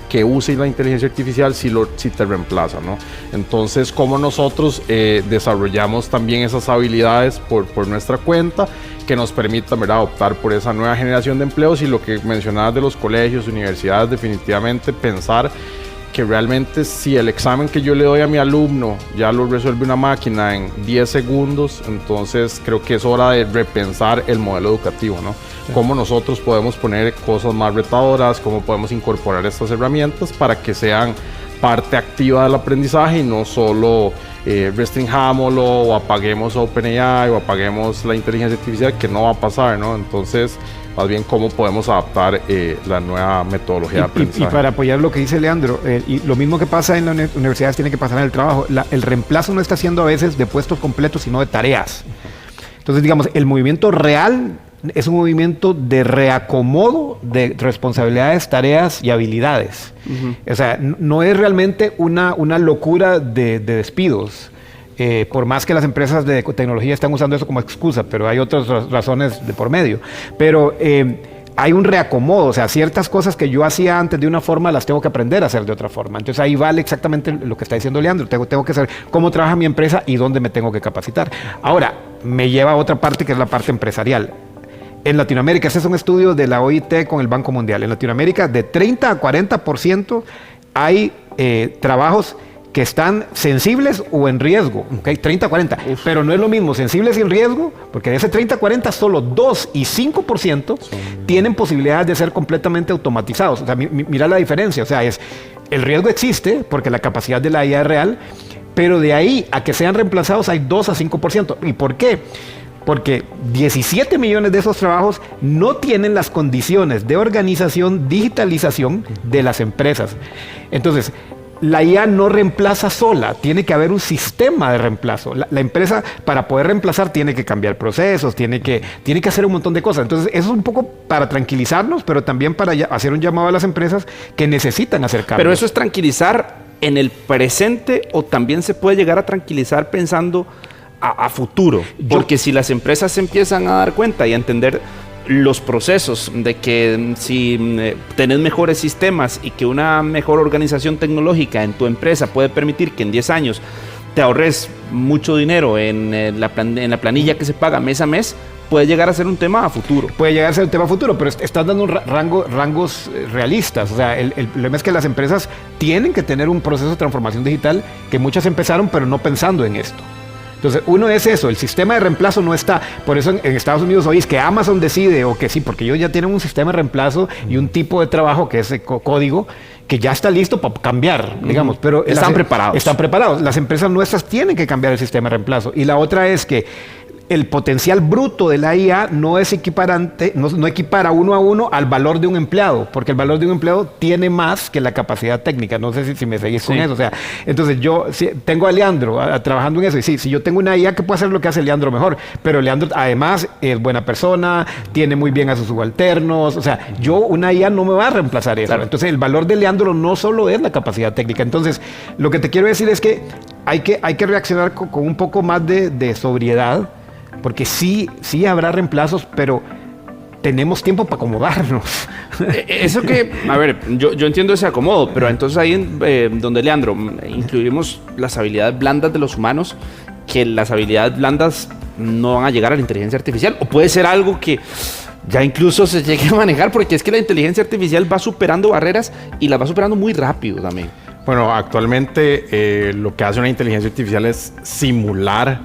que use la inteligencia artificial si te reemplaza, ¿no? Entonces, ¿cómo nosotros desarrollamos también esas habilidades por nuestra cuenta que nos permitan, ¿verdad?, optar por esa nueva generación de empleos? Y lo que mencionabas de los colegios, universidades, definitivamente pensar que realmente si el examen que yo le doy a mi alumno ya lo resuelve una máquina en 10 segundos, entonces creo que es hora de repensar el modelo educativo, ¿no? Cómo nosotros podemos poner cosas más retadoras, cómo podemos incorporar estas herramientas para que sean parte activa del aprendizaje y no solo restringámoslo o apaguemos OpenAI o apaguemos la inteligencia artificial, que no va a pasar, ¿no? Entonces, más bien cómo podemos adaptar la nueva metodología de aprendizaje. Y para apoyar lo que dice Leandro, y lo mismo que pasa en las universidades tiene que pasar en el trabajo. El reemplazo no está siendo a veces de puestos completos, sino de tareas. Entonces, digamos, el movimiento real es un movimiento de reacomodo de responsabilidades, tareas y habilidades. O sea, no es realmente una locura de despidos. Por más que las empresas de tecnología están usando eso como excusa, pero hay otras razones de por medio. Pero hay un reacomodo, o sea, ciertas cosas que yo hacía antes de una forma las tengo que aprender a hacer de otra forma. Entonces ahí vale exactamente lo que está diciendo Leandro. Tengo que saber cómo trabaja mi empresa y dónde me tengo que capacitar. Ahora, me lleva a otra parte que es la parte empresarial. En Latinoamérica, ese es un estudio de la OIT con el Banco Mundial. En Latinoamérica, de 30 a 40% hay trabajos que están sensibles o en riesgo, ¿okay? 30 a 40, pero no es lo mismo sensibles y en riesgo, porque de ese 30 a 40 solo 2 y 5% tienen posibilidades de ser completamente automatizados. O sea, mira la diferencia, o sea, el riesgo existe porque la capacidad de la IA es real, pero de ahí a que sean reemplazados hay 2 a 5%. ¿Y por qué? Porque 17 millones de esos trabajos no tienen las condiciones de organización, digitalización de las empresas. Entonces, la IA no reemplaza sola, tiene que haber un sistema de reemplazo. La empresa, para poder reemplazar, tiene que cambiar procesos, tiene que hacer un montón de cosas. Entonces, eso es un poco para tranquilizarnos, pero también para hacer un llamado a las empresas que necesitan hacer cambios. Pero eso es tranquilizar en el presente, o también se puede llegar a tranquilizar pensando a futuro. Porque si las empresas se empiezan a dar cuenta y a entender los procesos de que si tenés mejores sistemas y que una mejor organización tecnológica en tu empresa puede permitir que en 10 años te ahorres mucho dinero en la planilla que se paga mes a mes, puede llegar a ser un tema a futuro. Puede llegar a ser un tema a futuro, pero estás dando rangos realistas. O sea, el problema es que las empresas tienen que tener un proceso de transformación digital que muchas empezaron, pero no pensando en esto. Entonces, uno es eso, el sistema de reemplazo no está. Por eso en Estados Unidos hoy es que Amazon decide, o que sí, porque ellos ya tienen un sistema de reemplazo y un tipo de trabajo que es código, que ya está listo para cambiar, digamos. Pero están preparados. Están preparados. Las empresas nuestras tienen que cambiar el sistema de reemplazo. Y la otra es que el potencial bruto de la IA no es equiparante, no equipara uno a uno al valor de un empleado, porque el valor de un empleado tiene más que la capacidad técnica. No sé si me seguís con eso. O sea, entonces yo tengo a Leandro trabajando en eso, y sí, si yo tengo una IA que puede hacer lo que hace Leandro mejor, pero Leandro además es buena persona, tiene muy bien a sus subalternos. O sea, una IA no me va a reemplazar eso. Claro. Entonces el valor de Leandro no solo es la capacidad técnica. Entonces, lo que te quiero decir es que hay que reaccionar con un poco más de sobriedad, porque sí habrá reemplazos, pero tenemos tiempo para acomodarnos. Eso que, a ver, yo entiendo ese acomodo, pero entonces ahí donde, Leandro, incluimos las habilidades blandas de los humanos, que las habilidades blandas no van a llegar a la inteligencia artificial, o puede ser algo que ya incluso se llegue a manejar, porque es que la inteligencia artificial va superando barreras y las va superando muy rápido también. Bueno, actualmente lo que hace una inteligencia artificial es simular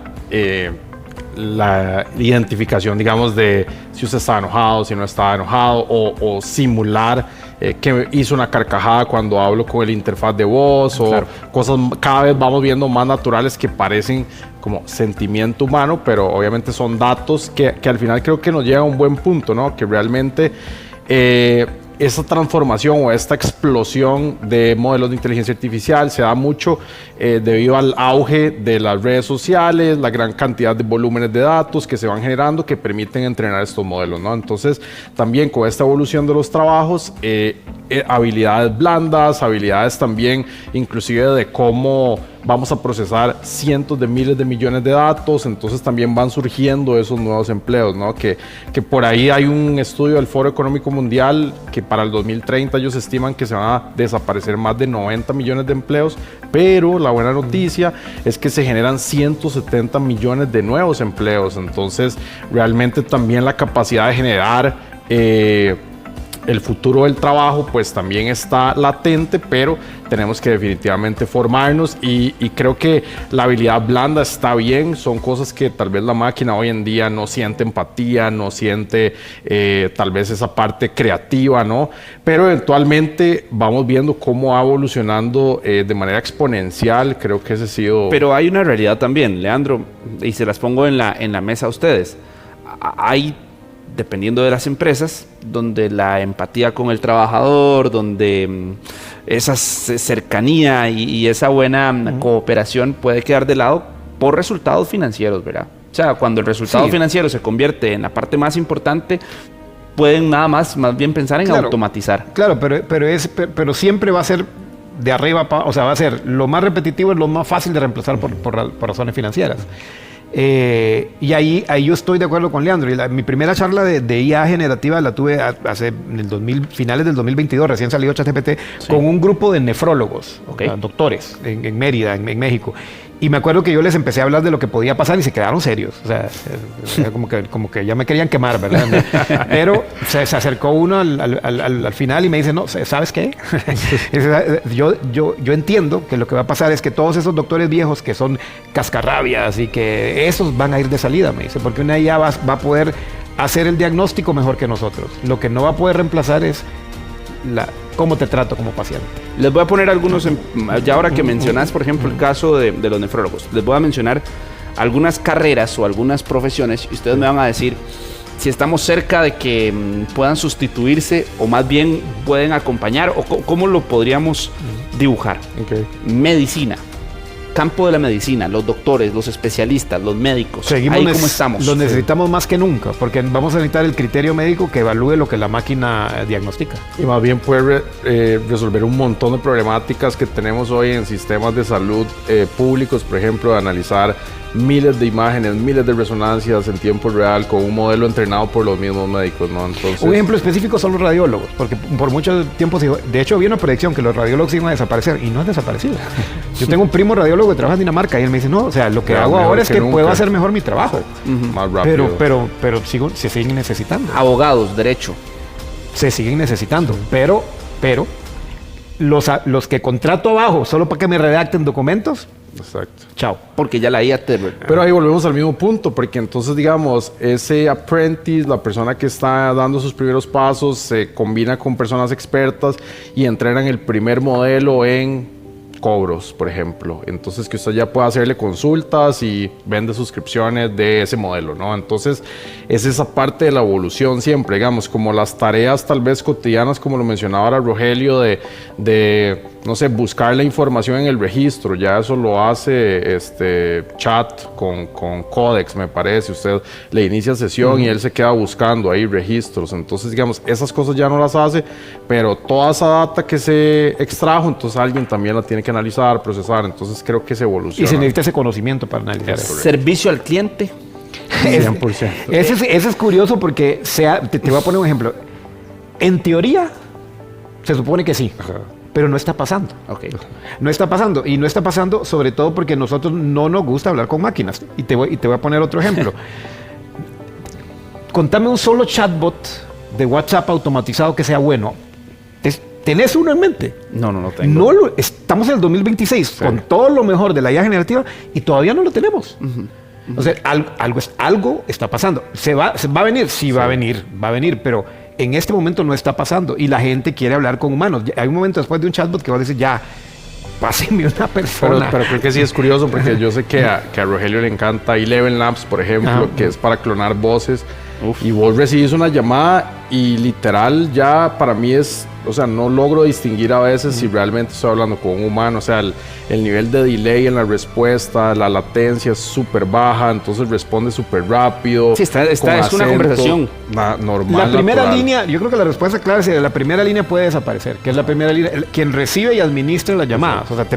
la identificación, digamos, de si usted está enojado, si no está enojado, o simular que hizo una carcajada cuando hablo con el interfaz de voz, claro, o cosas cada vez vamos viendo más naturales que parecen como sentimiento humano, pero obviamente son datos que al final creo que nos llega a un buen punto, ¿no? Que realmente esa transformación o esta explosión de modelos de inteligencia artificial se da mucho debido al auge de las redes sociales, la gran cantidad de volúmenes de datos que se van generando que permiten entrenar estos modelos, ¿no? Entonces, también con esta evolución de los trabajos, habilidades blandas, habilidades también inclusive de cómo vamos a procesar cientos de miles de millones de datos, entonces también van surgiendo esos nuevos empleos, ¿no? Que por ahí hay un estudio del Foro Económico Mundial que para el 2030 ellos estiman que se van a desaparecer más de 90 millones de empleos, pero la buena noticia es que se generan 170 millones de nuevos empleos, entonces realmente también la capacidad de generar el futuro del trabajo pues también está latente, pero tenemos que definitivamente formarnos y creo que la habilidad blanda está bien, son cosas que tal vez la máquina hoy en día no siente empatía, no siente tal vez esa parte creativa, ¿no? Pero eventualmente vamos viendo cómo va evolucionando de manera exponencial, creo que ese ha sido... Pero hay una realidad también, Leandro, y se las pongo en la mesa a ustedes. Hay, dependiendo de las empresas, donde la empatía con el trabajador, donde esa cercanía y esa buena cooperación puede quedar de lado por resultados financieros, ¿verdad? O sea, cuando el resultado financiero se convierte en la parte más importante, pueden nada más bien pensar en automatizar. Claro, pero siempre va a ser de arriba, o sea, va a ser lo más repetitivo y lo más fácil de reemplazar por razones financieras. Y ahí yo estoy de acuerdo con Leandro. Mi primera charla de IA generativa la tuve hace finales del 2022, recién salió ChatGPT, con un grupo de nefrólogos, doctores en Mérida, en México. Y me acuerdo que yo les empecé a hablar de lo que podía pasar y se quedaron serios. O sea, como que ya me querían quemar, ¿verdad? Pero se acercó uno al final y me dice, no, ¿sabes qué? yo entiendo que lo que va a pasar es que todos esos doctores viejos que son cascarrabias y que esos van a ir de salida, me dice, porque una IA va a poder hacer el diagnóstico mejor que nosotros. Lo que no va a poder reemplazar es cómo te trato como paciente. Les voy a poner algunos, ya ahora que mencionas, por ejemplo, el caso de los nefrólogos, les voy a mencionar algunas carreras o algunas profesiones y ustedes me van a decir si estamos cerca de que puedan sustituirse o más bien pueden acompañar o cómo lo podríamos dibujar. Medicina. Campo de la medicina, los doctores, los especialistas, los médicos. Seguimos ahí cómo estamos. Los necesitamos más que nunca, porque vamos a necesitar el criterio médico que evalúe lo que la máquina diagnostica. Y más bien puede resolver un montón de problemáticas que tenemos hoy en sistemas de salud públicos, por ejemplo, de analizar miles de imágenes, miles de resonancias en tiempo real con un modelo entrenado por los mismos médicos, ¿no? Entonces, un ejemplo específico son los radiólogos, porque por mucho tiempo de hecho había una predicción que los radiólogos iban a desaparecer y no han desaparecido. Yo tengo un primo radiólogo que trabaja en Dinamarca y él me dice, no, o sea, lo que hago ahora es que puedo hacer mejor mi trabajo. Más rápido. Pero se siguen necesitando. Abogados, derecho. Se siguen necesitando, pero los que contrato abajo solo para que me redacten documentos. Exacto. Chao. Porque ya la IA Pero ahí volvemos al mismo punto, porque entonces, digamos, ese apprentice, la persona que está dando sus primeros pasos, se combina con personas expertas y entrenan el primer modelo en cobros, por ejemplo. Entonces, que usted ya pueda hacerle consultas y vende suscripciones de ese modelo, ¿no? Entonces, es esa parte de la evolución siempre, digamos, como las tareas tal vez cotidianas, como lo mencionaba ahora Rogelio, de no sé, buscar la información en el registro, ya eso lo hace chat con Codex, me parece. Usted le inicia sesión y él se queda buscando ahí registros. Entonces, digamos, esas cosas ya no las hace, pero toda esa data que se extrajo, entonces alguien también la tiene que analizar, procesar. Entonces, creo que se evoluciona. Y se necesita ese conocimiento para analizar. Servicio al cliente. 100%. Ese es curioso porque te voy a poner un ejemplo. En teoría, se supone que sí. Pero no está pasando. No está pasando. Y no está pasando sobre todo porque nosotros no nos gusta hablar con máquinas. Y te voy a poner otro ejemplo. Contame un solo chatbot de WhatsApp automatizado que sea bueno. ¿Tenés uno en mente? No tengo. Estamos en el 2026 con todo lo mejor de la IA generativa y todavía no lo tenemos. O sea, algo está pasando. ¿Se va a venir? Sí, va a venir, pero en este momento no está pasando y la gente quiere hablar con humanos. Hay un momento después de un chatbot que va a decir, ya, pásenme una persona. Pero creo que sí es curioso porque yo sé que a Rogelio le encanta Eleven Labs, por ejemplo, que es para clonar voces. y vos recibís una llamada y literal ya para mí es, o sea, no logro distinguir a veces si realmente estoy hablando con un humano, o sea, el nivel de delay en la respuesta, la latencia es súper baja, entonces responde súper rápido. Sí, es una conversación normal. La primera natural. línea, yo creo que la respuesta clara es que la primera línea puede desaparecer, que es la primera línea, quien recibe y administra las llamadas, o sea, te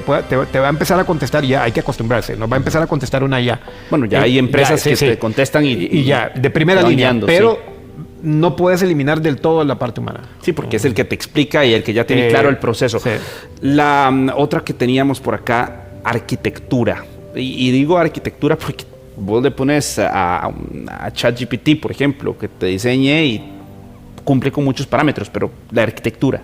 va a empezar a contestar ya, hay que acostumbrarse, no va a empezar a contestar una ya. Bueno, ya hay empresas que te contestan y ya, de primera línea, pero no puedes eliminar del todo la parte humana. Sí, porque es el que te explica y el que ya tiene claro el proceso. Sí. La otra que teníamos por acá, arquitectura. Y digo arquitectura porque vos le pones a ChatGPT, por ejemplo, que te diseñe y cumple con muchos parámetros, pero la arquitectura.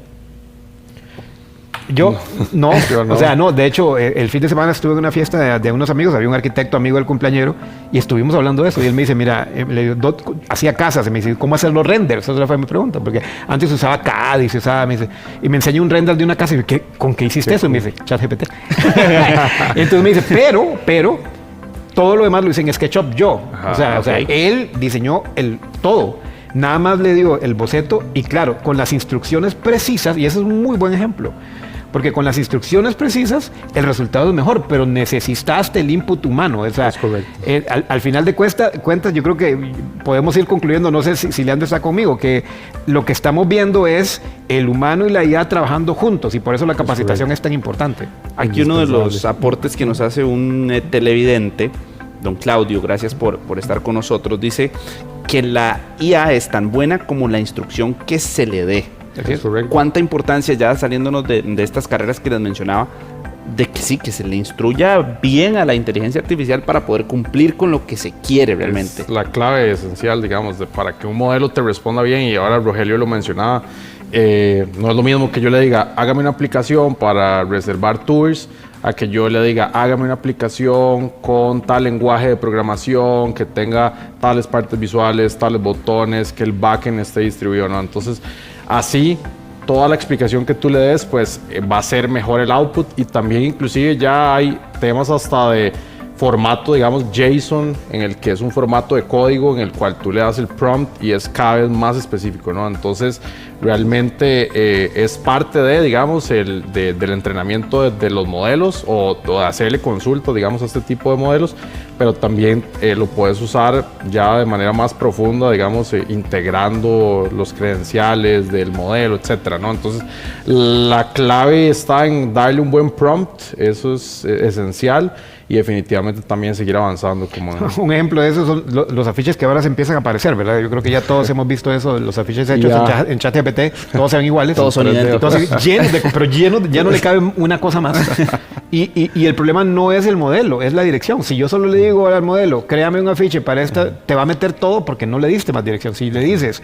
Yo no, o sea, no, de hecho, el fin de semana estuve en una fiesta de unos amigos, había un arquitecto amigo del cumpleañero y estuvimos hablando de eso y él me dice, mira, hacía casas y me dice, ¿cómo hacer los renders? Esa fue mi pregunta, porque antes usaba CAD y se usaba, me dice, y me enseñó un render de una casa y yo, ¿con qué hiciste eso? Y me dice, ChatGPT. Entonces me dice, pero todo lo demás lo hice en SketchUp yo. O sea, él diseñó todo. Nada más le dio el boceto y claro, con las instrucciones precisas, y ese es un muy buen ejemplo. Porque con las instrucciones precisas el resultado es mejor, pero necesitaste el input humano. O sea, es correcto. Al final de cuentas, yo creo que podemos ir concluyendo, no sé si Leandro está conmigo, que lo que estamos viendo es el humano y la IA trabajando juntos y por eso la capacitación es tan importante. Aquí uno de los aportes que nos hace un televidente, don Claudio, gracias por estar con nosotros, dice que la IA es tan buena como la instrucción que se le dé. ¿Cuánta importancia, ya saliéndonos de estas carreras que les mencionaba, de que sí, que se le instruya bien a la inteligencia artificial para poder cumplir con lo que se quiere realmente? Es la clave esencial, digamos, para que un modelo te responda bien, y ahora Rogelio lo mencionaba, no es lo mismo que yo le diga, hágame una aplicación para reservar tours, a que yo le diga, hágame una aplicación con tal lenguaje de programación, que tenga tales partes visuales, tales botones, que el backend esté distribuido, ¿no? Entonces, así, toda la explicación que tú le des, pues va a ser mejor el output, y también inclusive ya hay temas hasta de formato, digamos, JSON, en el que es un formato de código en el cual tú le das el prompt y es cada vez más específico, ¿no? Entonces, realmente es parte de, digamos, del entrenamiento de los modelos o de hacerle consulta, digamos, a este tipo de modelos, pero también lo puedes usar ya de manera más profunda, digamos, integrando los credenciales del modelo, etcétera, ¿no? Entonces, la clave está en darle un buen prompt, eso es esencial, y definitivamente también seguir avanzando. Un ejemplo de eso son los afiches que ahora se empiezan a aparecer, ¿verdad? Yo creo que ya todos hemos visto eso, los afiches hechos en ChatGPT, todos se ven iguales. Todos son idénticos. Pero llenos, ya no le cabe una cosa más. Y el problema no es el modelo, es la dirección. Si yo solo le digo al modelo, créame un afiche para esta, te va a meter todo porque no le diste más dirección. Si le dices,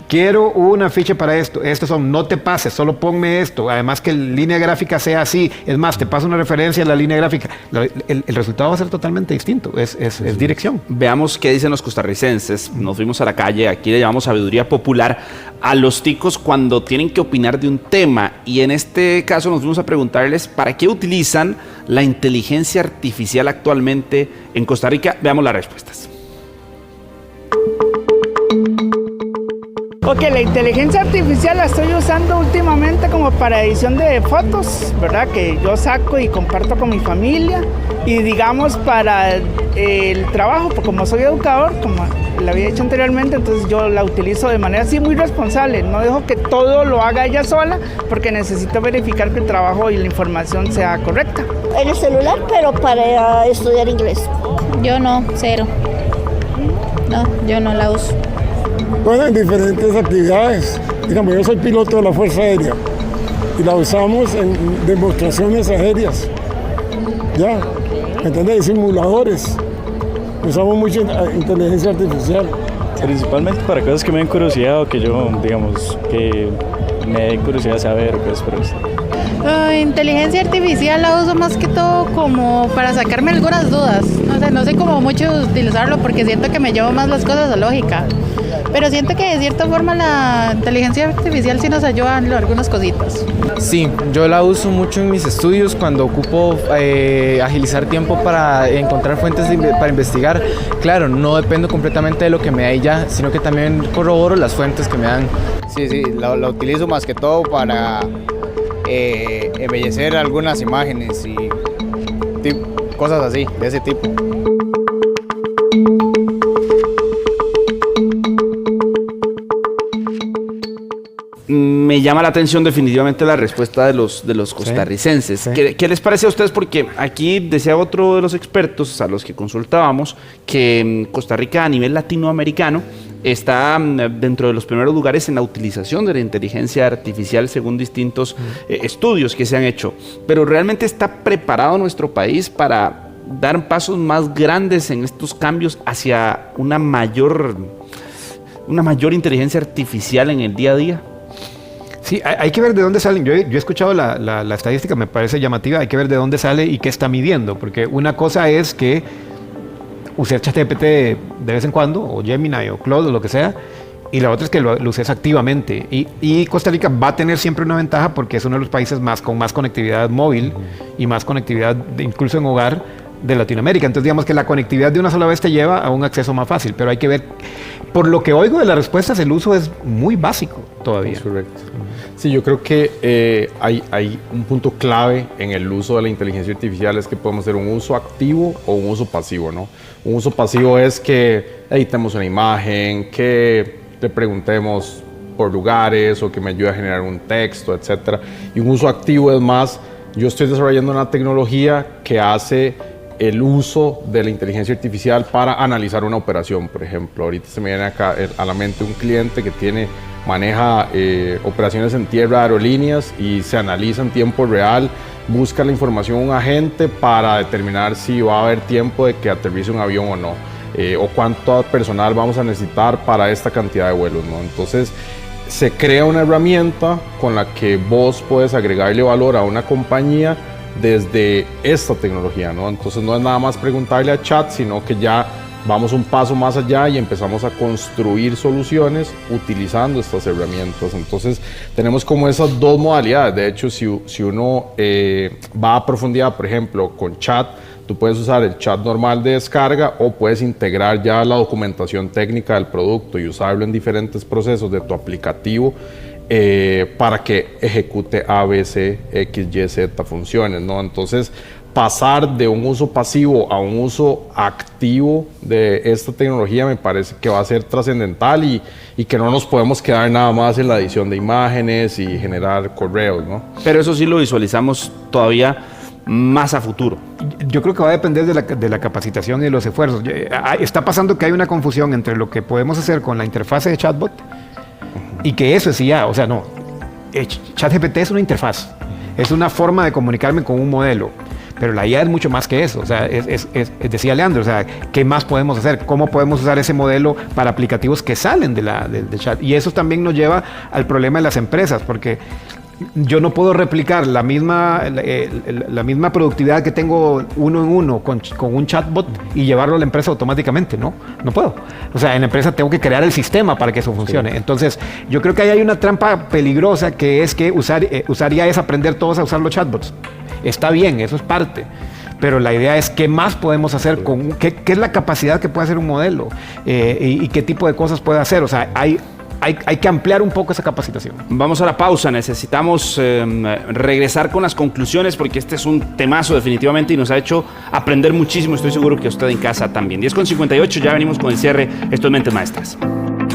quiero un afiche para esto, estos son, no te pases, solo ponme esto, además que la línea gráfica sea así, es más, te paso una referencia a la línea gráfica, el resultado va a ser totalmente distinto, es dirección. Veamos qué dicen los costarricenses. Nos fuimos a la calle, aquí le llamamos sabiduría popular a los ticos cuando tienen que opinar de un tema, y en este caso nos fuimos a preguntarles para qué utilizan la inteligencia artificial actualmente en Costa Rica. Veamos las respuestas. Ok, la inteligencia artificial la estoy usando últimamente como para edición de fotos, ¿verdad? Que yo saco y comparto con mi familia, y digamos para el trabajo, porque como soy educador, como le había dicho anteriormente, entonces yo la utilizo de manera así muy responsable, no dejo que todo lo haga ella sola, porque necesito verificar que el trabajo y la información sea correcta. En el celular, pero para estudiar inglés. Yo no, cero. No, yo no la uso. Bueno, en diferentes actividades. Digamos, yo soy piloto de la Fuerza Aérea y la usamos en demostraciones aéreas. ¿Ya? ¿Entendés? Simuladores. Usamos mucha inteligencia artificial. Principalmente para cosas que me den curiosidad o que yo, digamos, que me dé curiosidad saber, pues, por eso. Inteligencia artificial la uso más que todo como para sacarme algunas dudas. No sé cómo mucho utilizarlo porque siento que me llevo más las cosas a lógica. pero siento que de cierta forma la inteligencia artificial sí nos ayuda en algunas cositas. Sí, yo la uso mucho en mis estudios cuando ocupo agilizar tiempo para encontrar fuentes para investigar. Claro, no dependo completamente de lo que me da ella, sino que también corroboro las fuentes que me dan. Sí, la utilizo más que todo para embellecer algunas imágenes y cosas así, de ese tipo. Me llama la atención definitivamente la respuesta de los costarricenses. Sí. ¿Qué les parece a ustedes? Porque aquí decía otro de los expertos a los que consultábamos que Costa Rica a nivel latinoamericano está dentro de los primeros lugares en la utilización de la inteligencia artificial según distintos estudios que se han hecho. Pero ¿realmente está preparado nuestro país para dar pasos más grandes en estos cambios hacia una mayor inteligencia artificial en el día a día? Sí, hay que ver de dónde salen. Yo he escuchado la estadística, me parece llamativa. Hay que ver de dónde sale y qué está midiendo. Porque una cosa es que usar ChatGPT de vez en cuando, o Gemini, o Claude, o lo que sea. Y la otra es que lo uses activamente. Y Costa Rica va a tener siempre una ventaja porque es uno de los países con más conectividad móvil y más conectividad incluso en hogar de Latinoamérica. Entonces digamos que la conectividad de una sola vez te lleva a un acceso más fácil. Pero hay que ver, por lo que oigo de las respuestas, el uso es muy básico todavía. Es correcto. Sí, yo creo que hay un punto clave en el uso de la inteligencia artificial, es que podemos hacer un uso activo o un uso pasivo, ¿no? Un uso pasivo es que editemos una imagen, que le preguntemos por lugares o que me ayude a generar un texto, etc. Y un uso activo es más, yo estoy desarrollando una tecnología que hace el uso de la inteligencia artificial para analizar una operación, por ejemplo. Ahorita se me viene acá a la mente un cliente que maneja operaciones en tierra, aerolíneas, y se analiza en tiempo real, busca la información un agente para determinar si va a haber tiempo de que aterrice un avión o no, o cuánto personal vamos a necesitar para esta cantidad de vuelos, ¿no? Entonces se crea una herramienta con la que vos puedes agregarle valor a una compañía desde esta tecnología, ¿no? Entonces no es nada más preguntarle a chat, sino que ya vamos un paso más allá y empezamos a construir soluciones utilizando estas herramientas. Entonces tenemos como esas dos modalidades. De hecho, si uno va a profundidad, por ejemplo, con chat, tú puedes usar el chat normal de descarga o puedes integrar ya la documentación técnica del producto y usarlo en diferentes procesos de tu aplicativo para que ejecute A, B, C, X, Y, Z funciones, ¿no? Entonces, pasar de un uso pasivo a un uso activo de esta tecnología me parece que va a ser trascendental y que no nos podemos quedar nada más en la edición de imágenes y generar correos, ¿no? Pero eso sí lo visualizamos todavía más a futuro. Yo creo que va a depender de la capacitación y de los esfuerzos. Está pasando que hay una confusión entre lo que podemos hacer con la interfaz de chatbot y que eso es ya, o sea, no. ChatGPT es una interfaz, es una forma de comunicarme con un modelo. Pero la IA es mucho más que eso, o sea, decía Leandro, o sea, ¿qué más podemos hacer? ¿Cómo podemos usar ese modelo para aplicativos que salen del chat? Y eso también nos lleva al problema de las empresas, porque yo no puedo replicar la misma productividad que tengo uno en uno con un chatbot y llevarlo a la empresa automáticamente, no puedo. O sea, en la empresa tengo que crear el sistema para que eso funcione. Sí. Entonces, yo creo que ahí hay una trampa peligrosa que es que usar IA es aprender todos a usar los chatbots. Está bien, eso es parte. Pero la idea es qué más podemos hacer, qué es la capacidad que puede hacer un modelo y qué tipo de cosas puede hacer. O sea, hay que ampliar un poco esa capacitación. Vamos a la pausa, necesitamos regresar con las conclusiones porque este es un temazo definitivamente y nos ha hecho aprender muchísimo. Estoy seguro que usted en casa también. 10:58, ya venimos con el cierre. Esto es Mentes Maestras.